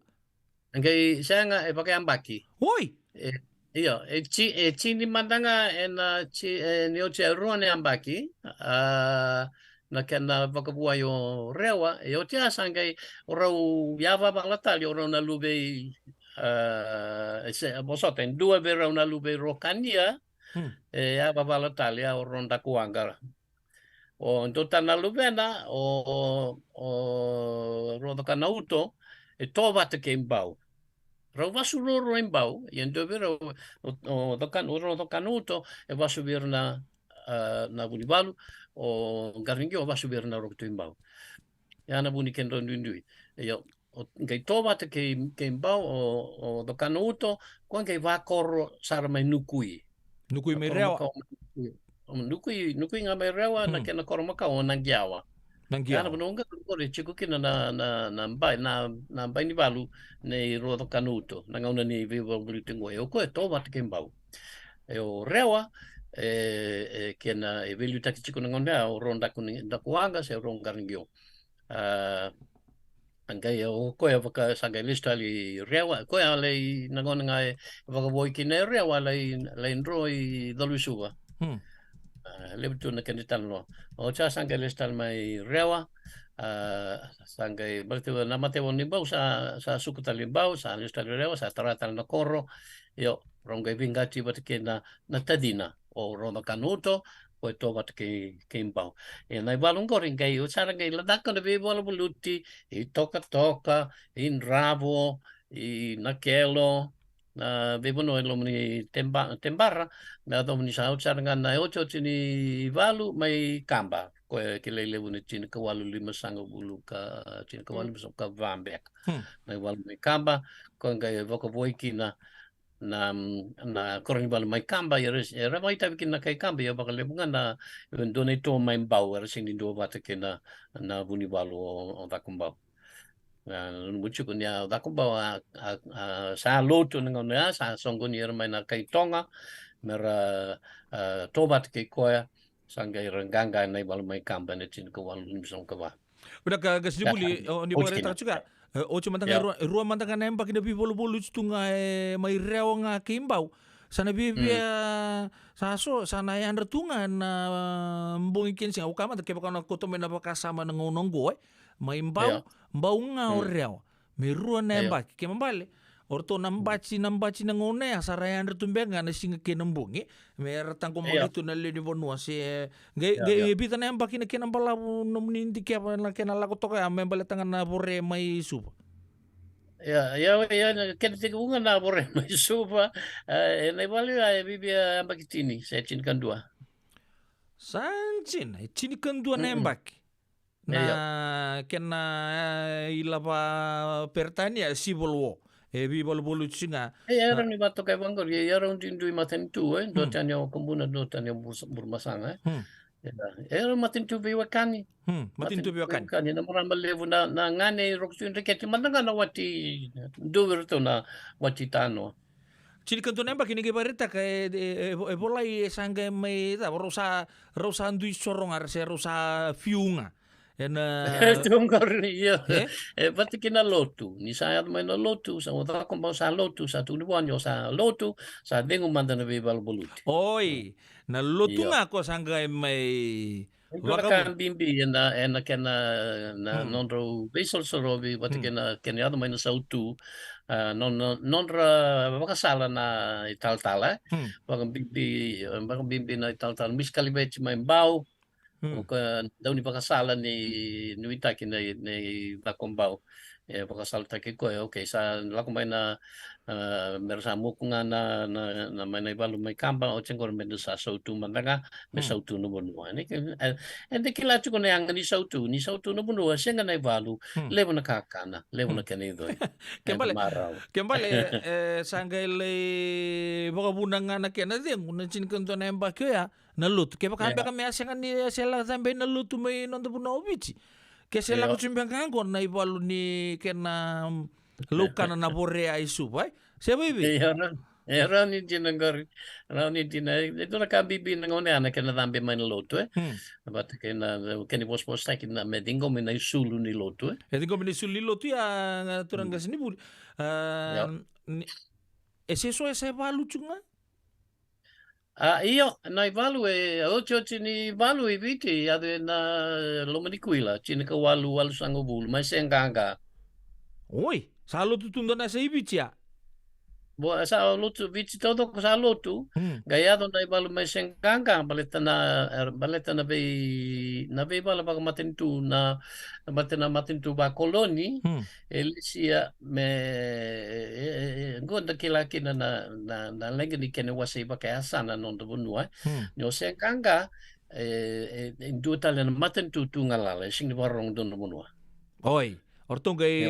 Angkai saya nga pakai ambaki. Oi. Iyo, chini mandanga ni oche ruane ambaki. Na kena vakabua yo rewa. Yo tia sangai orau yava balatali orau na lube bosoten dua berau na lube rokania. Yava balatali orau ndakuanga. O tota na lubena o rodo kanauto to bate ke mbau. Rau vasu roro em bau, e ando vera o kanuto e vasu vir na Bunibalu o Garningio vasu vir na Rokto em bau. E ana buni kendo ndui. E yo ngai tova te ke mbau o do kanuto kon ke va korro sar mai nukui. Nukui me rewa. Nukui nga mai rewa na kena korro maka o nangiawa. Nangia. Ana bunonga kore chiku kina na mbai ni balu nei rodo kanuto na ngauna ni viva bulutingo e ko e tova te kembau e o rewa kena e velu taki chiku na ngauna o ronda kuni da kuanga se ronga ringio angai o ko e vaka sanga lista li rewa ko e le na ngauna ngai vaka voi kine rewa le ndroi dalusuva lebetu na kenditan lo o cha sanga listal mai rewa sanga berarti nama te woni bau sa sukuta limbau sa listal rewa sa taratal na korro yo ronga vingati batke na tadina o rono kanuto o to batke kimbau e na balung goring kai o sara ngai ladaka de bolo buluti e toka in ravo i nakelo na bebono lo meni tembarra na do meni sa utsar ngana ocho chini valu mai kamba ko ke lele buni chini kawalu lima sanga bulu ka chini kawalu so ka vambek na valu mai kamba ko ngai voko voiki na korang valu mai kamba ya mai tabi kina kai kamba ya bakal lebungan na done to mai bau sini do bata kena na buni valu o takumbau mucho kun ya da ko ba sa loto ngon ya sa songo ni mai na kai tonga mera tobat ke koya sanga iranganga nai bal mai kampane tin ko wal nim ka ba udah ka sibuli ni bagare juga o cuma tanga ruwa mantanga nemba kina bi bolu tunga mai rewa nga kimbau sana bibi sana yang retungan mbongikin sing ukama ke bakana koto mena bakasama ngononggo mai mbau nga rewa me ruwa nemba ke mambale orto nambachi na ngone asara yang retumbenga na singa ke nambongi me ratang ko malitu na leni bonua se ge bita nemba kina ke nambala nomni ndike na ke na lako toka membale tangan na bore mai supa. Ya, kena tiga bunga na bore mai supa. Na bali ya bibi ambakitini, saya cinkan dua. Sancin, cinkan dua nembak. Na kena ilapa pertania sibolwo. Ebi bolu singa. Era ni bato kay bangor, era un tindui maten tu, do tanyo kumbuna do tanyo burmasanga. Era matin tu biwakani. Matin tu biwakani. Kani na maramba levu na ngane roksu riketi mandanga na wati duwer to na wati tano. Cini kanto nembak ini kebarita kay bolai sangga may rosa andui sorong arse rosa fiunga. Tungkol iya. Eh? Pati kina lotu. Ni saya may na lotu. Sa utak kong sa lotu. Sa tulibuan nyo sa lotu. Sa dengo manda na bibal buluti. Oi, na lutu Iya. nga ko sangga may Ito na kan bimbi na kena na nonro basal sa robi. Pati kina yado may na sautu. Nonra makasala na italtala. Bakang bimbi na italtala. Miskalibet may baw. O daw ni pagkasala ni Nuitaki ni Bakumbao. Pagkasala taki ko okay sa lakumbay na meron sa mo nga na may naibalo may kamba o tiyang kormen sa sautu mandaga may sautu no bunwa. Hindi kilacho ko na yang ni sautu no bunwa siya nga naibalo levo na kakana levo na kanido. Kembali sanggay le baka bunang nga na kaya na din kung nansin kanto na yung bakyo ya naluto. Kaya baka kami asya nga ni sila tambay naluto may nonto po na ubichi. Kaya sila ko sumbiang kanko na ibalo ni kena luka na nabore ay supay. Siya ba ibi? Ran hindi na ito na kabibi na ngone na kena tambe may naluto But kena bos tayo na medingo may naisulu ni loto Medingo may naisulu ni loto ya turang kasi ni buli. Eso esa ibalo chunga? Io na evalue ocho ni value viti ade na lomanikuila chini ka walu sango bulu mai senganga. Oi, sa lutu tundo na sa ibichi ya. Bo sa lutu viti todo ko sa lutu. Gayado na evalu mai senganga baleta na be bala ba matintu na matintu ba koloni. Elisia me gonda kilaki na lagi ni kene wasi ba kaya sana non do bunua. Nyo senganga dua tala na matintu tungalala sing barong don bunua. Oi. Ortung kay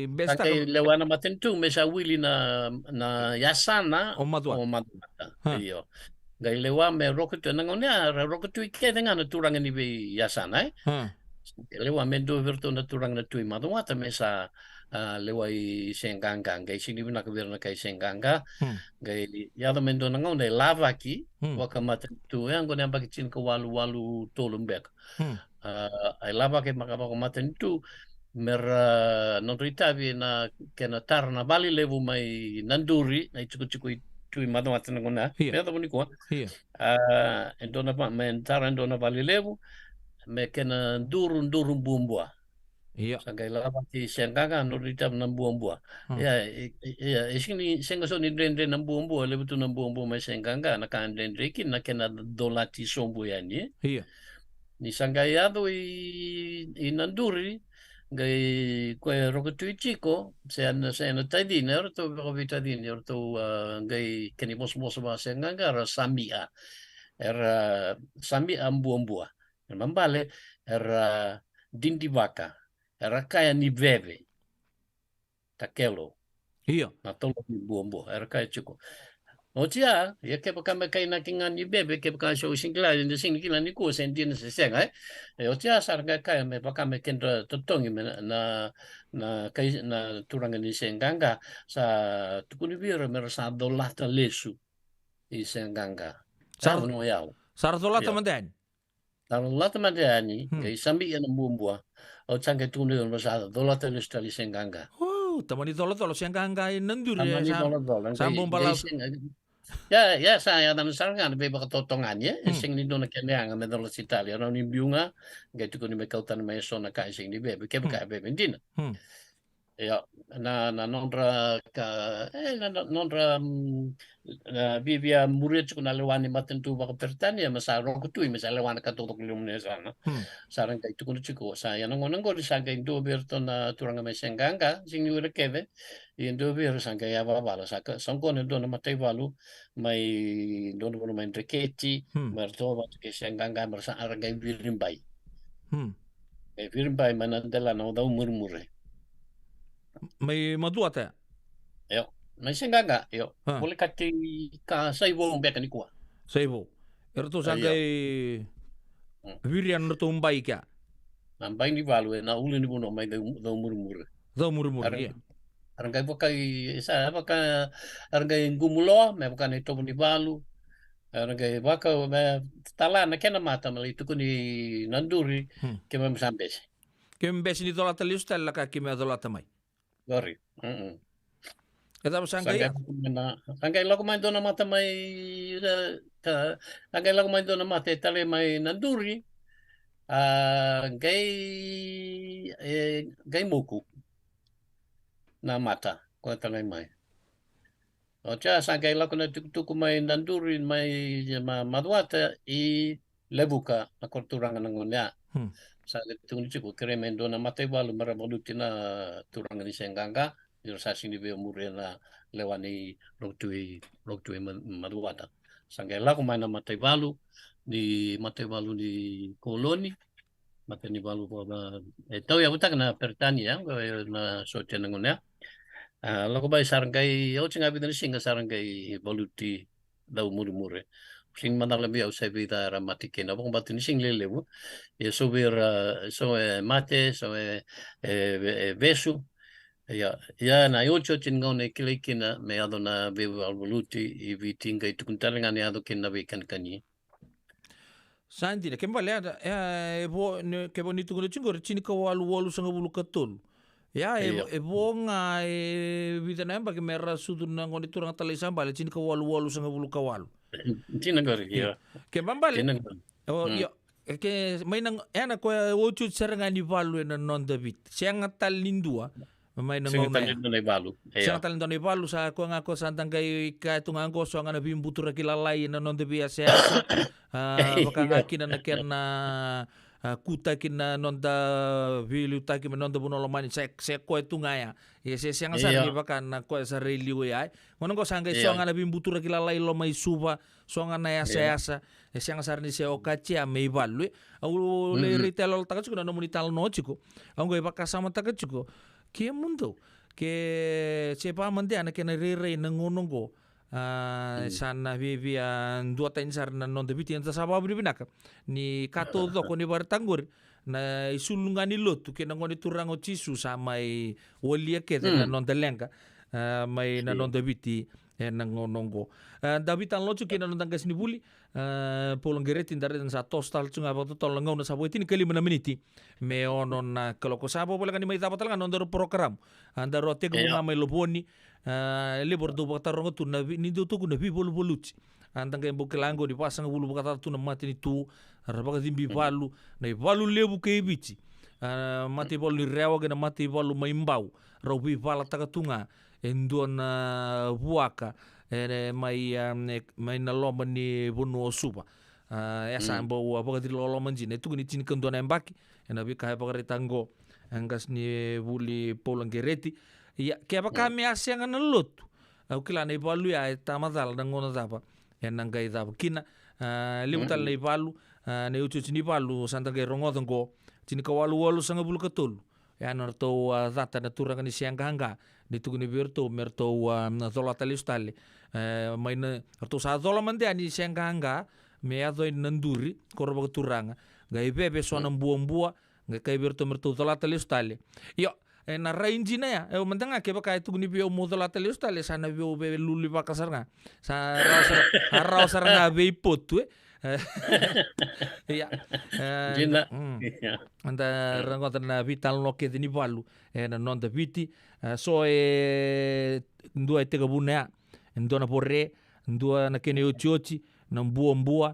besta kay lewana matintu me sa wili na yasana o madua. Iyo. Gay lewa me roketu nangonya roketu ike dengan turang ni be yasana lewa me do virtu na turang na tui madua ta me sa lewa i senganga gay sini bina ka birna kay senganga gay yado me do nangon lava ki waka matintu yang gona bagicin ko walu tolumbek. Ay lava ke makaba ko matintu mera nonritavi na kena tar na bali levu mai nanduri na chiku tui madu atana ngona peta boni ko endona pa men tar endona bali levu me kena ndurun bumbua sagai lava ti senganga nonritav na bumbua isini senga so ni dendre na bumbua levu tu na bumbua mai senganga na kan dendre kin na kena dolati sombu yani ni sangayado i nanduri gay kwe roketu chico se na tadine orto vitadine orto gay kenimos ba senganga samia era samia ambua mambale era dindi vaca era kaya ni veve takelo na tolo ni buombo era kaya chico Otia, ya ke pakame kai na kinga ni bebe ke pakame show singla ni singla ni ko sentin se senga otia sarga kai me pakame kendra totongi na kai na turanga ni senganga sa tukuni biro mer sa dolata lesu i senganga sa no yao sa dolata mandan dolata mandani kai sambi ya mbumbu o changa tunu no sa dolata lesu tali senganga tamani dolata senganga nanduri sambung bala Ya saya dan sarang be bakatotongannya sing ni dona kene me dolo Italia no ni biunga gaitu ko ni me kautan me sona ka sing ni be ke ka be bendina ya na nonra vivia murid ko na lewani matentu baka pertania masa rokutu masa lewana ka totok lumne sana sarang gaitu ko chiko saya nongon ko sanga indo berto na turanga me senganga sing ni keve indo ber sanga ya bala saka sangko ne dona matay valu may dona bono may entrekechi merto ba ke senganga mersa arangay virimbai virimbai manandela no daw murmure may madua ta yo may senganga yo boleh kati ka saibo mbeka ni kuwa saibo erto sangay virian nutumbai ka nambai ni valu na uli ni bono may daw murmure iya arangay pakai isa baka arangay gumulo may baka nito ni balu Ngai waka tala na kena mata mali tuku ni nanduri ke mamsambes. Kembes ni dolata liustal la ka kime dolata mai. Gori. Eta sangkai Sangkai laku main dona mata mai sangkai laku main dona mata tale mai nanduri. Gai muku na mata ko tale mai. O cha sangkai laku na tuku mai nanduri mai maduata I lebuka na korturangan ngonya. Sa tuku ni chiku kere main dona mata balu marabaluti na turangan ni senganga. Dirasasi ni be umure na lewani roktui maduata. Sangkai laku main na mata balu ni koloni. Mata ni balu na tau ya utak na pertani ya na sote ngonya. Laku bai sarangkai o chinga bidan singa sarangkai baluti dau mure. Sing manala bi au sai vida ramati kena bong batu ni sing lelebu. Ya so mate so besu. Ya na yocho chingone kilekina me ado na bebu alvoluti I vitinga I tukuntalenga ni ado kena be kani. Sandira kembali ada ke bonito ko chingor chini ka walu sanga bulu katol. Ya bo nga vida na ba ke mera sudu na ngoni turang talai sambal chini ka walu sanga bulu kawalu. Chini gori ya. Ke bambale. Oh yo ke may nang ana ko wochu saranga ni valu na non David. Siang tal lindua. May nang ngona. Siang tal lindua valu sa ko nga ko santang kay ka tungang ko so nga na bimbutura kilalay na non David siya. Baka nga kina na kuta kina nonda vilu ta kina nonda bunolomani se ko tungaya ye se siang sa ni baka na ko sa reliu ya ngono ko sangga so nga na bimbutura kilalay lo mai suba so nga na yasa siang sa ni se okachi a me balu au le retail ta ko na monital no chiko ang go baka sama ta chiko ke mundo ke sepa mande ana ke na re ngono go sana vivia dua tensar na non debiti anta sababu binaka ni kato do ko ni bartanggur na isulungani lotu ke ngoni turango cisu sama wolia ke na non delenga mai na non debiti na ngonongo David an lochu ke na non tangas ni buli polong gereti ndare dan sa tostal chunga ba tol ngona sa boitin kali na miniti me onon na kaloko sabo bola kan mai tapatal kan ondor program andaro te ko mai loboni libor do bata rongo tu na ni do tu na bi bolu boluci antang ke bokelango di pasang bulu bata tu na mati ni tu rabaka dimbi balu na balu lebu ke bici mati bolu ni rewa ke na mati bolu maimbau robi bala takatunga endon buaka mai na lomba ni bunu osuba ya sambo apa kadri lolo manjine tu ni cini kendo na mbaki na bi kai pakare tango angas ni buli polong gereti ya ke apa kami asyang na lot au kila na ibalu ya tamadal na ngona dapa ya nangai dapa kina libutal na ibalu na ucu cini balu santa ke rongodong go cini kawalu sanga bulu katul ya narto data na turang ni siang hanga ni tu ni virtu merto na zola talistale mai na to sa zola mande ani siang hanga me ado nanduri korba turanga gai bebe so na buambua ngai kai virtu merto zola talistale yo na range na ya mantanga ke baka itu ni bio modola talistale sana bio be luli bakasar nga sa rausar nga be potu ya anda rangotan na vital no ke ni balu na non da viti so ndua te gabuna ndona porre ndua na kene ochiochi na mbua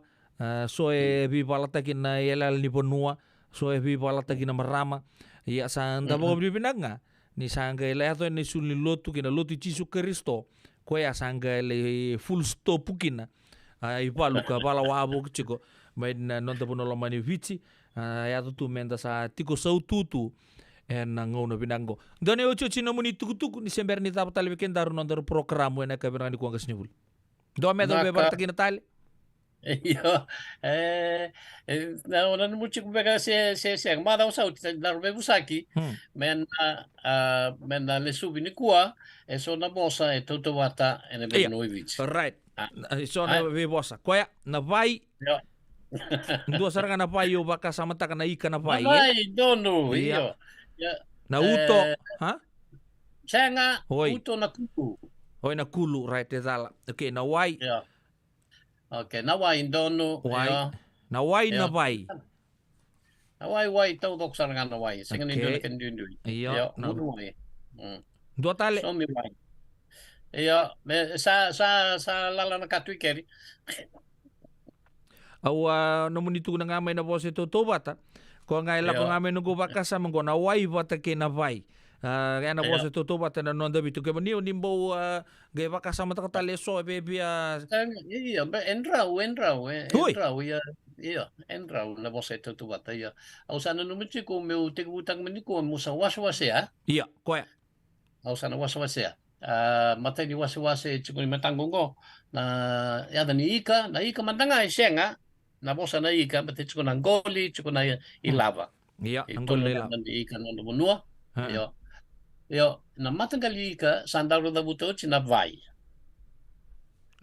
so vi balata kina yelal ni ponua so vi balata kina marama ya sa nda bo binanga ni sanga ile ato ni sul lotu kina lotu chisu Kristo ko ya sanga le full stop kina ai balu ka bala wabo chiko mai na non da bono mani vici ya tu menda sa tiko saututu na ngono binango done ocho chino muni tukutuku ni sember ni tap tal weekend daru non daru program wena ka berani ko ngasni bul do me do be barta kina tal Yo, na una mucho que se mada usau dar be busaki, men le subi ni kua, eso na bosa e toto wata ene be noivich. Right. So na be bosa. Koya na vai. Ndo saranga na vai yo baka samata kana ika na vai. Vai, dono, yo. Na uto, ha? Sanga uto na kulu. Oi na kulu right edala. Okay, na vai. Yeah. Okay, na wai dono. Wai. Iya. Na wai na Iya. vai. Na wai tau tok sarang na wai. Singa ni Okay. dono kan dundu. Iya, Iya, na- unu wai. Dua tale. So mi wai. Iya, sa lala na katui keri. Au namun itu na ngamay na bose tutubata. Ko ngai la ko Iya. ngamay nunggu bakasa mengko na wai bata ke na vai. Kaya na Iya. bose tutubata na nonda bitu ke ni nimbo gay bakasa mata katale so bebia. Iya, endrau. Hui. Endrau, iya. Iya, endrau na bose tu bata iya. Au sana numiti ko meu te utang meni ko musa waswase ya. Iya, koya. Au sana waswase ya. Mata ni waswase chiko ni matangong ko na ya ni ika, na ika mandanga isenga. Na bosa na ika, mate chiko na ngoli, chiko na ilava. Iya, Ito anggol na lela. na ika na munua. Ha. Iya. Iya, na matangali ika, sandalo da buto na vai.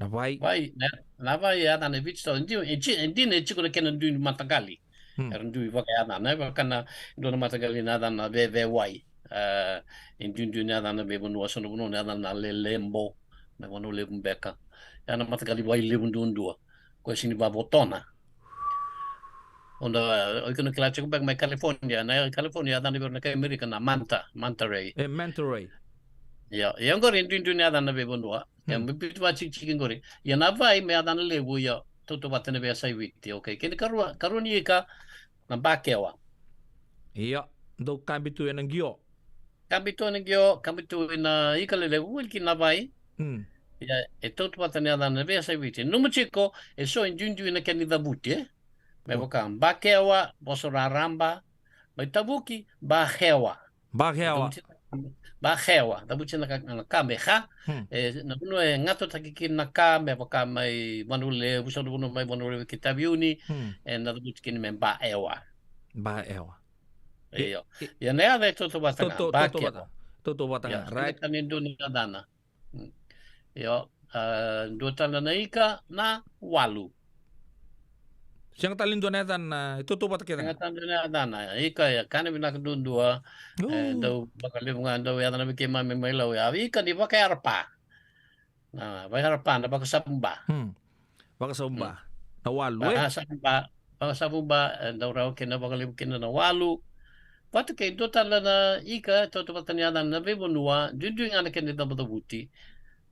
Na vai. Vai, na vai ya na vitsto ndi ne chiko na kenan du matangali. Ndu va ka na na ka na do na matangali na na ve vai. Ndu na na be munua so no na na le lembo. Na wono le mbeka. Ya na matangali vai le ndua. Ko sini va botona. Onda oiken kela chiko back my California na California dan na ka America na Manta Ray. Mentoray. Ya, yang gore ndu na dan na be bonua. Ya mbit wa chicken gore. Ya na vai me dan le bu ya toto batene be sai witi. Okay, ken karuni ka na bakewa. Iya, do kambitu yang gio. Kambitu na ikalele wilki na vai. Ya, toto batene dan na be sai witi. Numu chiko e so ndu na ken da buti. Me bokan bakewa, bosoraramba, mai tabuki bahewa. Bahewa, tabuki na kameha. Na kuno e ngato takiki na kame boka mai manule, buso kuno mai manule kitabiuni, e na tabuki kini me baewa. Baewa. Iyo. Ya nea de toto batanga. Bakewa. Toto batanga, right? Kan Indonesia dana. Iyo. Dua tanda na ika na walu. Siyang talindo na yan, ituto ba kita? Nga tanda na dana. Ika ya, kani binakadundua. Daw bakalim nga daw yata na bikima may mailaw ya. Ika di ba kaya arpa? Na bayarpa na baka sabumba. Baka sabumba. Na walu eh. Baka sabumba daw raw kina bakalim kina na walu. Pati kay total na ika toto patanyada na bebonua dundu nga na kina daw buti.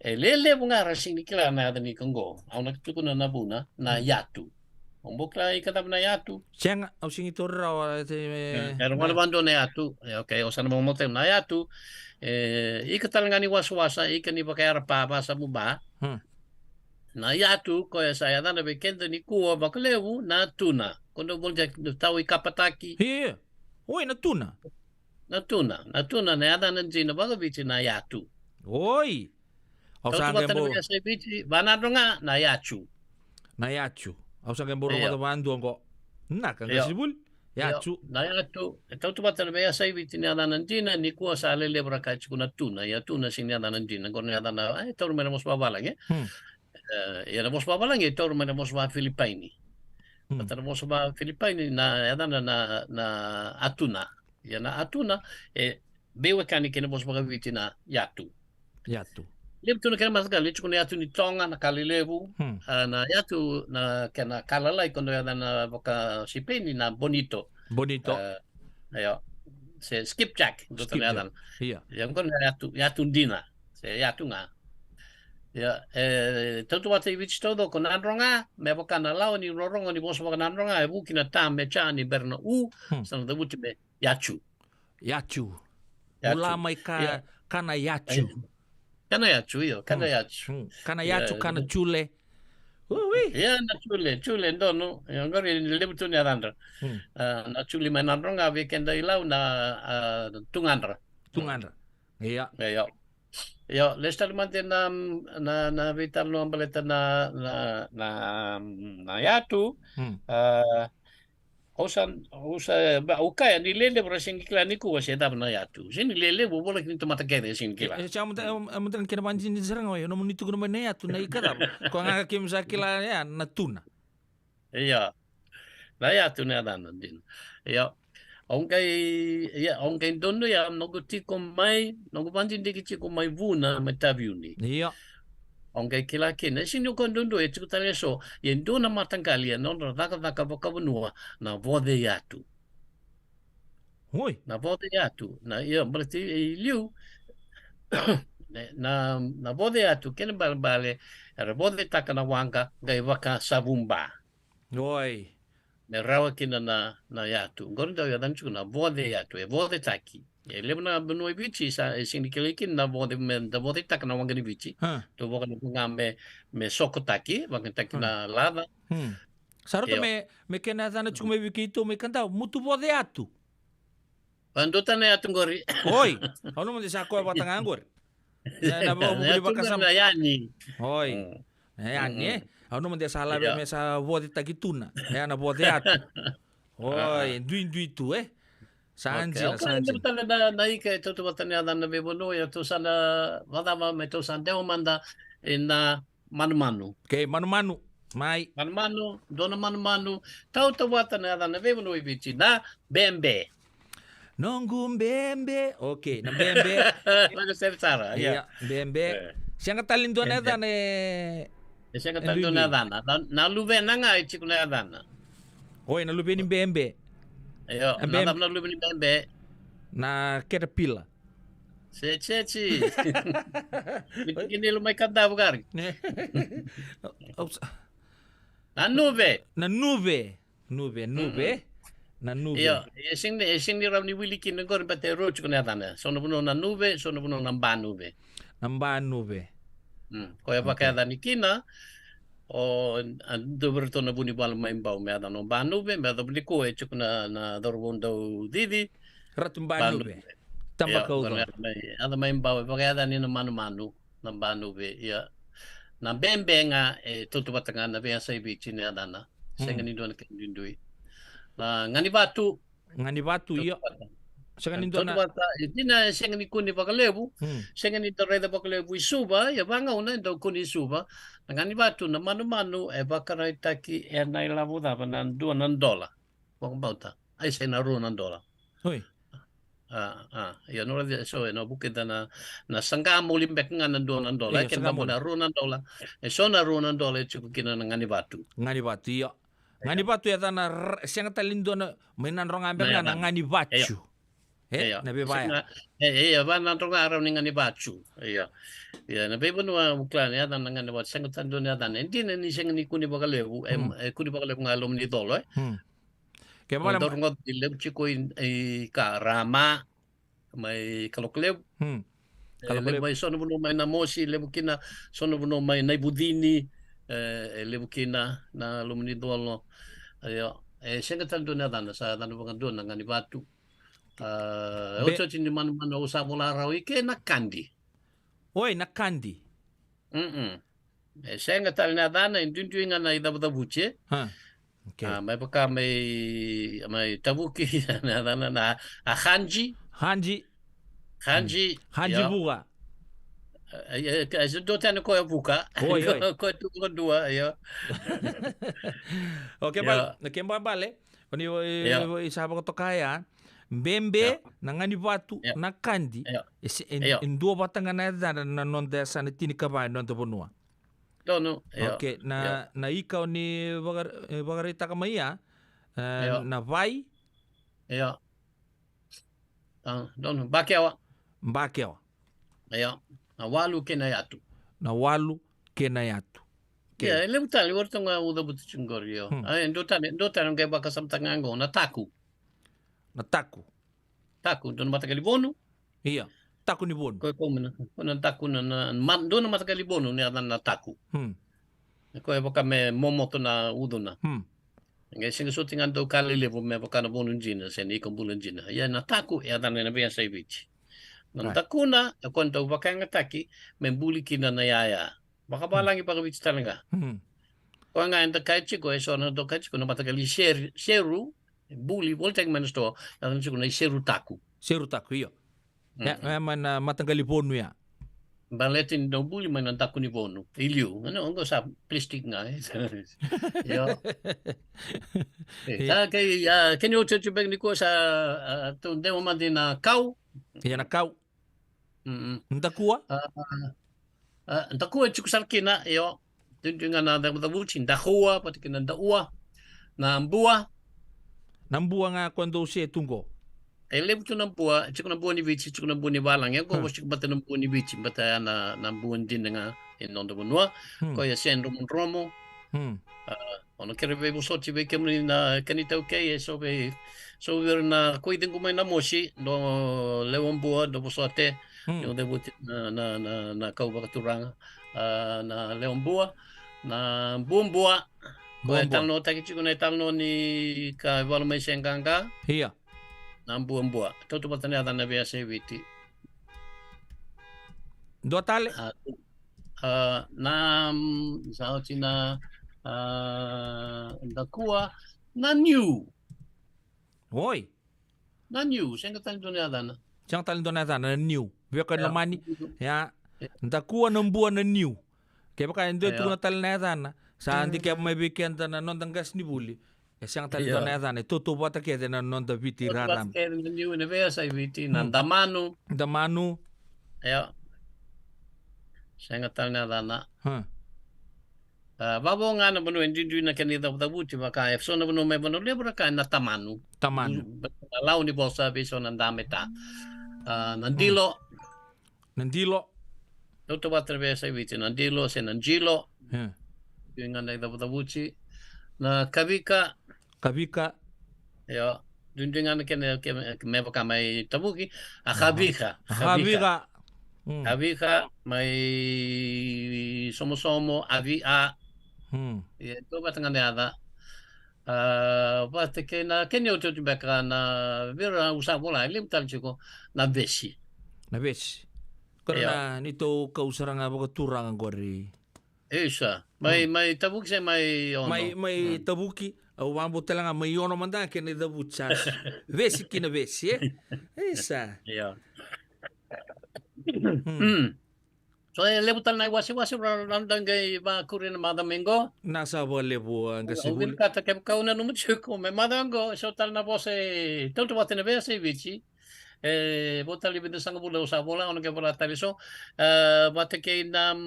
Lele bunga rasing nikila na yata ni Kongo. Au nakituko na nabuna na yatu. Umbukla ikatab na yatu. Siyang au sing ito raw. Pero wala bando na yatu. Okay, o sana mo motem na yatu. Ikatal nga ni waswasa, ika ni bakayara pa sa muba. Na yatu, kaya sa yata na bekenda ni kuwa bakalewu na tuna. Kundo bolja tawi kapataki. Yeah. Uy, na tuna. Na tuna na yata na jina baga bichi na yatu. Uy. Au sa nga mo. Banado nga na yachu. Na yachu. Au sa ngemboro matabandu ko. Nakang kasibul. Yachu. Na yachu. Ito tubatan na sa ibiti ni yata na jina ni kuwa sa alelebra kachi kuna tuna. Ya tuna sin yata na jina. Kono yata na, ito rumena mos babalang ya mos babalang ito rumena mos ba Filipini. Patana mos ba Filipini na yata na atuna. Ya na atuna bewa kani kene mos ba ibiti na yatu. Yatu. Lebu tu na kena masagal, lebu kuna yatu ni tonga na kalilebu, na yatu na kena kalalai kono yata na boka sipeni na bonito. Bonito. Ayo, se skipjack, dito na yata. Iya. Yang kono yatu dina, se yatu nga. Ya, tautu wata ibich todo ko nanronga, me boka na lao ni rorongo ni boso boka nanronga, buki na tam me cha ni berna sana da buti me yachu. Yachu. Ulamay ka kana yachu. Kana yachu iyo, kana yachu. Kana yachu, kana chule. Uy. Ya na chule ndono. Yang gori lebu tu ni arandra. Na chule me nanronga weekenda ilau na tungandra. Tungandra. Iya. Iya. Yo, lestar mante na vital no ambaleta na yatu. Ukaya ni lele bra singkila ni kuwa sedap na yatu. Sini lele bobola kini tomata kede singkila. Siya amutan kina panjin di sarang yo namun itu kuno na yatu na ikadap. Ko nga kim sa kila ya na tuna. Iya. Na yatu na dan din. Iya. Ongkay dono ya nogo tiko mai, nogo panjin di kichiko mai vuna metaviuni. Iya. Ongai kila kina sini ko ndondo e tuku tale so ye ndona matangali no no taka bokabanua na vode yatu Oi. na vode yatu na ia berarti liu na vode yatu kena bale era vode taka na wanga gai waka sabumba Oi. me rawa kina na yatu ngondo ya dan na vode yatu e vode taki e lebna benoi bici sa sini kilikin na vode taka na wanga ni bici to boka na me soko taki wanga taki na lava Sarota me kena dana chume wikito me kanta mutu vode atu. Pandutan na yatong gori. Oi. Ano mo di sa ko batang angor. Na ba mo buli baka sa na yani. Oi. Yani. Ano mo di sa labi me sa vode takituna. Na vode atu. Oi, dui tu Sanji. Betul na naika itu tu batang ada na bebono ya tu sana madama me tu sana deo manda na manu-manu. Okay, manu-manu. Mai. Manu-manu, dona manu-manu. Tau tu batang ada na bebono ibici na bembe. Nonggu bembe. Okay, na bembe. Lagu Sersara. Iya, bembe. Siang katalin doon na dan Siang katalin doon na dan. Na luve na nga ichi ko na dan. Oi, na luve ni bembe. Ayo, na luve ni bembe. Na caterpillar. Ci. Ini lumay kanda bugar. Na nube. Na nube. Iyo, sing ni ram ni Willy kin ngor bate roach ko na tana. Sono buno na nube, sono buno na nube. Ko ya pakai ada ni kina. O ando berto na buni bal mai mbau me ada no nube, me ada buni ko e chuk na dorbondo didi. Ratum nube. Tamba kau do. Ada mai mbau pakai ada ni na manu na nube. Ya. Na bembe nga tutu batanga na be sa ibichi ni ada na. Senga ni don kendindui. Na ngani batu iya sengan indo na dina sengan ni kuni bakalebu sengan ni torreda bakalebu isuba ya banga una ndo kuni isuba ngani batu na manu bakarai taki na ilabu da banan $2 wang bauta ai sai na $2 oi ya no dia so no bukita na sangga mo limbek nga na $2 ken mo na $2 so na $2 chukukina na ngani batu iya ngani batu ya tana siang talindo na mainan rong ambeng na ngani batu. Na bebaya. Banan rong araw ni ngani batu. Ya na bebo no uklan ya tana ngani batu siang tando na tana. Hindi na ni siang ni kuni bakalebu kuni bakalebu ngalom ni $1. Kaya mo dorong dilem chiko ka rama may kalokleb. May sono buno may namosi lebukina sono buno may naibudini lebukina na lumini $1. Ayo, siya tando na dana sa dana mga doon ng anibatu. Ocho chini man usap mula raw ike nakandi. Oi, nakandi. Siya tal na dana indundu nga na idabudabuche. Okay. May baka may tabuki na dana na hanji. Hanji buka. Do tano ko buka. Oi. Ko dua ayo. Okay, bale. Oni isaba ko to kaya. Bembe nangani batu nakandi. Indua batanga na na non desa na tinika ba non to bonua. Dono. Okay, na ikaw ni bagarita kamaya na vai. Ayo. Dono bakyawa. Ayo. Na walu kenayatu. Ya, lemu tali warto nga uda butu chungorio. Ay, ndo tani nga baka samtangango na taku. Taku, doon matagali bono. Iya, taku ni bono. Ko na taku na doon matagali bono ni adan na taku. Ko baka me momoto na udo na. Nga singa suting ando kali levo me baka na bono jina sen ikon bulan jina. Ya na taku ya adan na biya sa ibichi. Nang takuna, ako ang baka nga taki, may buli kina na yaya. Baka balang ipakabits talaga. Kung nga ang kahit chiko, so na do kahit chiko na matagali sheru, buli, volteng man sto, na chiko na sheru taku. Sheru taku, iyo. Ya, man matagali bono ya. Baletin daw buli man ang taku ni bono. Iliw. Ano, ang sa plastic nga. Yo. Kaya yung chuchubag ni ko sa tunde mo man din na kau. Kaya na kau. Ndakua? Ndakua chiku salkina yo. Dengan ada mutabuchi ndakua pati kina ndaua na mbua. Nambua nga quando se tungo. Lebu tu nambua chiku nambua ni bichi chiku nambua ni balang ya ko chiku bata nambua ni bichi bata na nambua din nga inondo bunua ko ya sen romo. Ono kere be busoti be kemni na kanita okay so be na kuidin kumay na moshi no lewon bua do busote yung debut na kauba katuranga na leon bua na bumbua ko talno takichi ko na talno ni ka wala may senganga Iya. na bumbua toto batani ada na bia seviti Dua tali. na sao china ndakua na new Oi. na new senga tali do ada na Siyang talin doon na new. Biya ka naman ya. Ndakuha ng buwan na new. Kaya baka hindi ito na talin na sa hindi kaya may bigyan na non tanggas ni Buli. Siyang talin doon na tutuwa ta kaya na non da biti raram. Kaya na new na bia sa biti na damanu. Damanu. Ayo. Senga tali na. Babo nga na bano hindi na kanida tabuti baka so na bano may bano libra ka na tamanu. Tamanu. Alaw ni bosa biso ng dami ta. Nandilo. Toto ba traversa ibiti Nandilo se Nangilo. Yung nga nagtabuti na Kavika. Yo. Dun nga na may baka may tabuki. Kavika. Kavika may somo-somo avia. Ito ba nga nada? Basta que na Kenya uto tibaka na vera usabo la lim tal chiko na besi. Karena nito kausarang nga baka turang ang gori. Isa. May tabuki siya may ono. May tabuki. Wambo talaga may ono manda kaya nidabutsa. Vesi kina vesi Isa. Yeah. So lebutan na wasi-wasi randang gay ba kurin na madamingo. Nasa lebu ang kasibuli. Kata kem kauna no mucho me madango so tal na bose tanto bate na bese vici. Botal libe sang bula sa bola ono ke bola taliso. Bate ke nam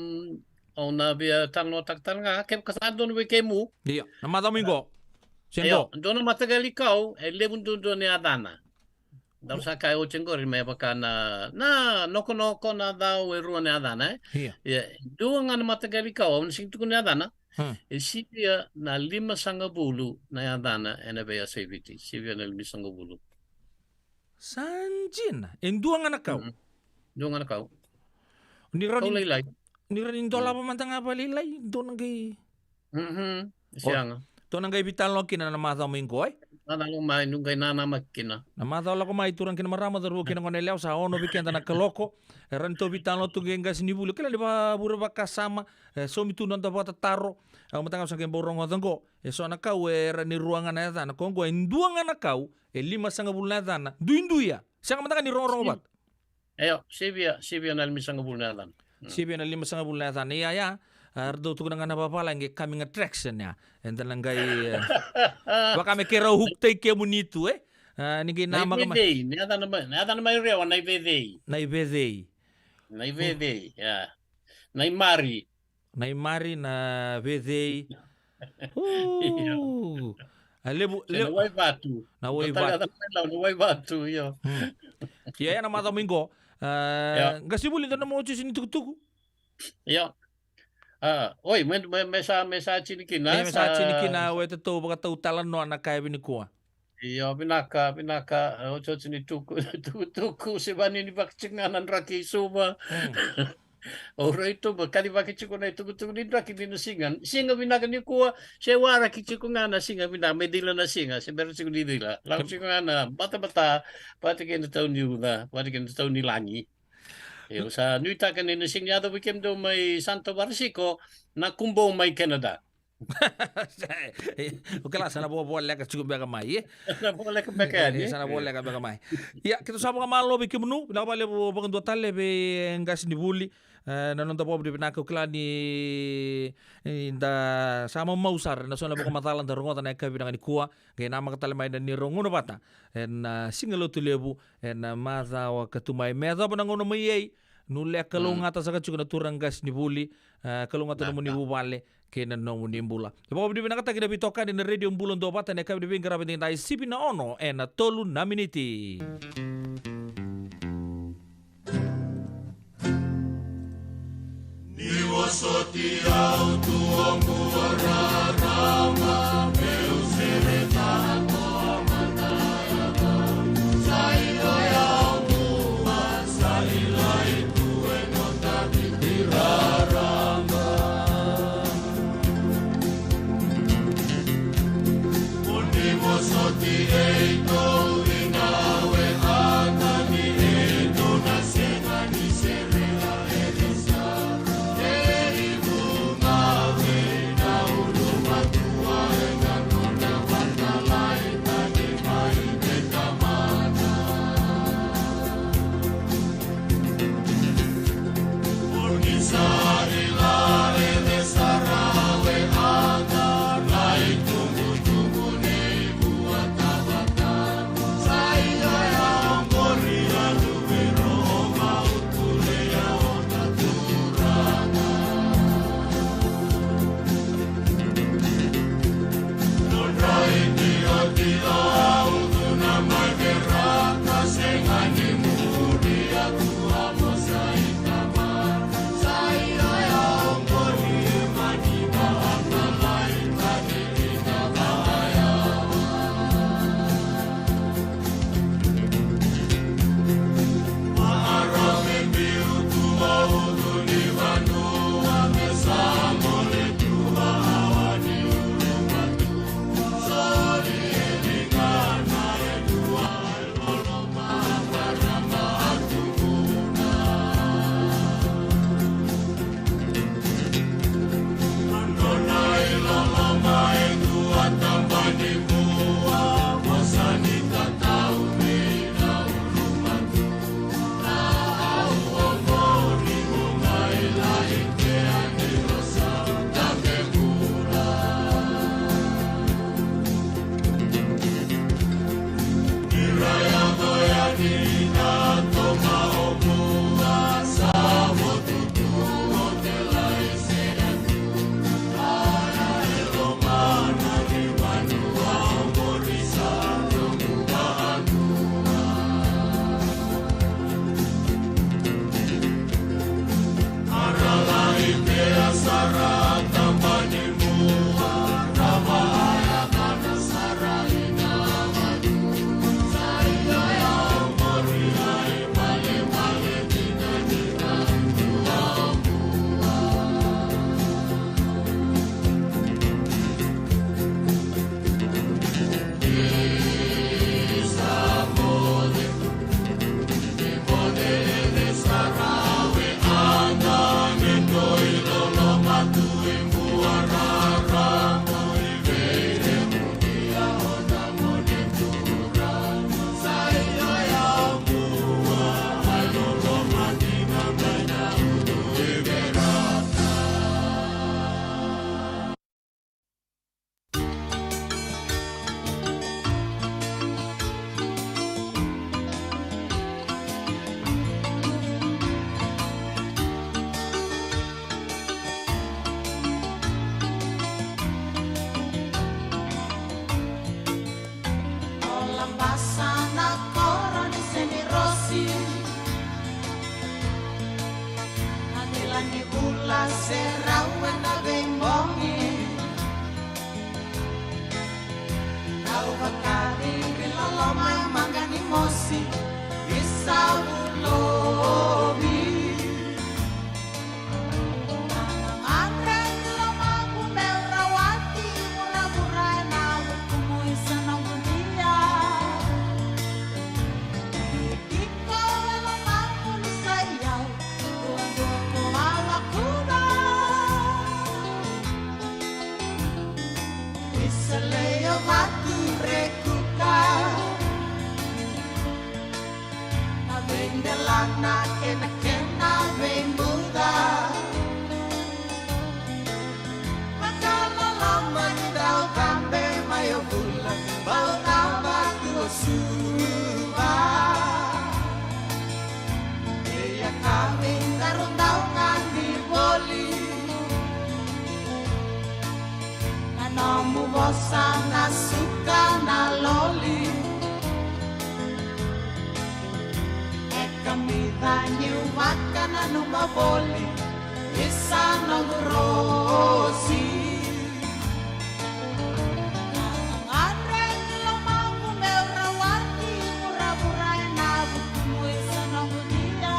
ona bia tal no tak tal nga kem kasado no kemu. Iya, na madamingo. Sendo. Dono matagali kau lebun do ne adana. Daw sa kayo chengori may baka na noko na daw ruan na adana Dua nga na matagali ka on sing tukun na adana sibia na 5 na adana NBA CVT sibia na 5 Sanjin dua nga nakaw dua nga nakaw Niranin dola pa man tanga balilay doon ngay siya nga doon ngay bital lo kina na mataw mo yung Nanalo mai nungay nana makina. Namata la ko mai turang kina marama daru kina ngone leo sa ono bikenda na kaloko. Ranto bitalo tu genga sinibulu kila liba buru baka sama so mitu nonta bata taro. Ang matanga sa kemborong ngotango. So na kau ni ruangan na na kongo induangan na kau 5 bulan na duinduya. Siya matanga ni rorong bat. Ayo, Sibia na 5 bulan. Sibia na 5 bulan na ya. Ardo tu nga napapala ng coming attraction niya. And then lang gay baka may kira huktay kaya mo nito Nigay na Naibede. Nada na may rewa naibede. Yeah. Naimari na vede. Lebu Naway batu. Naway batu yo. Kaya na mata minggo. Gasibuli na mo sin tukutuku. Yo. Oi, may sa chinikina. May sa chinikina, wait to baka tautalan no anak kaya binikuha. Iyo, pinaka, ocho tuku si bani ni bakchinganan raki suba. Ora ito ba kali bakchiko na ito ni raki din singan. Singa binaka ni kuha, siya wara kichiko nga na singa bina, may dila na singa, si pero sigo di dila. Lang sigo nga na, bata-bata, pati kayo na taon ni langi. Sa nuita kanina sinyado wikem do may Santo Barsico na kumbo may Canada. Okela sana boleh ka cukup bega mai Boleh ka bega ni. Sana boleh ka bega mai. Ya kita sabu ka malo wikem nu na bale bo bagan do talle be ngas ni buli na nonta pobre na ko klani da sama mausar na sona baka matalan da rongota na ka binang ni kuwa kay nama ka talle mai da ni rongono bata en singalo tulebu en maza wa katumai meza pa nangono mai nulle kalungata saka chukuna turangas ni buli kalungata no ni bubale kena no ni bula bo bi binakata kina bitoka ni radio bulon do bata ne kabdi bingra bin dai sipina ono ena tolu na miniti ni wasoti au tuongo rarama meu sereta no maboli e sana rosi andre lo mangu me rawati pura-pura na buku e sana dia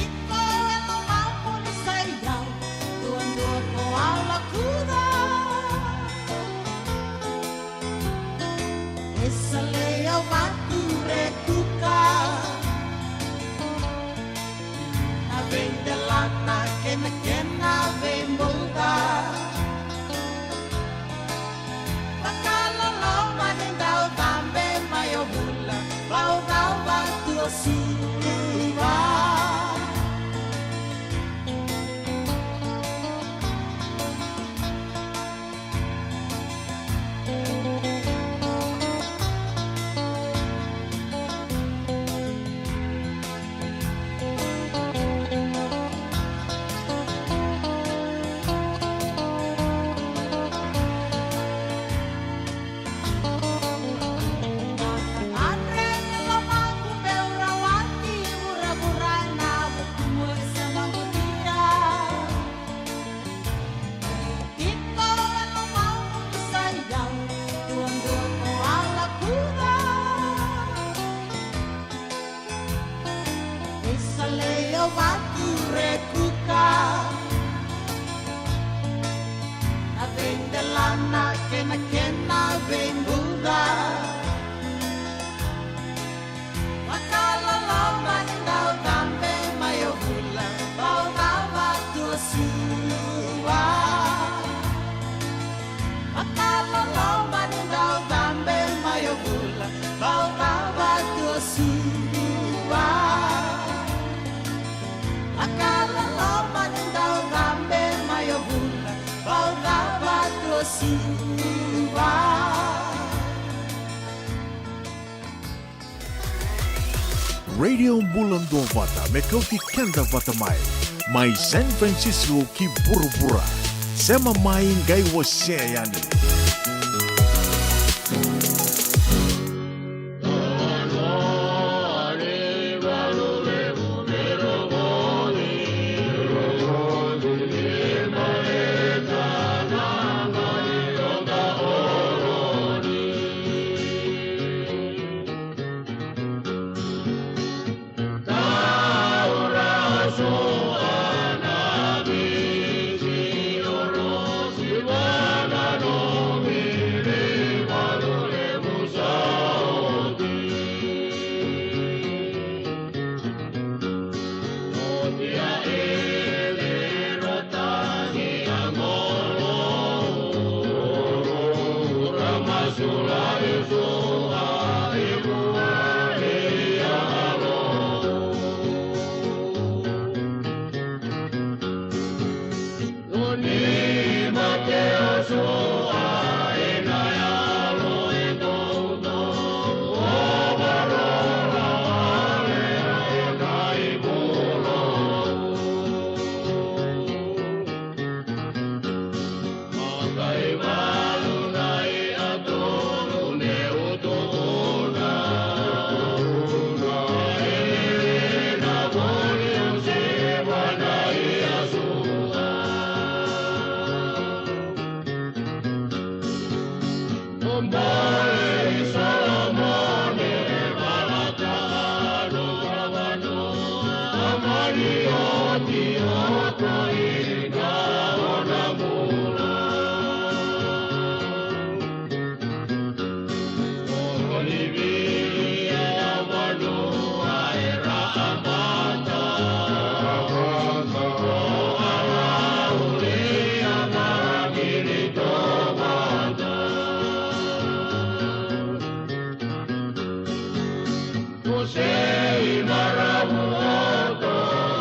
iko no mangu ni sayang tuan ko ala kuda esa lea watu rekuka na vende lana kena vembolda bakala lo manindao tambe mayo bula bau watu suwa Radio Bulan Dua Vata me kau ti kenda vata mai San Francisco ki buru-bura sema mai ngai wose yani Sei maravilhoso, a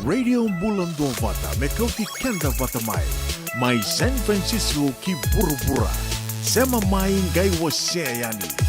Radio Bulan Dua Vata me kauti kenda vata mai San Francisco ki burubura sema mai ngai wase yani.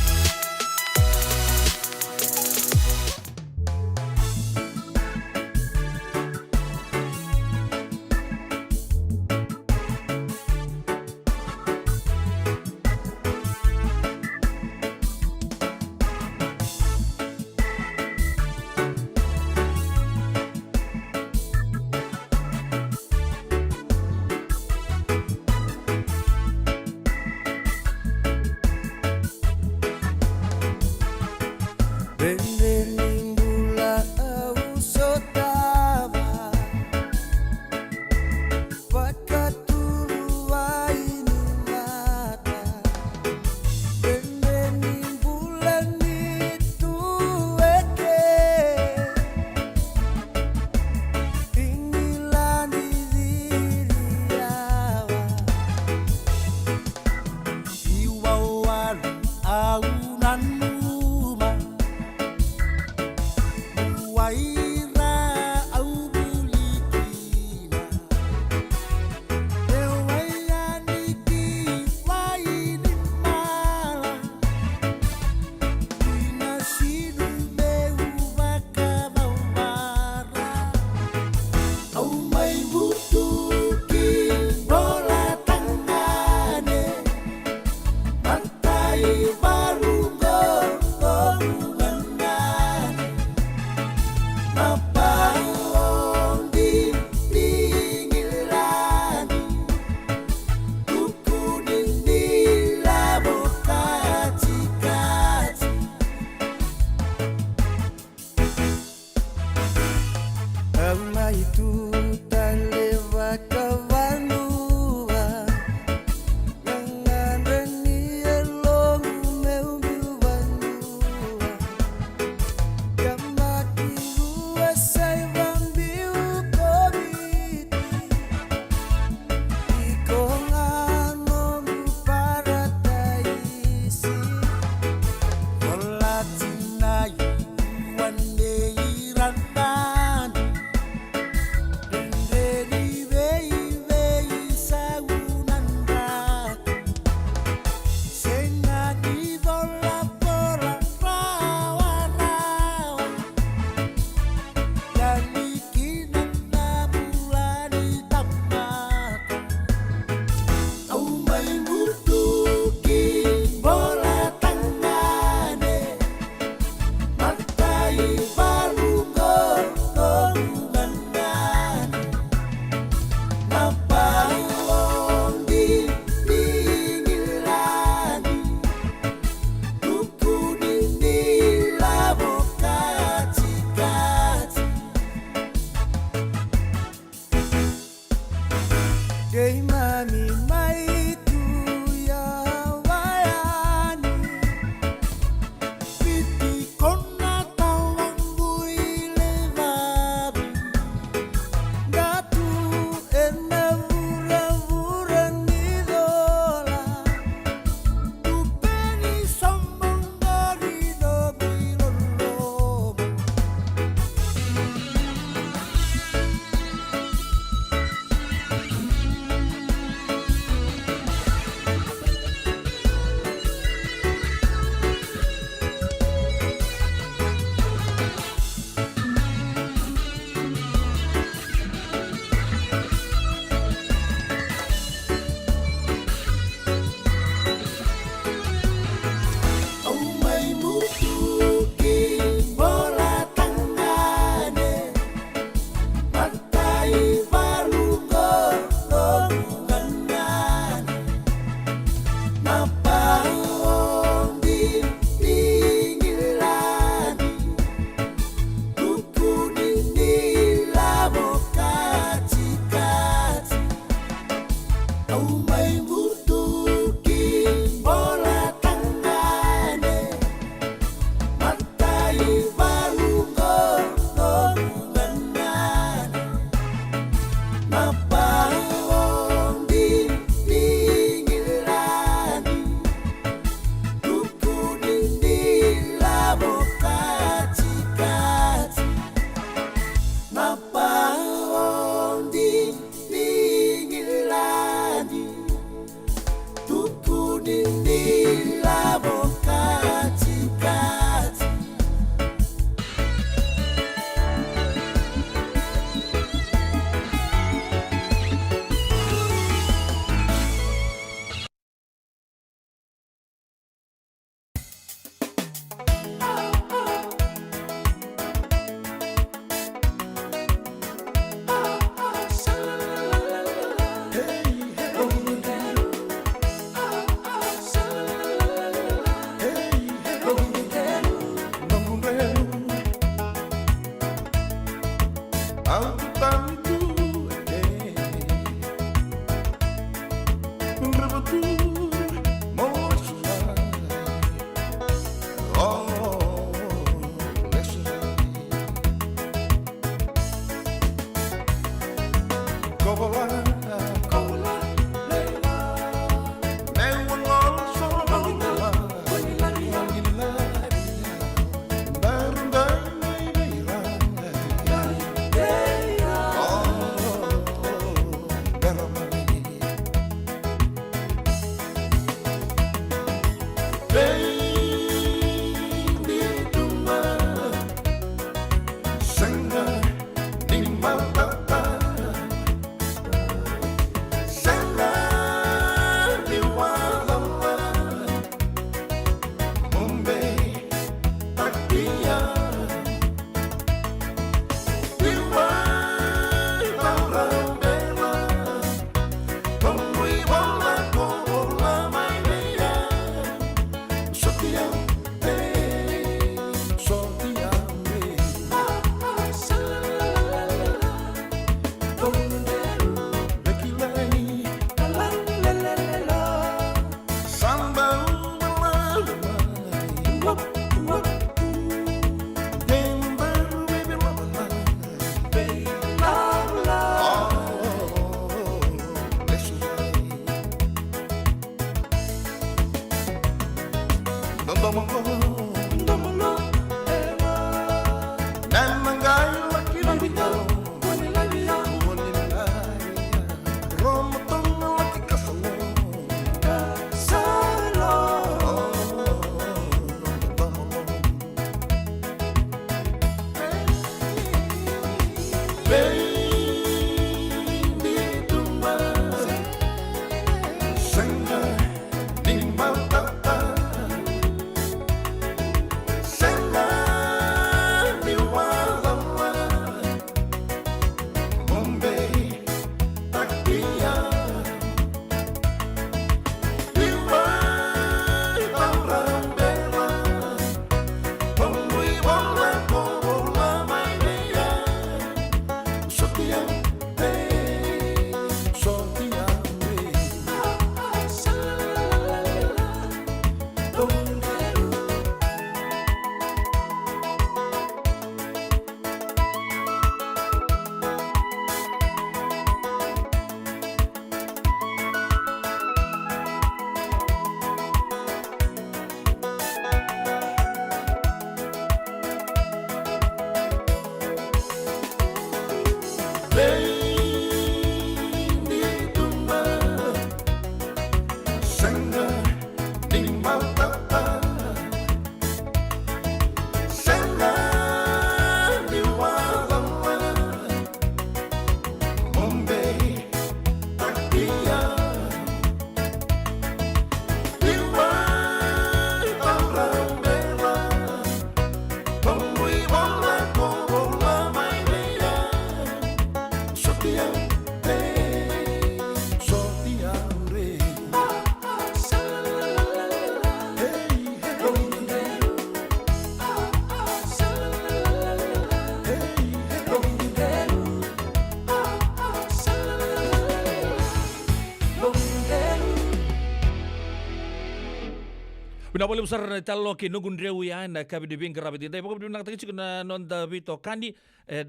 Pinapoli besar talo ki nugun rewu ya na kabi de bingka rabi dintai pokok bidang tagi na non da vito kandi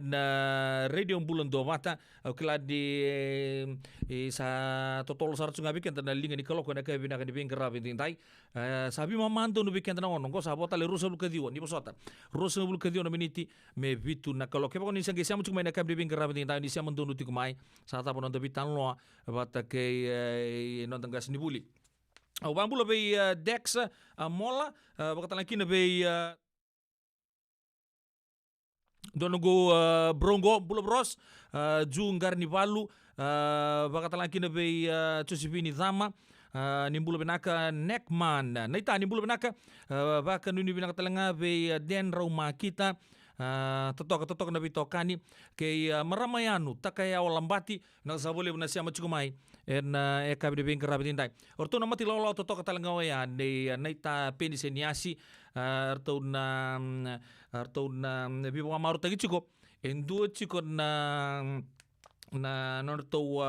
na radio bulan do mata kila di sa totol sar sunga bikin tanda linga ni kalau kena kabi na bingka rabi dintai sabi mamanto nu bikin tanda onong ko sabota le rusa bul kadiwa ni posota rusa bul kadiwa na miniti me vitu na kalau kepakon ni sangi siamu cuma na kabi de bingka rabi dintai ni siamu tunu tikumai sa ta ponon da bitan lo bata ke non tanggas ni buli. O bambulo bei Dex mola bakatan lagi bei donogo brongo bulo bros jungar ni valu bakatan lagi bei Josepini Zama nimbulo benaka Neckman naita nimbulo benaka baka nuni benaka talanga bei Den Rauma kita totok na bitokani kay maramayanu takaya olambati nagsabole na siya machukumay en kabi de bing karabi tinday orto na mati lolo totok talanga ya de naita peniseniasi arto na bibo maru tagi chiko endu chiko na norto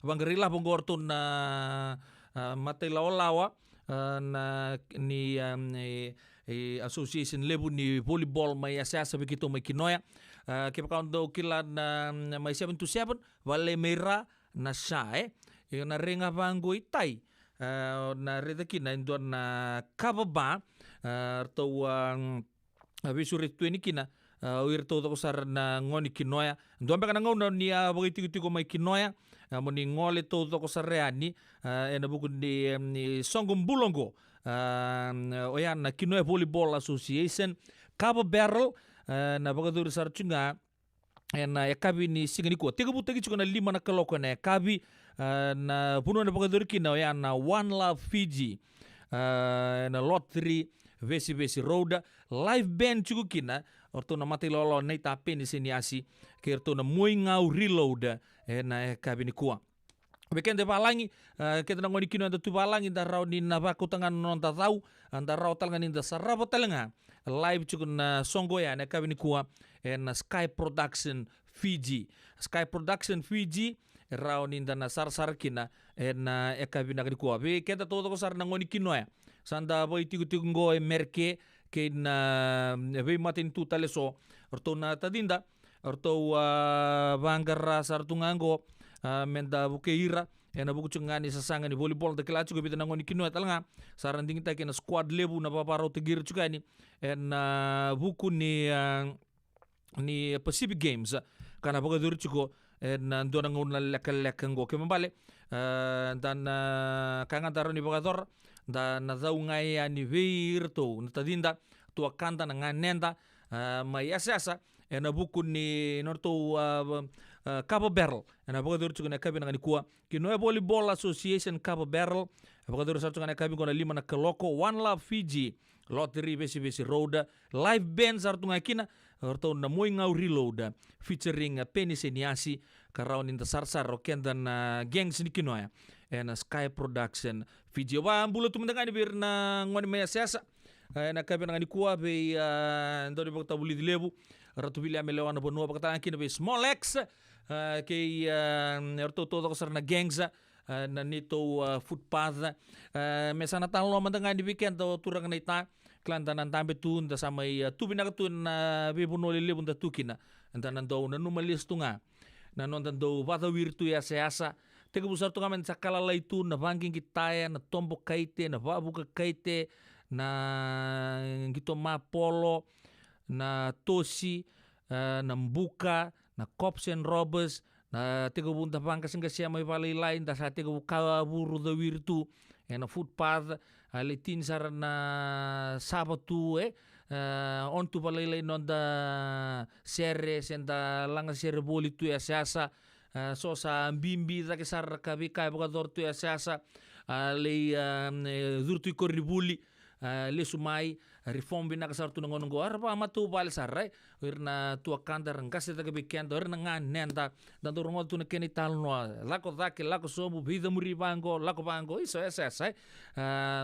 bangarila bongo orto na mati lawa na ni association lebu ni volleyball may asasa begitu may kinoya kipakaundo kilan may 7-7 wale mera na siya yung naringa bango itay na redaki na indon na kababa to visurit 20 kina wirto to sar na ngoni kinoya ndon baka nangaw niya bagiti ko may kinoya moni ngole to ko sareani ena bukun ni songum bulongo oyan na Kinoya Volleyball Association Cabo Barrel na bagadur sarchunga na ekabi ni singani ko tiga butagi chukona 5 na kaloko na ekabi na puno na bagadur kina oyan na One Love Fiji na Lot 3 Vesi Road live band chukukina orto na mati lolo na itape ni siniasi kerto na muingau reload na ekabi ni kuwa Beken de palangi kita ngoni kino anda tu palangi da raw ni na baku tangan non ta tau anda raw talangan inda sarabo talenga live chukun na songo ya na kabini kuwa na Sky Production Fiji raw ni na sar kina na kabina kini kuwa be kenta todo ko sar na ngoni kino ya sanda boy tigu ngo merke ke na be matin tu taleso orto na tadinda orto bangara sar tungango menda bukeira ena buku cungani sasanga ni volleyball te kelacu bita nangoni kino talanga saran ding ta kena squad lebu na paparo te gir cugani en buku ni Pacific Games kana boga dur cuko en ndona ngona lek ngo ke mbale dan kangan ni boga dor dan zau ngai ani virto ntadinda tua kanta na nganenda mai asasa ena buku ni norto Cabo Barrel ena boga dur cuko na kabi na kuwa kino volleyball association Cabo Barrel boga dur sartu na kabi kona 5 na keloko One Love Fiji lottery besi road live band sartu ngakina orto na moi ngau reload featuring Penny Seniasi karawan in sar roken dan gangs ni kinoya and Sky Production Fiji wa bulo tumendangani bir na ngoni me siasa na kabi na kuwa be ndori bokta buli dilebu ratu bili amelewana bonua bakata kina be Small X ke orto todo sar na gangs na nito footpath mesana talo mandangan di weekend to turang na ita klantanan tambe tun da samay tubina katun bibuno lilibun da tukina antanan do na numalis tunga na nontan do vata wirtu ya seasa tega busar tunga men sakala laitu na banking kitaya na tombo kaite na babu kaite na gito mapolo na tosi na mbuka na cops and robbers na tega bunta bangka singga siya may palay lain da sa tega buru da wirtu na footpath alitin sar na sabatu on tu palay non da sere senda langa sere boli tu ya siasa so sa bimbi da kesar kabi kai bukador tu ya siasa le durtu korribuli le sumai reform bina kasar tu ngonong go arba matu bal sarai irna tu akandar ngase ta kebikian to irna nganenta dan tu rongo tu nekeni talno lako dake lako sobu vida muri bango lako bango iso esa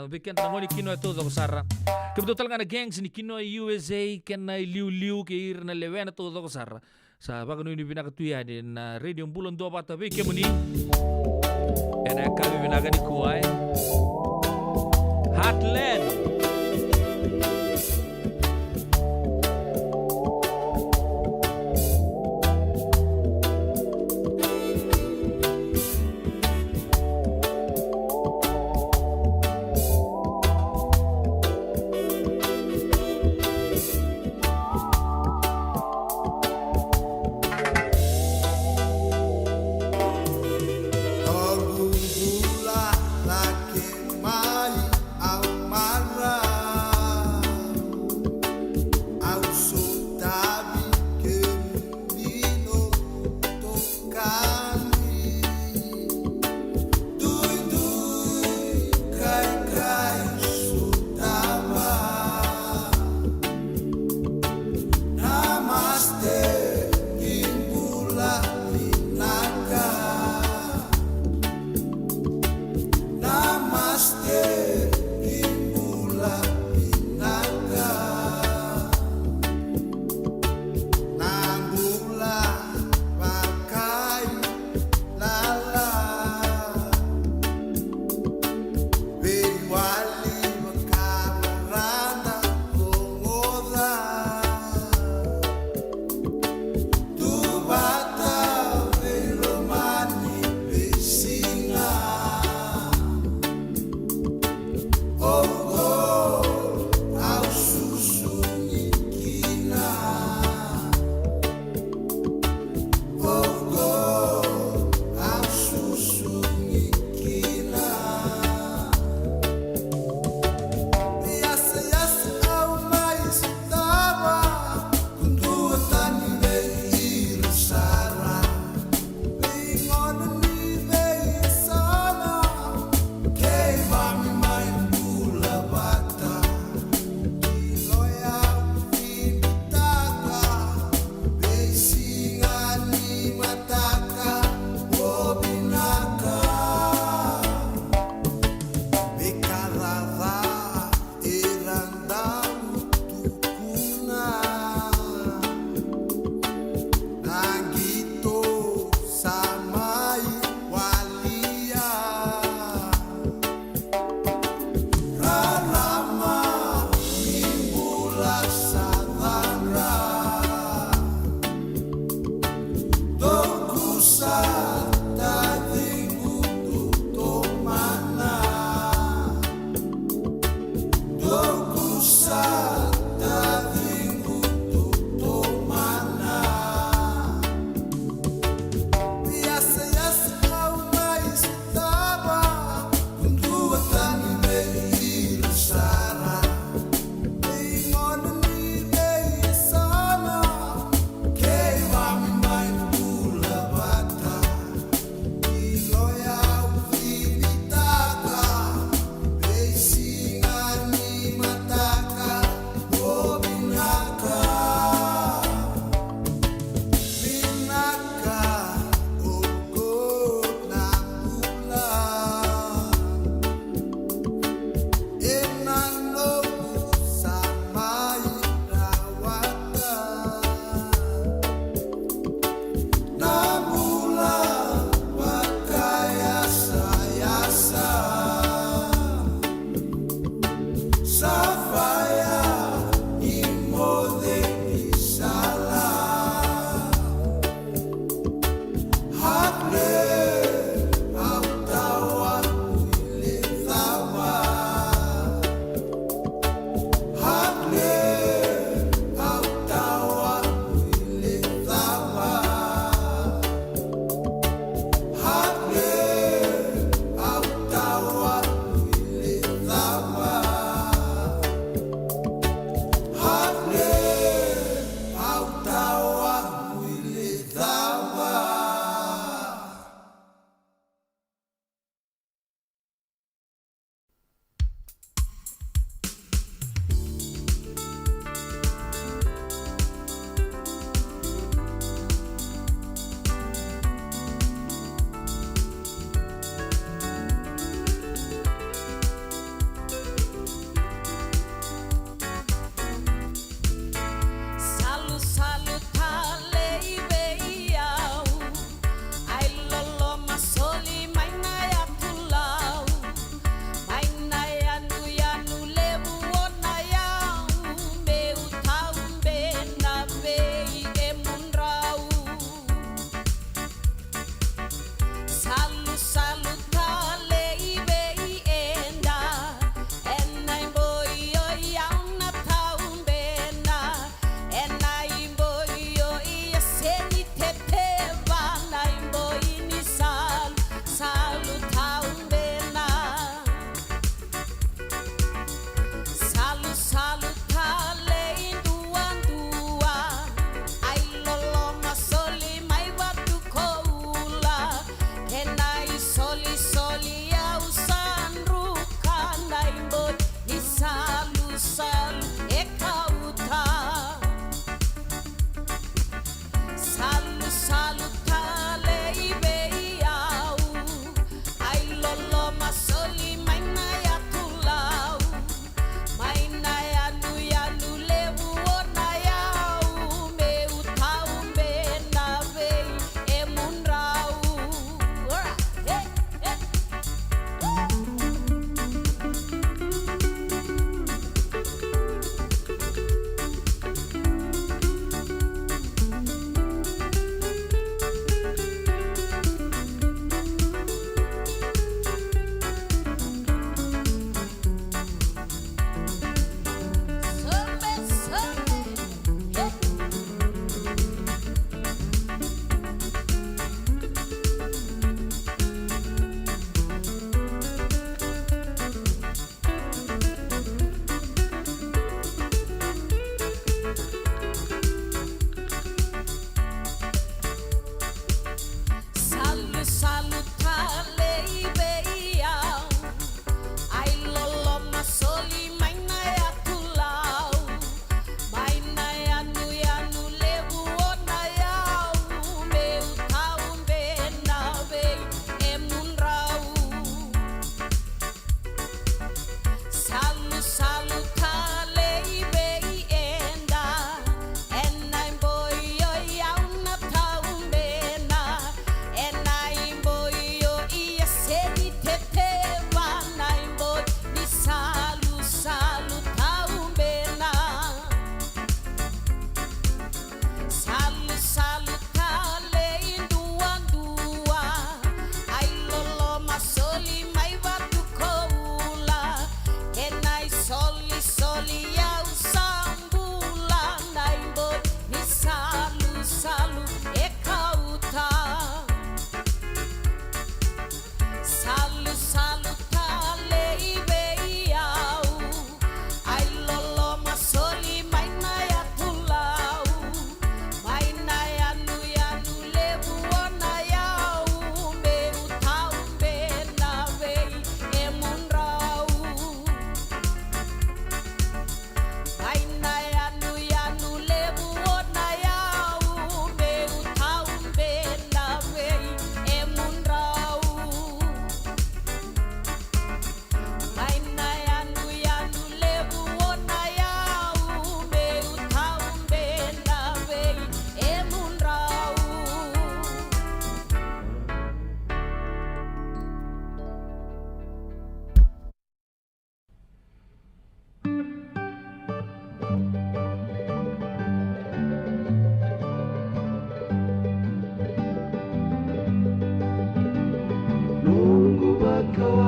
bikian ta ngoni kino to do sarra kebetulan ngana gangs ni kino USA ken liu ke irna levena to do sarra sa bagano ni bina katuya din radio bulon do bata be kemuni ena kami bina gani kuai Heartland Gula la que mai au mara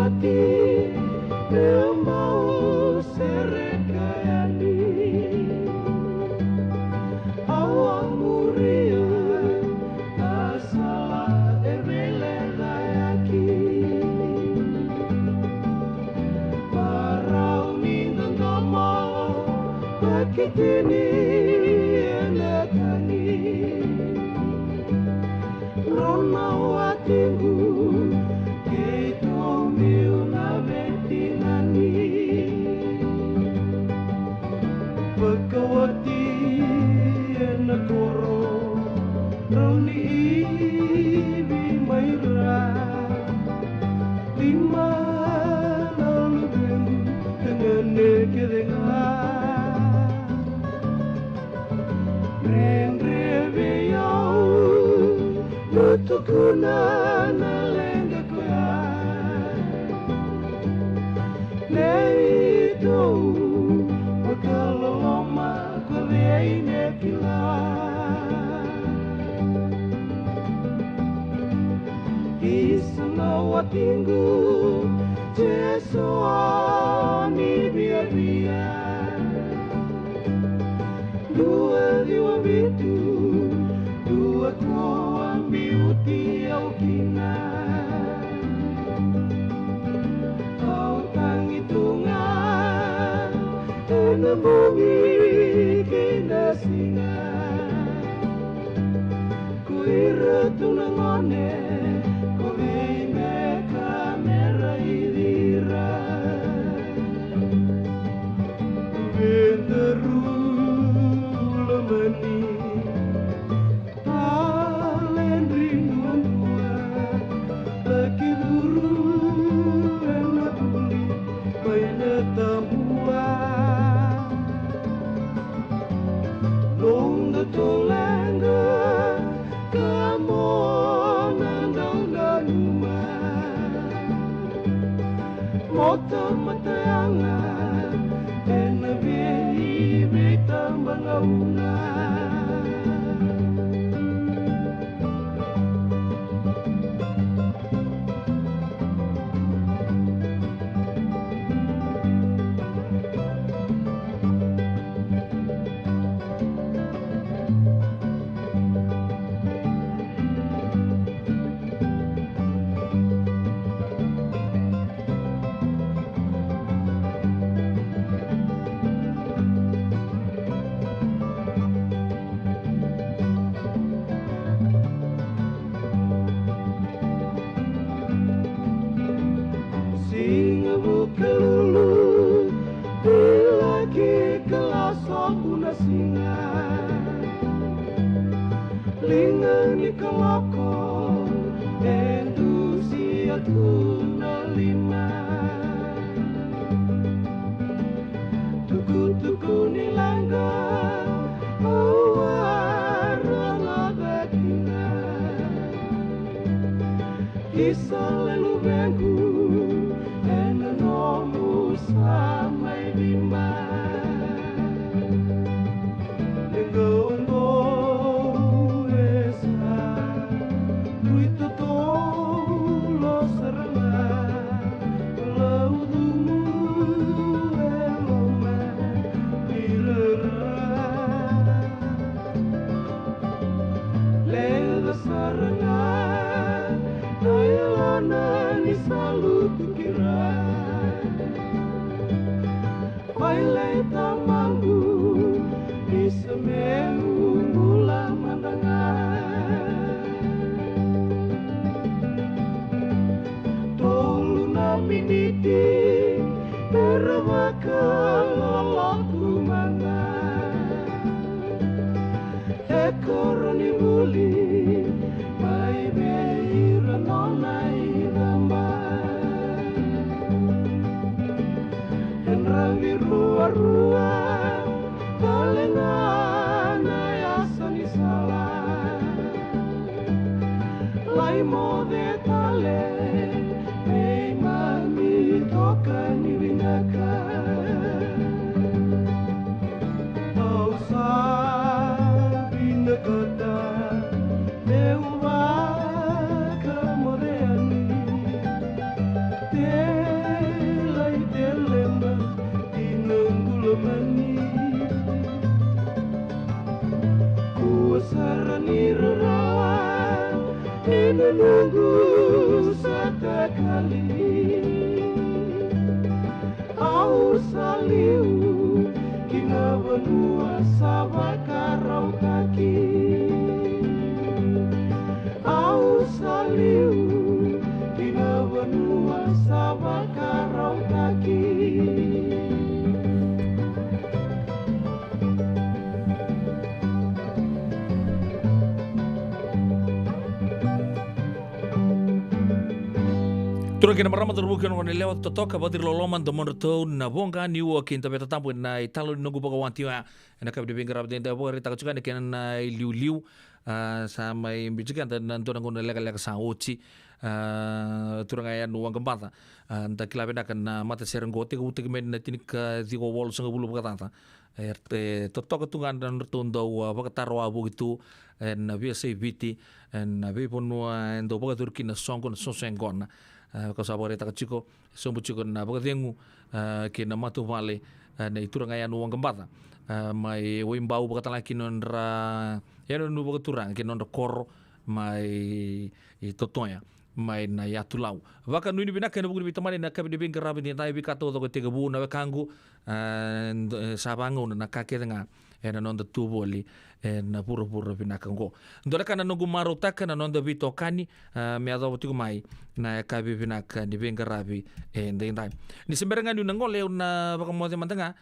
wati mau serekayani awak muria asala evele dayaki parau mindan dama pakitini enakani rona watingu Pagkawati na koro Rauni ibi mayra Lima nalubin Dengan nekedenga Rendre yau Nutukuna na lenga kuya Leito Kaloma kuleine kila Isna watingu Jesuani bia Dua diwa bitu Dua koa biuti au kina Au tangitungan Bumi kena singa Kuira tunangone Kuveine kamera idira Venteru lemani Alen rinduan tua Laki duru enak buli Baina tambua Long the tolanga, come on and down the numa. Mota matayanga, and the baby beta mangauna. Toka ni winaka menunggu sekali au saliu kina benua sabakarau kaki au saliu kina benua sabakarau kaki. Turun kena marama terbukan wana lewat totoka badir loloman do monoto na bonga ni wa kinta beta tampu na italo nungu boga wanti wa na kabi de garab de boga rita kacukan de kena na liu sama imbijukan dan nanto nangu na lega sa oci turun aya nuang gembata nda kilabe na kana mata serenggote ko utik men na tinik digo wol sanga bulu boga tanta totoka tungan dan tondo wa boga tarwa begitu na biasa biti na be ponua ndo boga turkina songo na sosengona ko sabore ta chiko sombu chiko na boga dengu ke na matu vale na ituranga ya nuang gembata mai wimbau boga tala kinondra ya no boga turang kinondra koro mai totoya mai na ya tulau vaka nuni binaka na bugu bitamani na kabi de bingarabi ni tai bikato to te gabu na kangu sabango na kake nga na nonda tuboli na puro binaka ngo ndora kana nungu maro taka na nonda vito kani me ado tiku mai na kabi binaka ni bingarabi ndai ni semberenga ni ngole na baka mo mantanga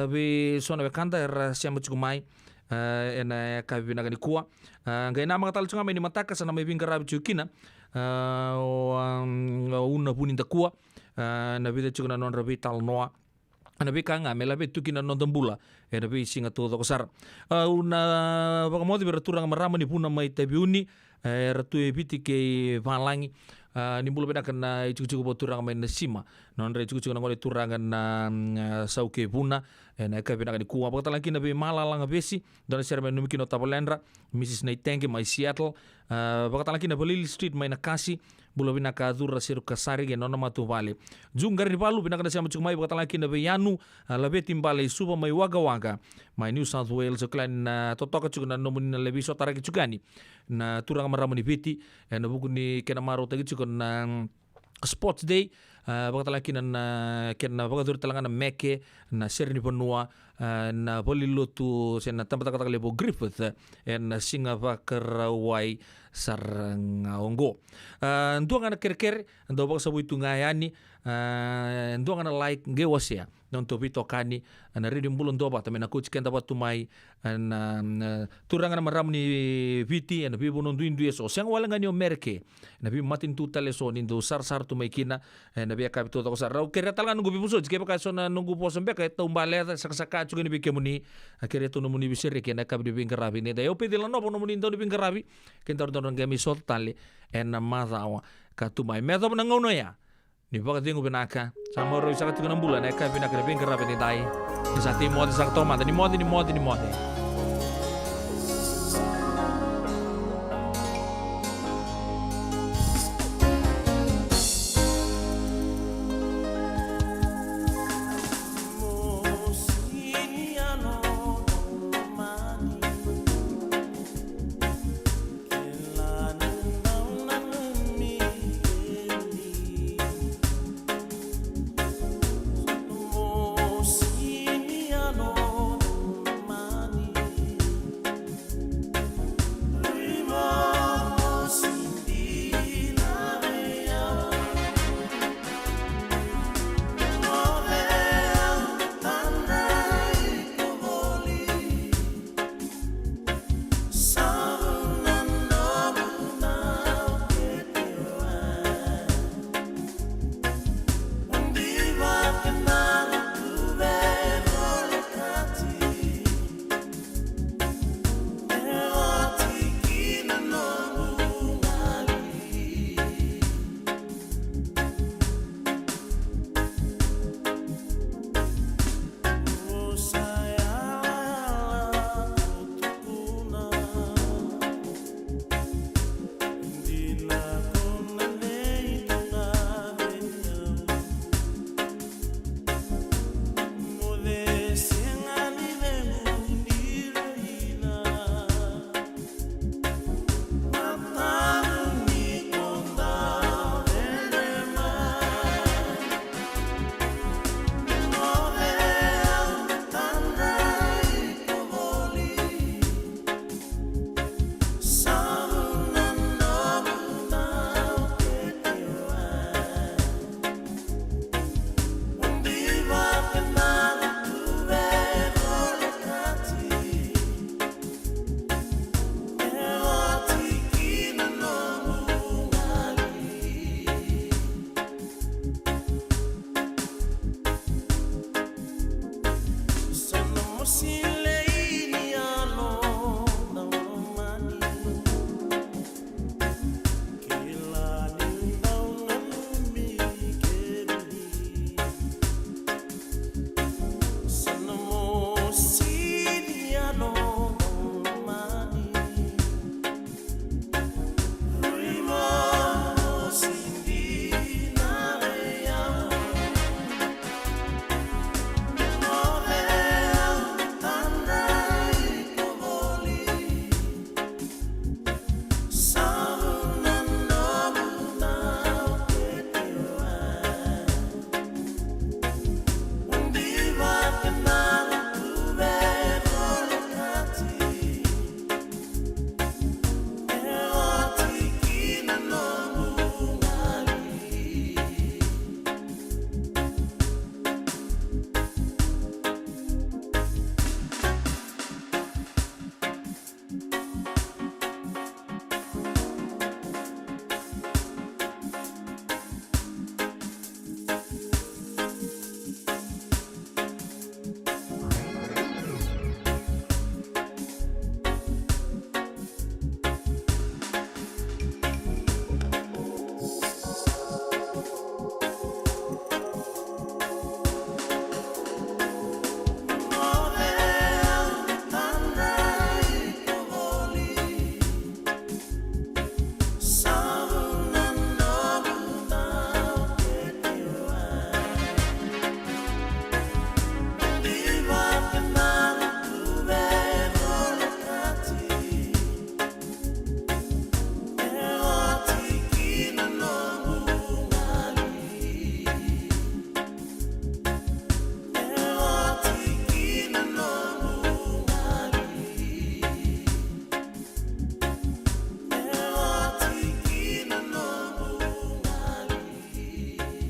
bi sona be kanda era siamu tiku mai na kabi binaka ni kuwa ngai na mga talo tsunga mai ni mataka sana mai bingarabi chukina una puninta kuwa na vida chukuna non rabital noa ana bika nga mela betu kina non dambula na bi singa todo kosar una bakamodi beratura marama ni puna mai tabiuni ratu ebiti ke valangi ni bulu bena kana cucu boturang mai nasima non re cucu na ngole turangan na sauke puna na ka bena ni kuwa bakata lagi na be malala ngabesi don serme no mikino tabalendra Mrs. Naitenge mai Seattle bakata lagi na Lily Street mai na kasi bulu bena ka dura siru kasari ge nona matu vale jungar ni balu bena kana siamu mai bakata lagi na be yanu labe timbale suba mai waga mai New South Wales klan totoka cukuna no munina lebi sotara ki cukani na turang marama ni beti na buku ni kena maro tagi cukuna sports day bakata lagi na kena bakatur talanga na meke na serni penua na bolilotu sena tampat kata lebo Griffith na singa vakarawai saranga ongo nduanga na kerker ndo baka sabu itu ngayani nduanga na like ngewasea non to bito kani na redim bulon doba tamena coach kenta batu mai na turanga na maram ni viti na bibo non duin dueso sang wala ngani o merke na bi matin tutale so nindo sar tu mai kina na bi kapito to sar rau kere talanga nungu bibuso jike baka so na nungu poso mbeka tumbale sakasaka chuga ni bikemuni akere to no muni bisere ke na kabdi bingarabi ne da yo pedila no no muni ndo bingarabi kentar don ngami sol tale en mazawa katumai medo na ngono ya ni baka tingu binaka sama ro isa ka tingu bulan ka binaka de bingarabi ne dai isa ti modi sak toma ni modi